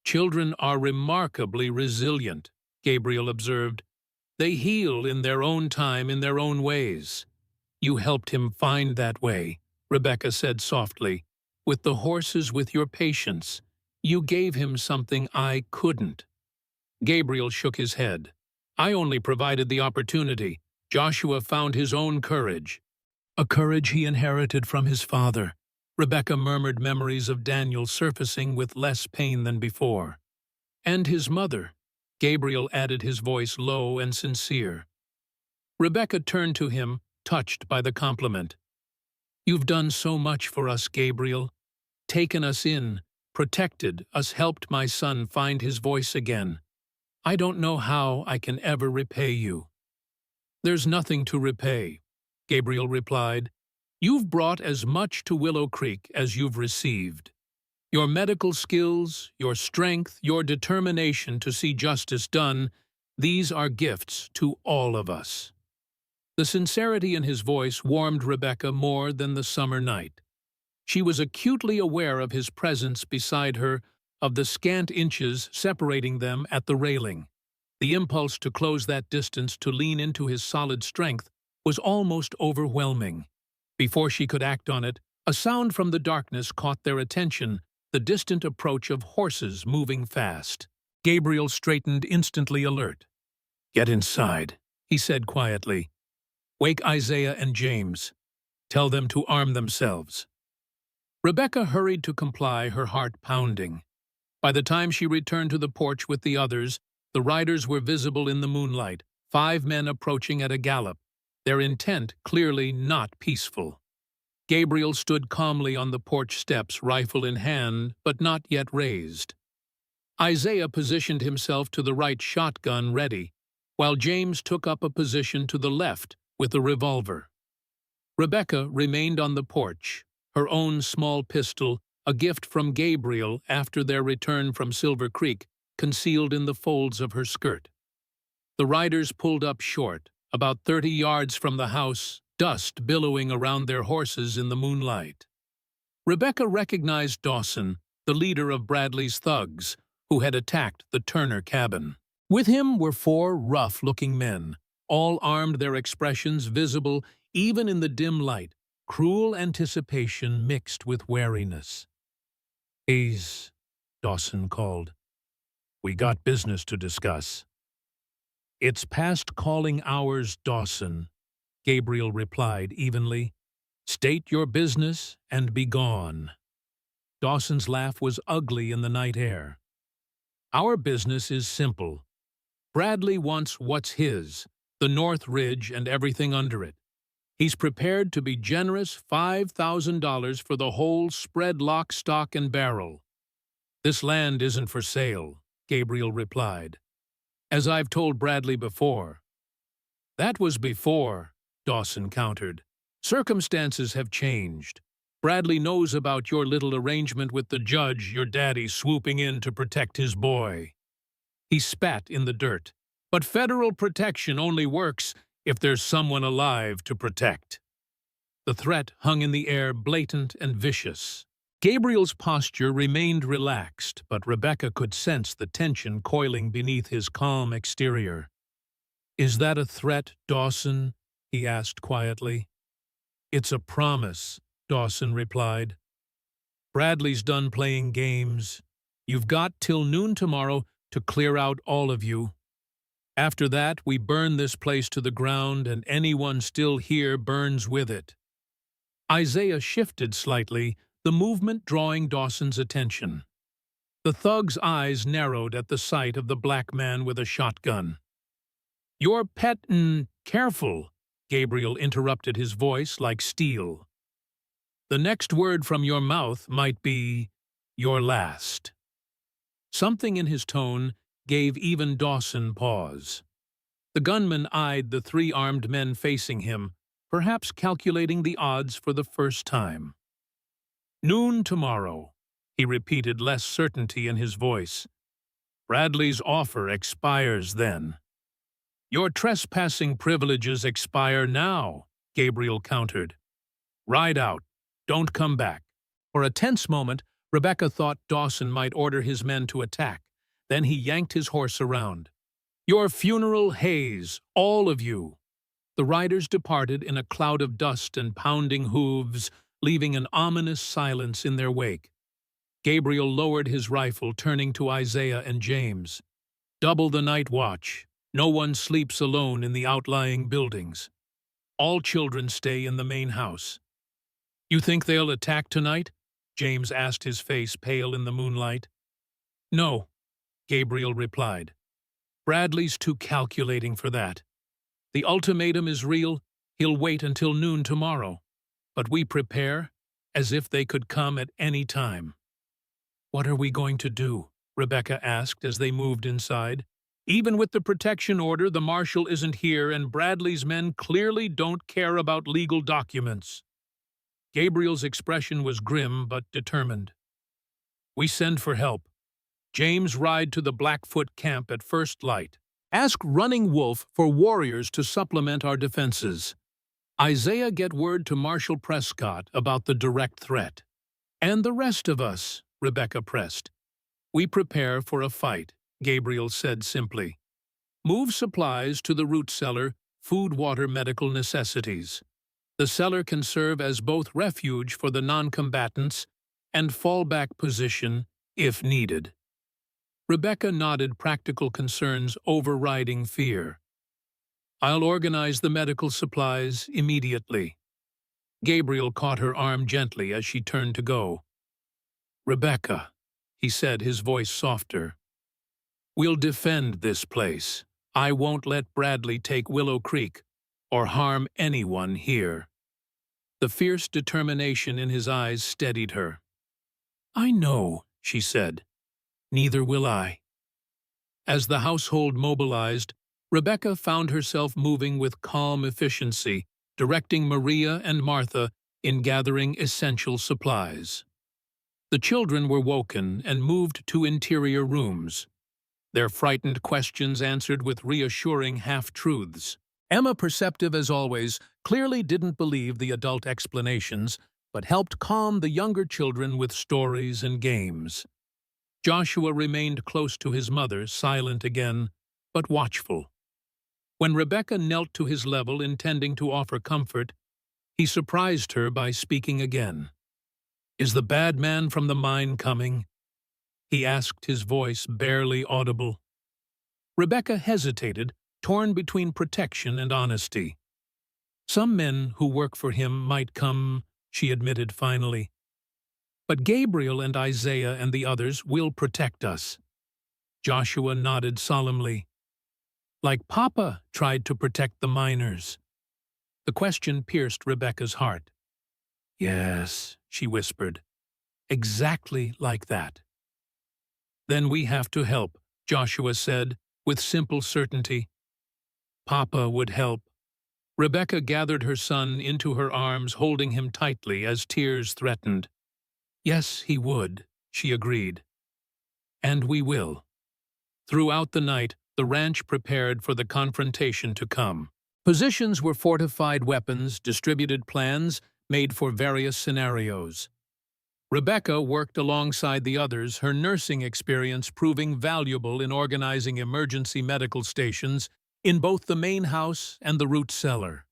"Children are remarkably resilient," Gabriel observed. "They heal in their own time, in their own ways." "You helped him find that way," Rebecca said softly. "With the horses, with your patience. You gave him something I couldn't." Gabriel shook his head. "I only provided the opportunity. Joshua found his own courage." "A courage he inherited from his father." Rebecca murmured, memories of Daniel surfacing with less pain than before. "And his mother," Gabriel added, his voice low and sincere. Rebecca turned to him, touched by the compliment. "You've done so much for us, Gabriel. Taken us in, protected us, helped my son find his voice again. I don't know how I can ever repay you." "There's nothing to repay," Gabriel replied. "You've brought as much to Willow Creek as you've received. Your medical skills, your strength, your determination to see justice done, these are gifts to all of us." The sincerity in his voice warmed Rebecca more than the summer night. She was acutely aware of his presence beside her, of the scant inches separating them at the railing. The impulse to close that distance, to lean into his solid strength, was almost overwhelming. Before she could act on it, a sound from the darkness caught their attention, the distant approach of horses moving fast. Gabriel straightened, instantly alert. "Get inside," he said quietly. "Wake Isaiah and James. Tell them to arm themselves." Rebecca hurried to comply, her heart pounding. By the time she returned to the porch with the others, the riders were visible in the moonlight, 5 men approaching at a gallop, their intent clearly not peaceful. Gabriel stood calmly on the porch steps, rifle in hand, but not yet raised. Isaiah positioned himself to the right, shotgun ready, while James took up a position to the left with a revolver. Rebecca remained on the porch, her own small pistol, a gift from Gabriel after their return from Silver Creek, concealed in the folds of her skirt. The riders pulled up short, about 30 yards from the house, dust billowing around their horses in the moonlight. Rebecca recognized Dawson, the leader of Bradley's thugs, who had attacked the Turner cabin. With him were four rough-looking men, all armed, their expressions visible even in the dim light, cruel anticipation mixed with wariness. "Please," Dawson called. "We got business to discuss." "It's past calling hours, Dawson," Gabriel replied evenly. "State your business and be gone." Dawson's laugh was ugly in the night air. "Our business is simple. Bradley wants what's his, the North Ridge and everything under it. He's prepared to be generous $5,000 for the whole spread lock, stock, and barrel." "This land isn't for sale," Gabriel replied. "As I've told Bradley before." "That was before," Dawson countered. "Circumstances have changed. Bradley knows about your little arrangement with the judge, your daddy swooping in to protect his boy." He spat in the dirt. "But federal protection only works if there's someone alive to protect." The threat hung in the air, blatant and vicious. Gabriel's posture remained relaxed, but Rebecca could sense the tension coiling beneath his calm exterior. "Is that a threat, Dawson?" he asked quietly. "It's a promise," Dawson replied. "Bradley's done playing games. You've got till noon tomorrow to clear out, all of you. After that, we burn this place to the ground, and anyone still here burns with it." Isaiah shifted slightly, the movement drawing Dawson's attention. The thug's eyes narrowed at the sight of the black man with a shotgun. "Your careful," Gabriel interrupted, his voice like steel. "The next word from your mouth might be your last." Something in his tone gave even Dawson pause. The gunman eyed the three armed men facing him, perhaps calculating the odds for the first time. "Noon tomorrow," he repeated, less certainty in his voice. "Bradley's offer expires then." "Your trespassing privileges expire now," Gabriel countered. "Ride out. Don't come back." For a tense moment, Rebecca thought Dawson might order his men to attack. Then he yanked his horse around. "Your funeral haze, all of you." The riders departed in a cloud of dust and pounding hooves, leaving an ominous silence in their wake. Gabriel lowered his rifle, turning to Isaiah and James. "Double the night watch. No one sleeps alone in the outlying buildings. All children stay in the main house." "You think they'll attack tonight?" James asked, his face pale in the moonlight. "No," Gabriel replied. "Bradley's too calculating for that. The ultimatum is real. He'll wait until noon tomorrow. But we prepare as if they could come at any time." "What are we going to do?" Rebecca asked as they moved inside. "Even with the protection order, the marshal isn't here, and Bradley's men clearly don't care about legal documents." Gabriel's expression was grim but determined. "We send for help. James, ride to the Blackfoot camp at first light. Ask Running Wolf for warriors to supplement our defenses. Isaiah, get word to Marshal Prescott about the direct threat." "And the rest of us," Rebecca pressed. "We prepare for a fight," Gabriel said simply. "Move supplies to the root cellar, food, water, medical necessities. The cellar can serve as both refuge for the non-combatants and fallback position if needed." Rebecca nodded, practical concerns overriding fear. "I'll organize the medical supplies immediately." Gabriel caught her arm gently as she turned to go. "Rebecca," he said, his voice softer, "we'll defend this place. I won't let Bradley take Willow Creek or harm anyone here." The fierce determination in his eyes steadied her. "I know," she said. "Neither will I." As the household mobilized, Rebecca found herself moving with calm efficiency, directing Maria and Martha in gathering essential supplies. The children were woken and moved to interior rooms, their frightened questions answered with reassuring half-truths. Emma, perceptive as always, clearly didn't believe the adult explanations, but helped calm the younger children with stories and games. Joshua remained close to his mother, silent again, but watchful. When Rebecca knelt to his level intending to offer comfort, he surprised her by speaking again. "Is the bad man from the mine coming?" he asked, his voice barely audible. Rebecca hesitated, torn between protection and honesty. "Some men who work for him might come," she admitted finally. "But Gabriel and Isaiah and the others will protect us." Joshua nodded solemnly. "Like Papa tried to protect the miners." The question pierced Rebecca's heart. "Yes," she whispered, "exactly like that." "Then we have to help," Joshua said, with simple certainty. "Papa would help." Rebecca gathered her son into her arms, holding him tightly as tears threatened. "Yes, he would," she agreed. "And we will." Throughout the night, the ranch prepared for the confrontation to come. Positions were fortified weapons, distributed plans, made for various scenarios. Rebecca worked alongside the others, her nursing experience proving valuable in organizing emergency medical stations in both the main house and the root cellar.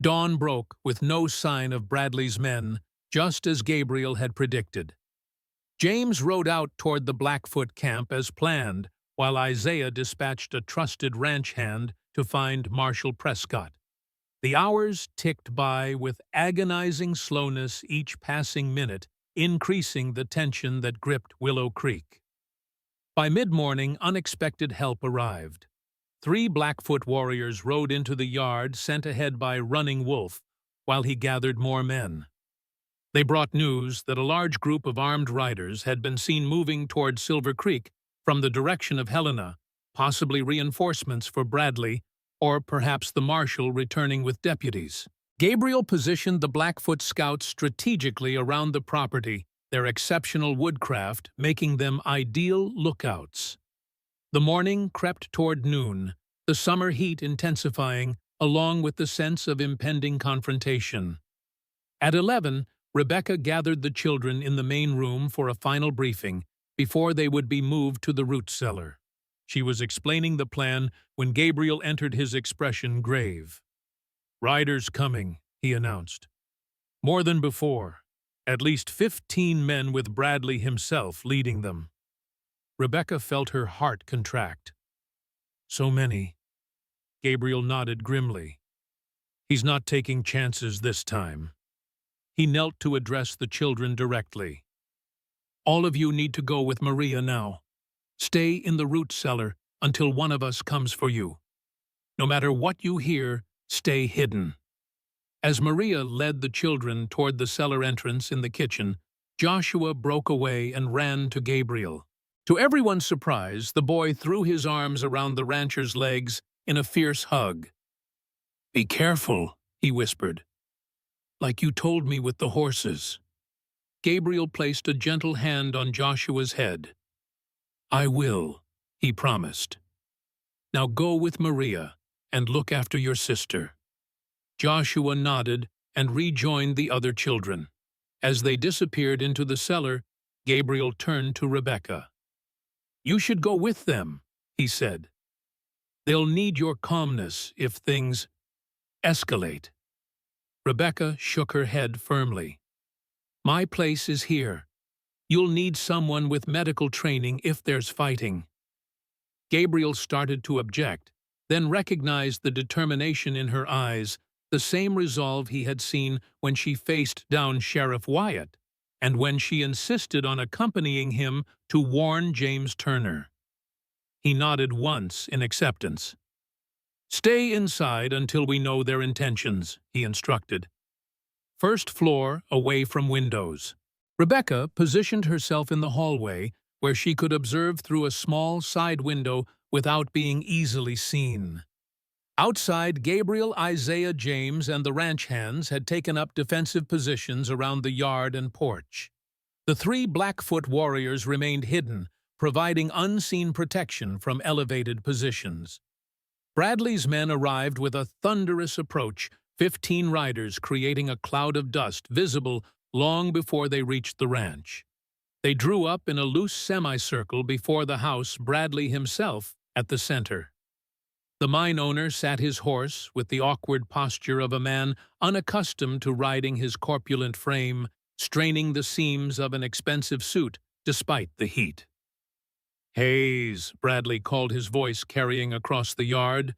Dawn broke with no sign of Bradley's men, just as Gabriel had predicted. James rode out toward the Blackfoot camp as planned, while Isaiah dispatched a trusted ranch hand to find Marshal Prescott. The hours ticked by with agonizing slowness, each passing minute increasing the tension that gripped Willow Creek. By mid-morning, unexpected help arrived. 3 Blackfoot warriors rode into the yard, sent ahead by Running Wolf, while he gathered more men. They brought news that a large group of armed riders had been seen moving toward Silver Creek from the direction of Helena, possibly reinforcements for Bradley, or perhaps the marshal returning with deputies. Gabriel positioned the Blackfoot scouts strategically around the property, their exceptional woodcraft making them ideal lookouts. The morning crept toward noon, the summer heat intensifying, along with the sense of impending confrontation. At 11, Rebecca gathered the children in the main room for a final briefing before they would be moved to the root cellar. She was explaining the plan when Gabriel entered, his expression grave. "Riders coming," he announced. "More than before. At least 15 men with Bradley himself leading them." Rebecca felt her heart contract. "So many." Gabriel nodded grimly. "He's not taking chances this time." He knelt to address the children directly. "All of you need to go with Maria now. Stay in the root cellar until one of us comes for you. No matter what you hear, stay hidden." As Maria led the children toward the cellar entrance in the kitchen, Joshua broke away and ran to Gabriel. To everyone's surprise, the boy threw his arms around the rancher's legs in a fierce hug. "Be careful," he whispered. "Like you told me with the horses." Gabriel placed a gentle hand on Joshua's head. "I will," he promised. "Now go with Maria and look after your sister." Joshua nodded and rejoined the other children. As they disappeared into the cellar, Gabriel turned to Rebecca. "You should go with them," he said. "They'll need your calmness if things escalate." Rebecca shook her head firmly. "My place is here. You'll need someone with medical training if there's fighting." Gabriel started to object, then recognized the determination in her eyes, the same resolve he had seen when she faced down Sheriff Wyatt, and when she insisted on accompanying him to warn James Turner. He nodded once in acceptance. "Stay inside until we know their intentions," he instructed. "First floor, away from windows." Rebecca positioned herself in the hallway, where she could observe through a small side window without being easily seen. Outside, Gabriel, Isaiah, James, and the ranch hands had taken up defensive positions around the yard and porch. The 3 Blackfoot warriors remained hidden, providing unseen protection from elevated positions. Bradley's men arrived with a thunderous approach, 15 riders creating a cloud of dust visible long before they reached the ranch. They drew up in a loose semicircle before the house, Bradley himself at the center. The mine owner sat his horse with the awkward posture of a man unaccustomed to riding his corpulent frame, straining the seams of an expensive suit despite the heat. "Hayes," Bradley called, his voice carrying across the yard,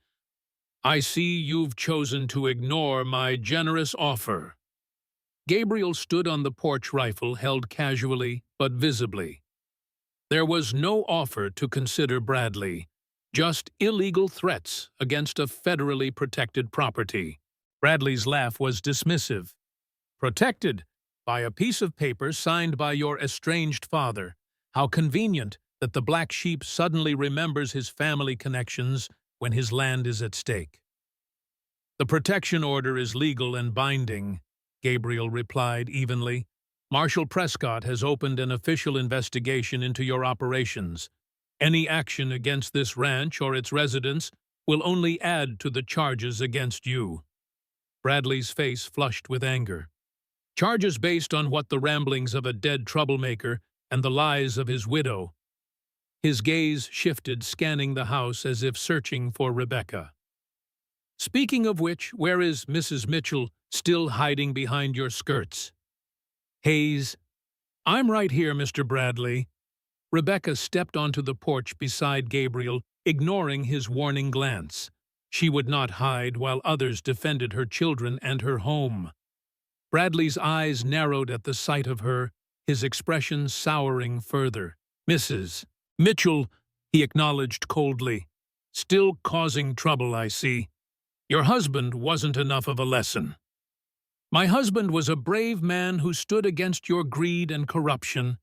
"I see you've chosen to ignore my generous offer." Gabriel stood on the porch, rifle held casually but visibly. There was no offer to consider, Bradley, just illegal threats against a federally protected property. Bradley's laugh was dismissive. "Protected by a piece of paper signed by your estranged father. How convenient that the black sheep suddenly remembers his family connections when his land is at stake." "The protection order is legal and binding," Gabriel replied evenly. "Marshal Prescott has opened an official investigation into your operations. Any action against this ranch or its residents will only add to the charges against you." Bradley's face flushed with anger. "Charges based on what? The ramblings of a dead troublemaker and the lies of his widow." His gaze shifted, scanning the house as if searching for Rebecca. "Speaking of which, where is Mrs. Mitchell, still hiding behind your skirts?" "Hayes." "I'm right here, Mr. Bradley." Rebecca stepped onto the porch beside Gabriel, ignoring his warning glance. She would not hide while others defended her children and her home. Bradley's eyes narrowed at the sight of her, his expression souring further. "Mrs. Mitchell," he acknowledged coldly. "Still causing trouble, I see. Your husband wasn't enough of a lesson." "My husband was a brave man who stood against your greed and corruption,"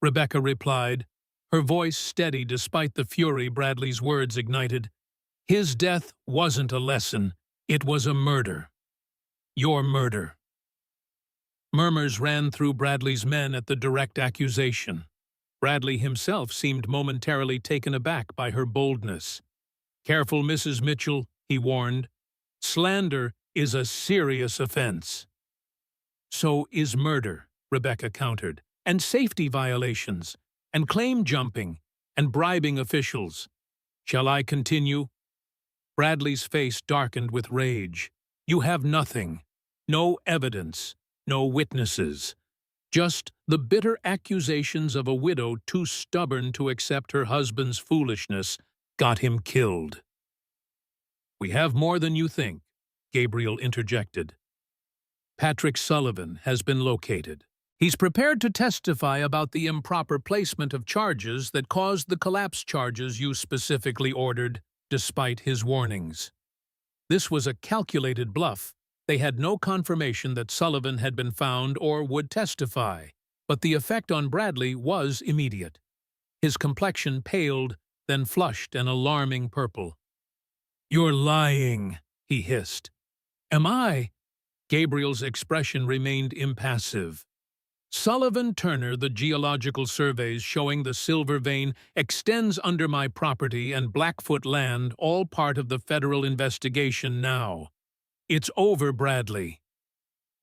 Rebecca replied, her voice steady despite the fury Bradley's words ignited. "His death wasn't a lesson, it was a murder. Your murder." Murmurs ran through Bradley's men at the direct accusation. Bradley himself seemed momentarily taken aback by her boldness. "Careful, Mrs. Mitchell," he warned. "Slander is a serious offense." "So is murder," Rebecca countered, "and safety violations, and claim jumping, and bribing officials. Shall I continue?" Bradley's face darkened with rage. "You have nothing. No evidence. No witnesses. Just the bitter accusations of a widow too stubborn to accept her husband's foolishness got him killed." "We have more than you think," Gabriel interjected. "Patrick Sullivan has been located. He's prepared to testify about the improper placement of charges that caused the collapse charges you specifically ordered, despite his warnings." This was a calculated bluff. They had no confirmation that Sullivan had been found or would testify, but the effect on Bradley was immediate. His complexion paled, then flushed an alarming purple. "You're lying," he hissed. "Am I?" Gabriel's expression remained impassive. "Sullivan Turner, the geological surveys showing the silver vein extends under my property and Blackfoot land, all part of the federal investigation now. It's over, Bradley.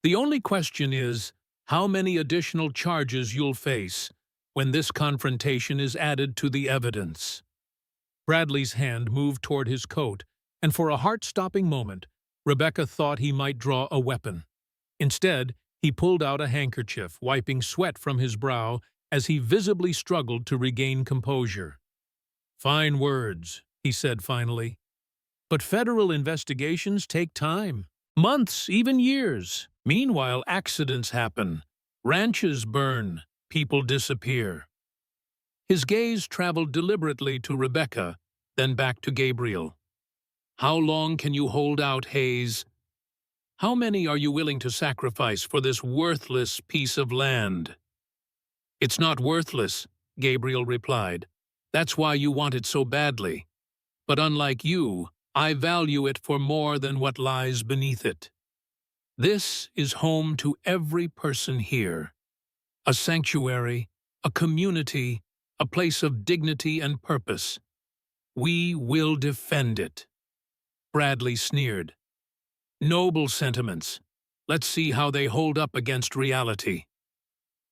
The only question is how many additional charges you'll face when this confrontation is added to the evidence." Bradley's hand moved toward his coat, and for a heart-stopping moment, Rebecca thought he might draw a weapon. Instead, he pulled out a handkerchief, wiping sweat from his brow as he visibly struggled to regain composure. "Fine words," he said finally. "But federal investigations take time. Months, even years. Meanwhile, accidents happen. Ranches burn. People disappear." His gaze traveled deliberately to Rebecca, then back to Gabriel. "How long can you hold out, Hayes? How many are you willing to sacrifice for this worthless piece of land?" "It's not worthless," Gabriel replied. "That's why you want it so badly. But unlike you, I value it for more than what lies beneath it. This is home to every person here. A sanctuary, a community, a place of dignity and purpose. We will defend it." Bradley sneered. "Noble sentiments. Let's see how they hold up against reality."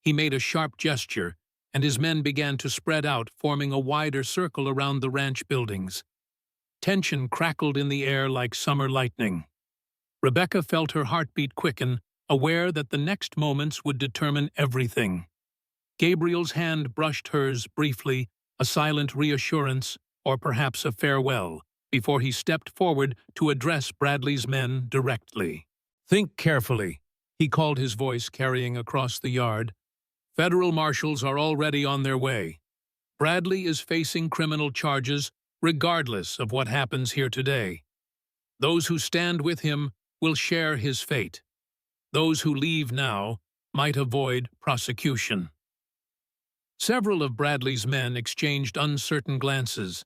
He made a sharp gesture, and his men began to spread out, forming a wider circle around the ranch buildings. Tension crackled in the air like summer lightning. Rebecca felt her heartbeat quicken, aware that the next moments would determine everything. Gabriel's hand brushed hers briefly, a silent reassurance, or perhaps a farewell, before he stepped forward to address Bradley's men directly. "Think carefully," he called, his voice carrying across the yard. "Federal marshals are already on their way. Bradley is facing criminal charges regardless of what happens here today. Those who stand with him will share his fate. Those who leave now might avoid prosecution." Several of Bradley's men exchanged uncertain glances.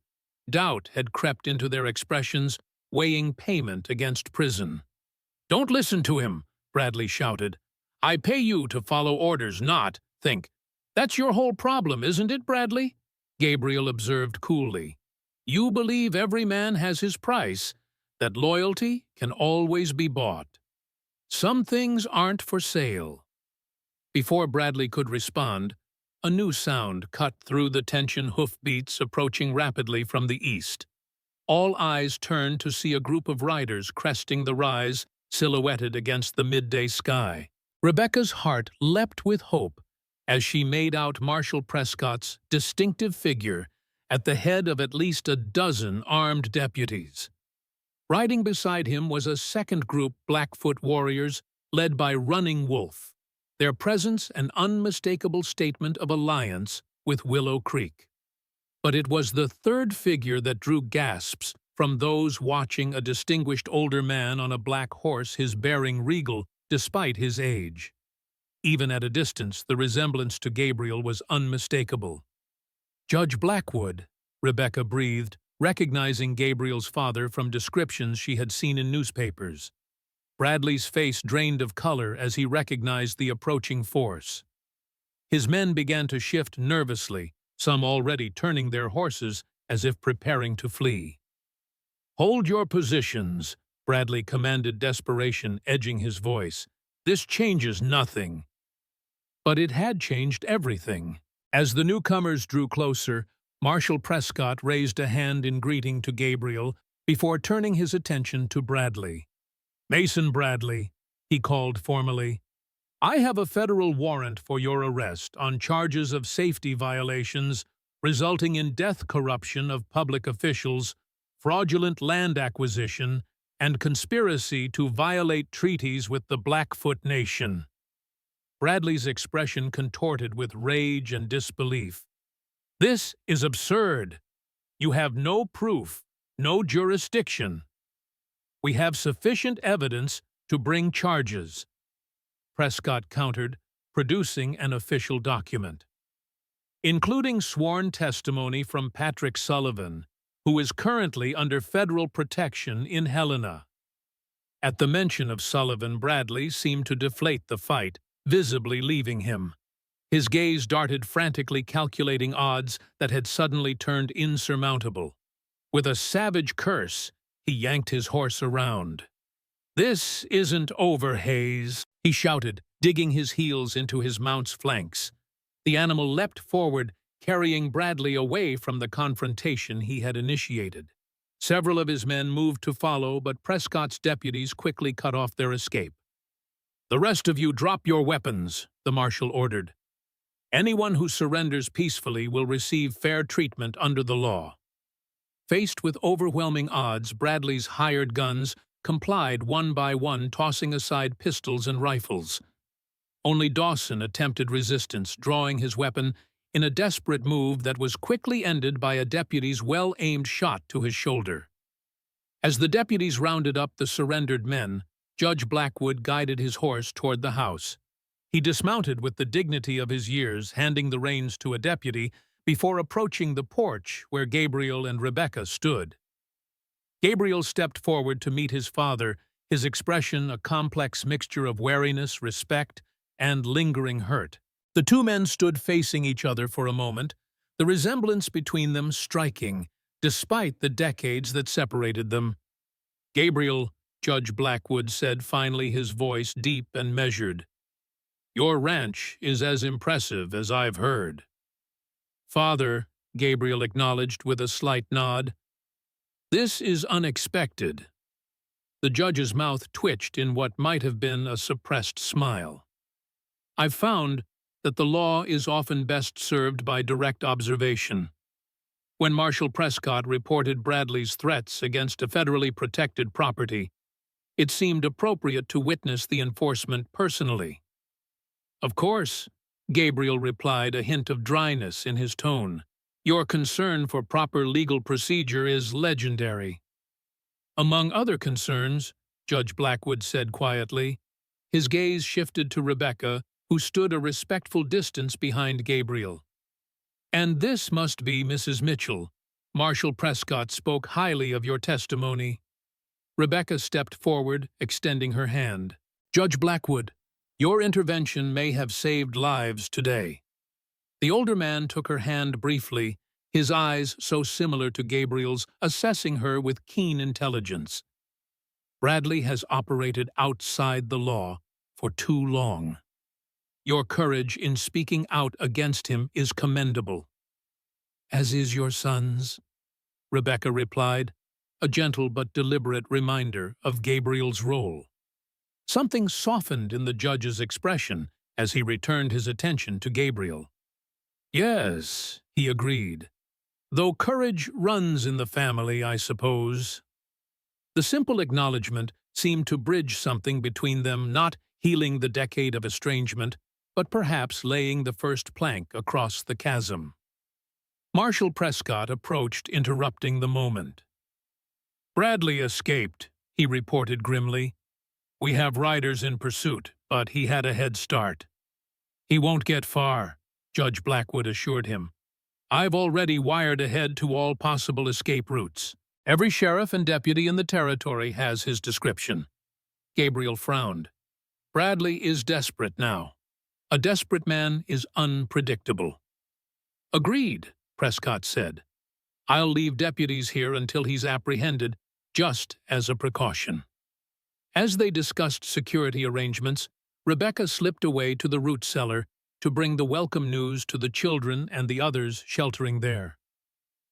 Doubt had crept into their expressions, weighing payment against prison. "Don't listen to him," Bradley shouted. "I pay you to follow orders, not think. That's your whole problem, isn't it, Bradley?" Gabriel observed coolly. "You believe every man has his price, that loyalty can always be bought. Some things aren't for sale." Before Bradley could respond, a new sound cut through the tension, hoofbeats approaching rapidly from the east. All eyes turned to see a group of riders cresting the rise, silhouetted against the midday sky. Rebecca's heart leapt with hope as she made out Marshal Prescott's distinctive figure at the head of at least a dozen armed deputies. Riding beside him was a second group Blackfoot warriors led by Running Wolf, their presence an unmistakable statement of alliance with Willow Creek. But it was the third figure that drew gasps from those watching, a distinguished older man on a black horse, his bearing regal despite his age. Even at a distance, the resemblance to Gabriel was unmistakable. "Judge Blackwood," Rebecca breathed, recognizing Gabriel's father from descriptions she had seen in newspapers. Bradley's face drained of color as he recognized the approaching force. His men began to shift nervously, some already turning their horses as if preparing to flee. "Hold your positions," Bradley commanded, desperation edging his voice. "This changes nothing." But it had changed everything. As the newcomers drew closer, Marshal Prescott raised a hand in greeting to Gabriel before turning his attention to Bradley. "Mason Bradley," he called formally, "I have a federal warrant for your arrest on charges of safety violations resulting in death, corruption of public officials, fraudulent land acquisition, and conspiracy to violate treaties with the Blackfoot Nation." Bradley's expression contorted with rage and disbelief. "This is absurd. You have no proof, no jurisdiction." "We have sufficient evidence to bring charges," Prescott countered, producing an official document, including sworn testimony from Patrick Sullivan, who is currently under federal protection in Helena. At the mention of Sullivan, Bradley seemed to deflate the fight, visibly leaving him. His gaze darted frantically, calculating odds that had suddenly turned insurmountable. With a savage curse, he yanked his horse around. "This isn't over, Hayes," he shouted, digging his heels into his mount's flanks. The animal leapt forward, carrying Bradley away from the confrontation he had initiated. Several of his men moved to follow, but Prescott's deputies quickly cut off their escape. "The rest of you drop your weapons," the marshal ordered. "Anyone who surrenders peacefully will receive fair treatment under the law." Faced with overwhelming odds, Bradley's hired guns complied one by one, tossing aside pistols and rifles. Only Dawson attempted resistance, drawing his weapon in a desperate move that was quickly ended by a deputy's well-aimed shot to his shoulder. As the deputies rounded up the surrendered men, Judge Blackwood guided his horse toward the house. He dismounted with the dignity of his years, handing the reins to a deputy before approaching the porch where Gabriel and Rebecca stood. Gabriel stepped forward to meet his father, his expression a complex mixture of wariness, respect, and lingering hurt. The two men stood facing each other for a moment, the resemblance between them striking, despite the decades that separated them. "Gabriel," Judge Blackwood said finally, his voice deep and measured, "your ranch is as impressive as I've heard." "Father," Gabriel acknowledged with a slight nod. This is unexpected. The judge's mouth twitched in what might have been a suppressed smile. I've found that the law is often best served by direct observation. When Marshal Prescott reported Bradley's threats against a federally protected property, it seemed appropriate to witness the enforcement personally. Of course, Gabriel replied, a hint of dryness in his tone. Your concern for proper legal procedure is legendary. Among other concerns, Judge Blackwood said quietly. His gaze shifted to Rebecca, who stood a respectful distance behind Gabriel. And this must be Mrs. Mitchell. Marshal Prescott spoke highly of your testimony. Rebecca stepped forward, extending her hand. Judge Blackwood, your intervention may have saved lives today. The older man took her hand briefly, his eyes so similar to Gabriel's, assessing her with keen intelligence. Bradley has operated outside the law for too long. Your courage in speaking out against him is commendable. As is your son's, Rebecca replied, a gentle but deliberate reminder of Gabriel's role. Something softened in the judge's expression as he returned his attention to Gabriel. Yes, he agreed. Though courage runs in the family, I suppose. The simple acknowledgement seemed to bridge something between them, not healing the decade of estrangement, but perhaps laying the first plank across the chasm. Marshal Prescott approached, interrupting the moment. Bradley escaped, he reported grimly. We have riders in pursuit, but he had a head start. He won't get far, Judge Blackwood assured him. I've already wired ahead to all possible escape routes. Every sheriff and deputy in the territory has his description. Gabriel frowned. Bradley is desperate now. A desperate man is unpredictable. Agreed, Prescott said. I'll leave deputies here until he's apprehended, just as a precaution. As they discussed security arrangements, Rebecca slipped away to the root cellar to bring the welcome news to the children and the others sheltering there.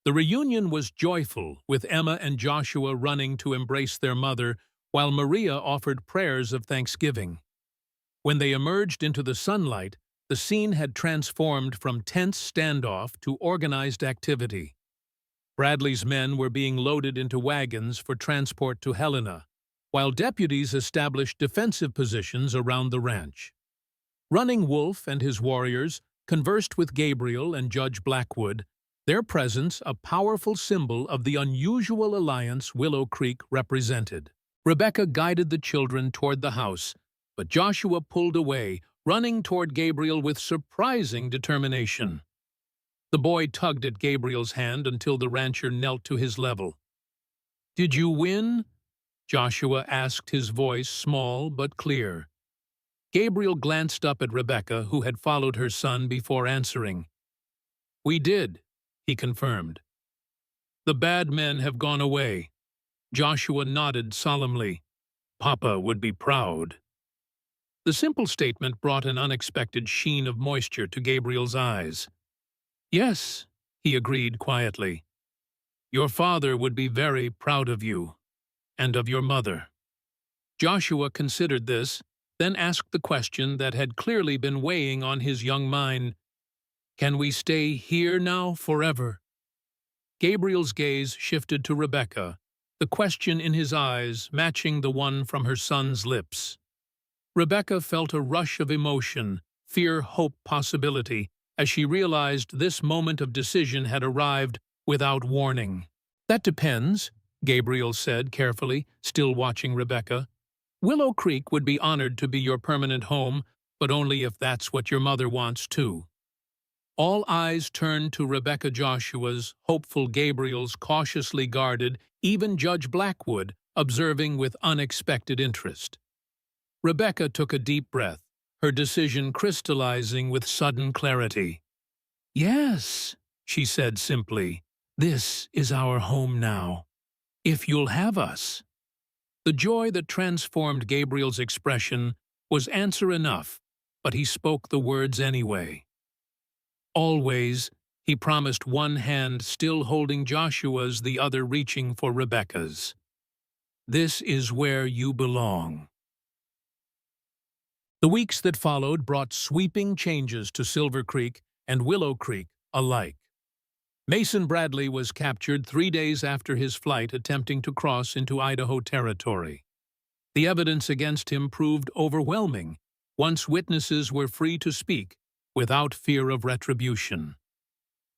The reunion was joyful, with Emma and Joshua running to embrace their mother, while Maria offered prayers of thanksgiving. When they emerged into the sunlight, the scene had transformed from tense standoff to organized activity. Bradley's men were being loaded into wagons for transport to Helena, while deputies established defensive positions around the ranch. Running Wolf and his warriors conversed with Gabriel and Judge Blackwood, their presence a powerful symbol of the unusual alliance Willow Creek represented. Rebecca guided the children toward the house, but Joshua pulled away, running toward Gabriel with surprising determination. The boy tugged at Gabriel's hand until the rancher knelt to his level. Did you win? Joshua asked, his voice small but clear. Gabriel glanced up at Rebecca, who had followed her son, before answering. We did, he confirmed. The bad men have gone away. Joshua nodded solemnly. Papa would be proud. The simple statement brought an unexpected sheen of moisture to Gabriel's eyes. Yes, he agreed quietly. Your father would be very proud of you, and of your mother. Joshua considered this, then asked the question that had clearly been weighing on his young mind. Can we stay here now forever? Gabriel's gaze shifted to Rebecca, the question in his eyes matching the one from her son's lips. Rebecca felt a rush of emotion, fear, hope, possibility, as she realized this moment of decision had arrived without warning. That depends, Gabriel said carefully, still watching Rebecca. Willow Creek would be honored to be your permanent home, but only if that's what your mother wants too. All eyes turned to Rebecca Joshua's, hopeful Gabriel's, cautiously guarded, even Judge Blackwood observing with unexpected interest. Rebecca took a deep breath, her decision crystallizing with sudden clarity. Yes, she said simply, this is our home now. If you'll have us. The joy that transformed Gabriel's expression was answer enough, but he spoke the words anyway. Always, He promised one hand still holding Joshua's, the other reaching for Rebecca's. "This is where you belong." The weeks that followed brought sweeping changes to Silver Creek and Willow Creek alike. Mason Bradley was captured 3 days after his flight attempting to cross into Idaho territory. The evidence against him proved overwhelming once witnesses were free to speak without fear of retribution.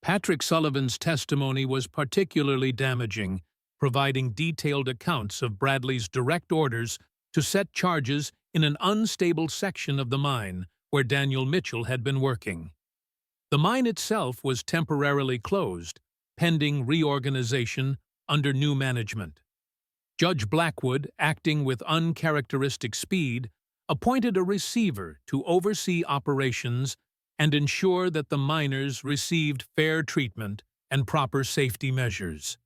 Patrick Sullivan's testimony was particularly damaging, providing detailed accounts of Bradley's direct orders to set charges in an unstable section of the mine where Daniel Mitchell had been working. The mine itself was temporarily closed, pending reorganization under new management. Judge Blackwood, acting with uncharacteristic speed, appointed a receiver to oversee operations and ensure that the miners received fair treatment and proper safety measures.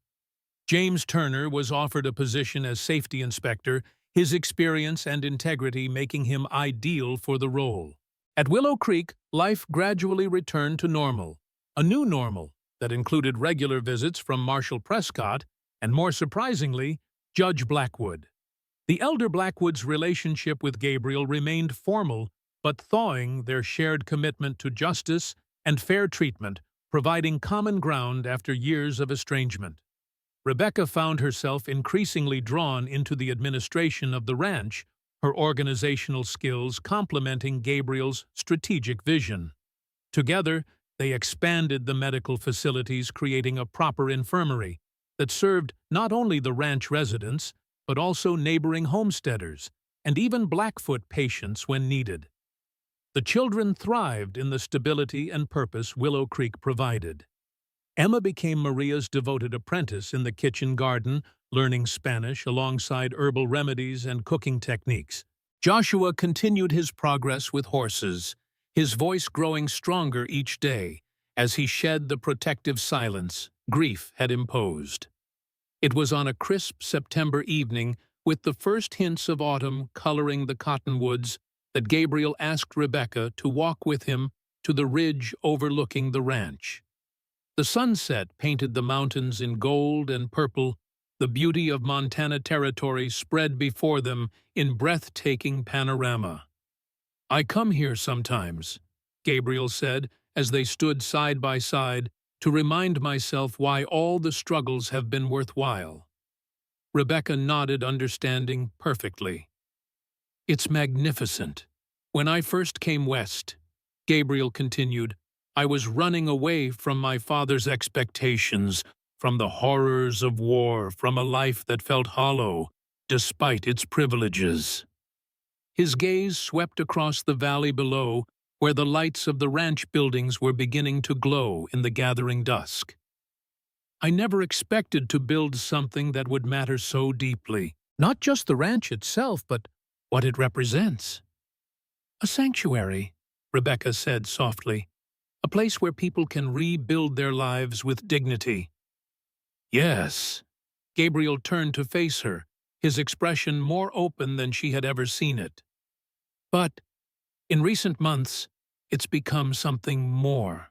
James Turner was offered a position as safety inspector, his experience and integrity making him ideal for the role. At Willow Creek, life gradually returned to normal, a new normal that included regular visits from Marshal Prescott and, more surprisingly, Judge Blackwood. The elder Blackwood's relationship with Gabriel remained formal, but thawing their shared commitment to justice and fair treatment, providing common ground after years of estrangement. Rebecca found herself increasingly drawn into the administration of the ranch, her organizational skills complementing Gabriel's strategic vision. Together, they expanded the medical facilities, creating a proper infirmary that served not only the ranch residents, but also neighboring homesteaders and even Blackfoot patients when needed. The children thrived in the stability and purpose Willow Creek provided. Emma became Maria's devoted apprentice in the kitchen garden, learning Spanish alongside herbal remedies and cooking techniques. Joshua continued his progress with horses, his voice growing stronger each day as he shed the protective silence grief had imposed. It was on a crisp September evening, with the first hints of autumn coloring the cottonwoods, that Gabriel asked Rebecca to walk with him to the ridge overlooking the ranch. The sunset painted the mountains in gold and purple, the beauty of Montana territory spread before them in breathtaking panorama. "I come here sometimes," Gabriel said as they stood side by side, "to remind myself why all the struggles have been worthwhile." Rebecca nodded, understanding perfectly. "It's magnificent. When I first came west," Gabriel continued, "I was running away from my father's expectations, from the horrors of war, from a life that felt hollow, despite its privileges." His gaze swept across the valley below, where the lights of the ranch buildings were beginning to glow in the gathering dusk. "I never expected to build something that would matter so deeply. Not just the ranch itself, but what it represents." "A sanctuary," Rebecca said softly. "A place where people can rebuild their lives with dignity." "Yes." Gabriel turned to face her, his expression more open than she had ever seen it. "But in recent months, it's become something more.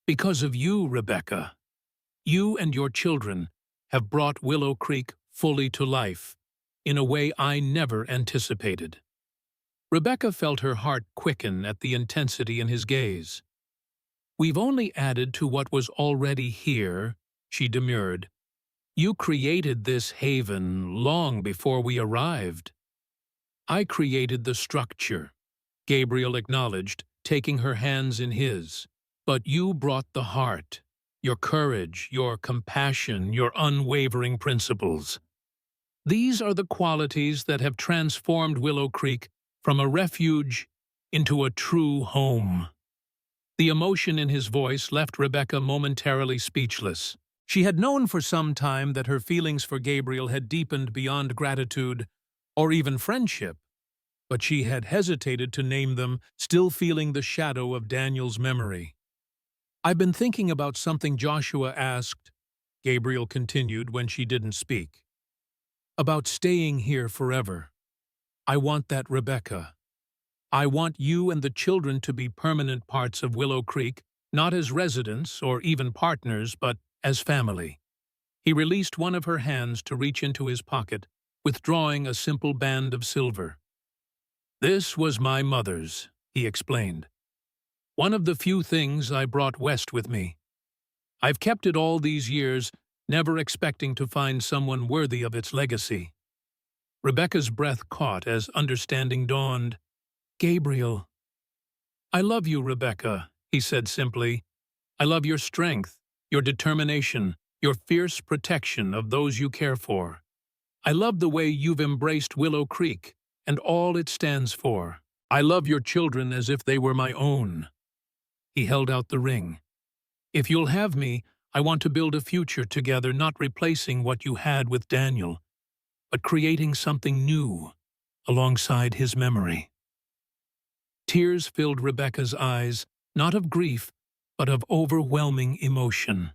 Because of you, Rebecca. You and your children have brought Willow Creek fully to life, in a way I never anticipated." Rebecca felt her heart quicken at the intensity in his gaze. "We've only added to what was already here," she demurred. "You created this haven long before we arrived." "I created the structure," Gabriel acknowledged, taking her hands in his. "But you brought the heart, your courage, your compassion, your unwavering principles. These are the qualities that have transformed Willow Creek from a refuge into a true home." The emotion in his voice left Rebecca momentarily speechless. She had known for some time that her feelings for Gabriel had deepened beyond gratitude or even friendship, but she had hesitated to name them, still feeling the shadow of Daniel's memory. "I've been thinking about something Joshua asked," Gabriel continued when she didn't speak. "About staying here forever. I want that, Rebecca. I want you and the children to be permanent parts of Willow Creek, not as residents or even partners, but as family. He released one of her hands to reach into his pocket, withdrawing a simple band of silver. "This was my mother's," he explained. "One of the few things I brought west with me. I've kept it all these years, never expecting to find someone worthy of its legacy." Rebecca's breath caught as understanding dawned. "Gabriel." "I love you, Rebecca," he said simply. "I love your strength, your determination, your fierce protection of those you care for. I love the way you've embraced Willow Creek and all it stands for. I love your children as if they were my own." He held out the ring. "If you'll have me, I want to build a future together, not replacing what you had with Daniel, but creating something new alongside his memory." Tears filled Rebecca's eyes, not of grief, but of overwhelming emotion.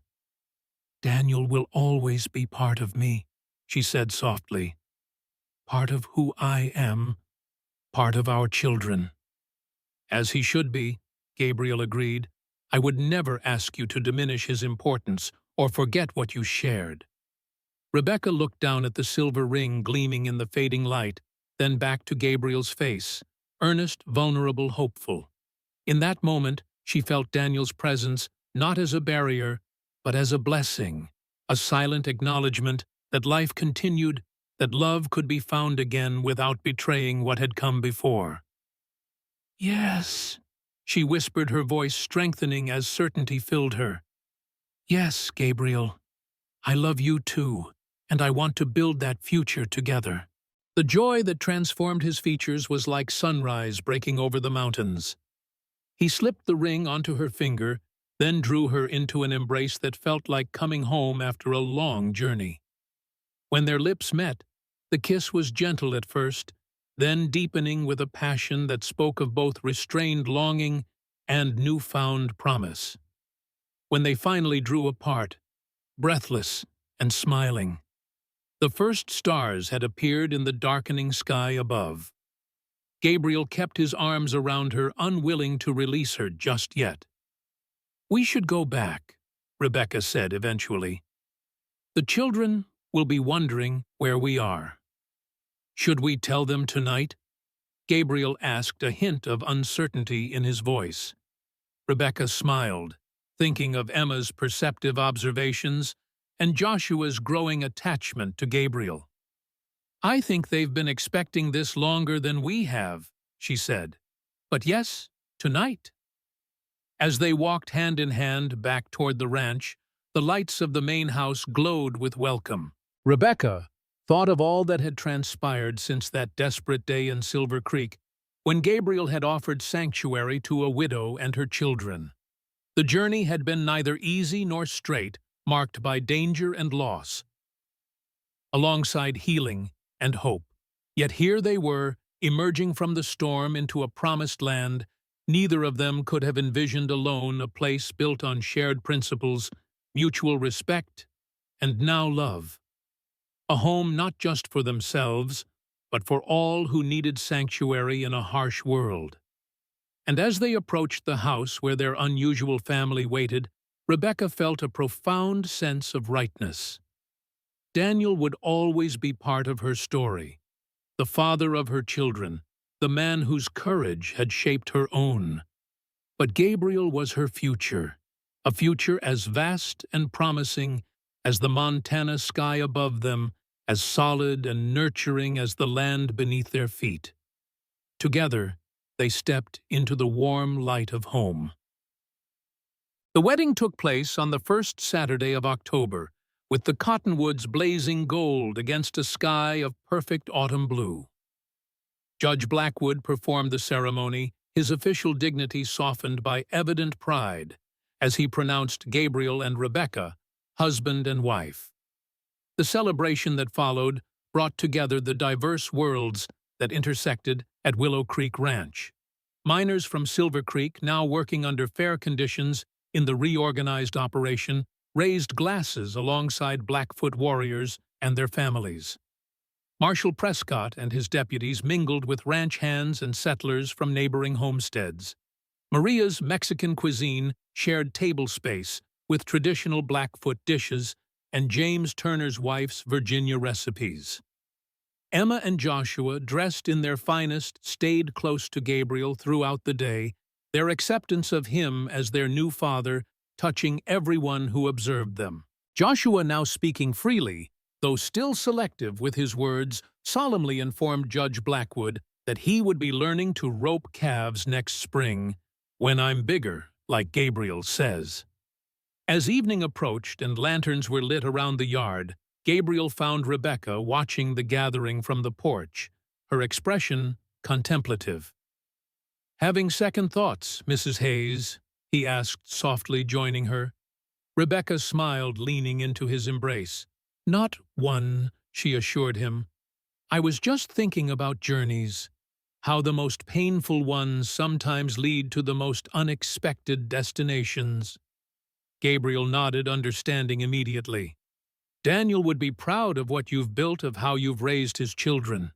"Daniel will always be part of me," she said softly. "Part of who I am, part of our children." "As he should be," Gabriel agreed. "I would never ask you to diminish his importance or forget what you shared." Rebecca looked down at the silver ring gleaming in the fading light, then back to Gabriel's face, earnest, vulnerable, hopeful. In that moment, she felt Daniel's presence not as a barrier, but as a blessing, a silent acknowledgement that life continued, that love could be found again without betraying what had come before. "Yes," she whispered, her voice strengthening as certainty filled her. "Yes, Gabriel, I love you too, and I want to build that future together." The joy that transformed his features was like sunrise breaking over the mountains. He slipped the ring onto her finger, then drew her into an embrace that felt like coming home after a long journey. When their lips met, the kiss was gentle at first, then deepening with a passion that spoke of both restrained longing and newfound promise. When they finally drew apart, breathless and smiling, the first stars had appeared in the darkening sky above. Gabriel kept his arms around her, unwilling to release her just yet. "We should go back," Rebecca said eventually. "The children will be wondering where we are." "Should we tell them tonight?" Gabriel asked, a hint of uncertainty in his voice. Rebecca smiled, thinking of Emma's perceptive observations and Joshua's growing attachment to Gabriel. "I think they've been expecting this longer than we have," she said. "But yes, tonight." As they walked hand in hand back toward the ranch, the lights of the main house glowed with welcome. Rebecca thought of all that had transpired since that desperate day in Silver Creek, when Gabriel had offered sanctuary to a widow and her children. The journey had been neither easy nor straight, marked by danger and loss, alongside healing and hope. Yet here they were, emerging from the storm into a promised land. Neither of them could have envisioned alone a place built on shared principles, mutual respect, and now love. A home not just for themselves, but for all who needed sanctuary in a harsh world. And as they approached the house where their unusual family waited, Rebecca felt a profound sense of rightness. Daniel would always be part of her story, the father of her children, the man whose courage had shaped her own. But Gabriel was her future, a future as vast and promising as the Montana sky above them, as solid and nurturing as the land beneath their feet. Together, they stepped into the warm light of home. The wedding took place on the first Saturday of October, with the cottonwoods blazing gold against a sky of perfect autumn blue. Judge Blackwood performed the ceremony, his official dignity softened by evident pride, as he pronounced Gabriel and Rebecca husband and wife. The celebration that followed brought together the diverse worlds that intersected at Willow Creek Ranch. Miners from Silver Creek, now working under fair conditions in the reorganized operation, raised glasses alongside Blackfoot warriors and their families. Marshal Prescott and his deputies mingled with ranch hands and settlers from neighboring homesteads. Maria's Mexican cuisine shared table space with traditional Blackfoot dishes and James Turner's wife's Virginia recipes. Emma and Joshua, dressed in their finest, stayed close to Gabriel throughout the day, their acceptance of him as their new father touching everyone who observed them. Joshua, now speaking freely, though still selective with his words, solemnly informed Judge Blackwood that he would be learning to rope calves next spring, when I'm bigger, like Gabriel says. As evening approached and lanterns were lit around the yard, Gabriel found Rebecca watching the gathering from the porch, her expression contemplative. "Having second thoughts, Mrs. Hayes?" he asked softly, joining her. Rebecca smiled, leaning into his embrace. "Not one," she assured him. "I was just thinking about journeys, how the most painful ones sometimes lead to the most unexpected destinations." Gabriel nodded, understanding immediately. "Daniel would be proud of what you've built, of how you've raised his children."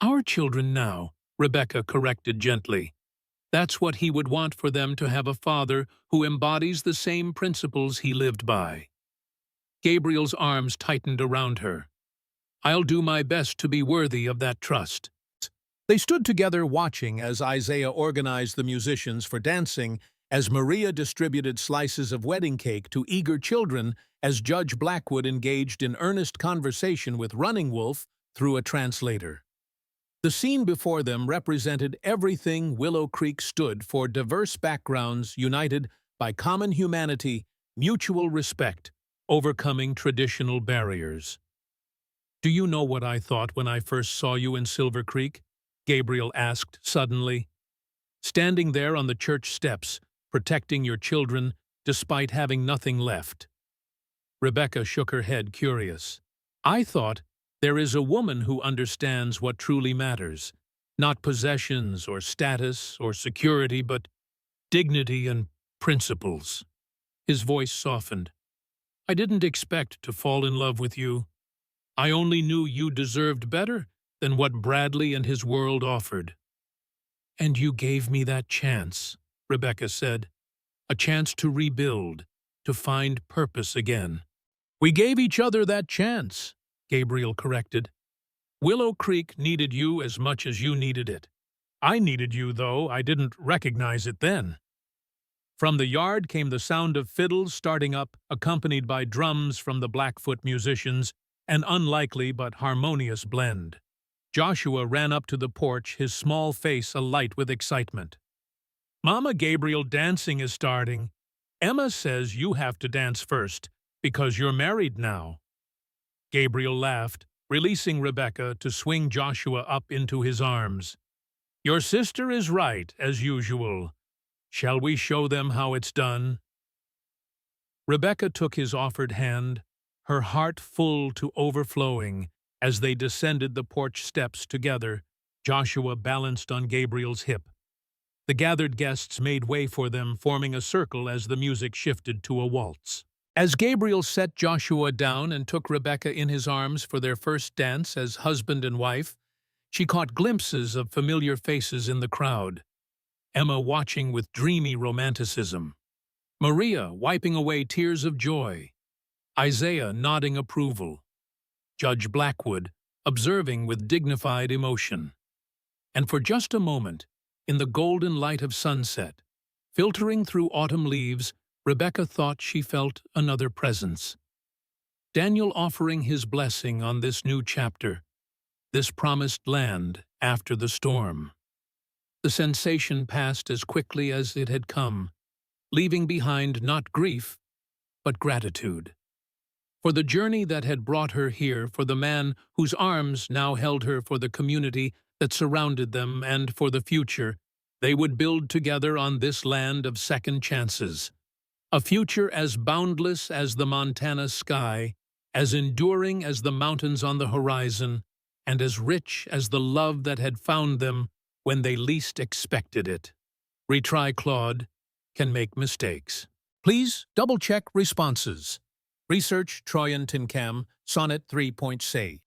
"Our children now," Rebecca corrected gently. "That's what he would want, for them to have a father who embodies the same principles he lived by." Gabriel's arms tightened around her. "I'll do my best to be worthy of that trust." They stood together watching as Isaiah organized the musicians for dancing, as Maria distributed slices of wedding cake to eager children, as Judge Blackwood engaged in earnest conversation with Running Wolf through a translator. The scene before them represented everything Willow Creek stood for: diverse backgrounds united by common humanity, mutual respect, overcoming traditional barriers. "Do you know what I thought when I first saw you in Silver Creek?" Gabriel asked suddenly. "Standing there on the church steps, protecting your children despite having nothing left." Rebecca shook her head, curious. "I thought, there is a woman who understands what truly matters, not possessions or status or security, but dignity and principles." His voice softened. "I didn't expect to fall in love with you. I only knew you deserved better than what Bradley and his world offered." "And you gave me that chance," Rebecca said. "A chance to rebuild, to find purpose again." "We gave each other that chance," Gabriel corrected. "Willow Creek needed you as much as you needed it. I needed you, though I didn't recognize it then." From the yard came the sound of fiddles starting up, accompanied by drums from the Blackfoot musicians, an unlikely but harmonious blend. Joshua ran up to the porch, his small face alight with excitement. "Mama, Gabriel, dancing is starting. Emma says you have to dance first, because you're married now." Gabriel laughed, releasing Rebecca to swing Joshua up into his arms. "Your sister is right, as usual. Shall we show them how it's done?" Rebecca took his offered hand, her heart full to overflowing. As they descended the porch steps together, Joshua balanced on Gabriel's hip. The gathered guests made way for them, forming a circle as the music shifted to a waltz. As Gabriel set Joshua down and took Rebecca in his arms for their first dance as husband and wife, she caught glimpses of familiar faces in the crowd. Emma watching with dreamy romanticism, Maria wiping away tears of joy, Isaiah nodding approval, Judge Blackwood observing with dignified emotion. And for just a moment, in the golden light of sunset, filtering through autumn leaves, Rebecca thought she felt another presence. Daniel offering his blessing on this new chapter, this promised land after the storm. The sensation passed as quickly as it had come, leaving behind not grief, but gratitude. For the journey that had brought her here, for the man whose arms now held her, for the community that surrounded them, and for the future they would build together on this land of second chances. A future as boundless as the Montana sky, as enduring as the mountains on the horizon, and as rich as the love that had found them when they least expected it. Retry Claude can make mistakes. Please double-check responses. Research Troyan Tincam, Sonnet 3.say.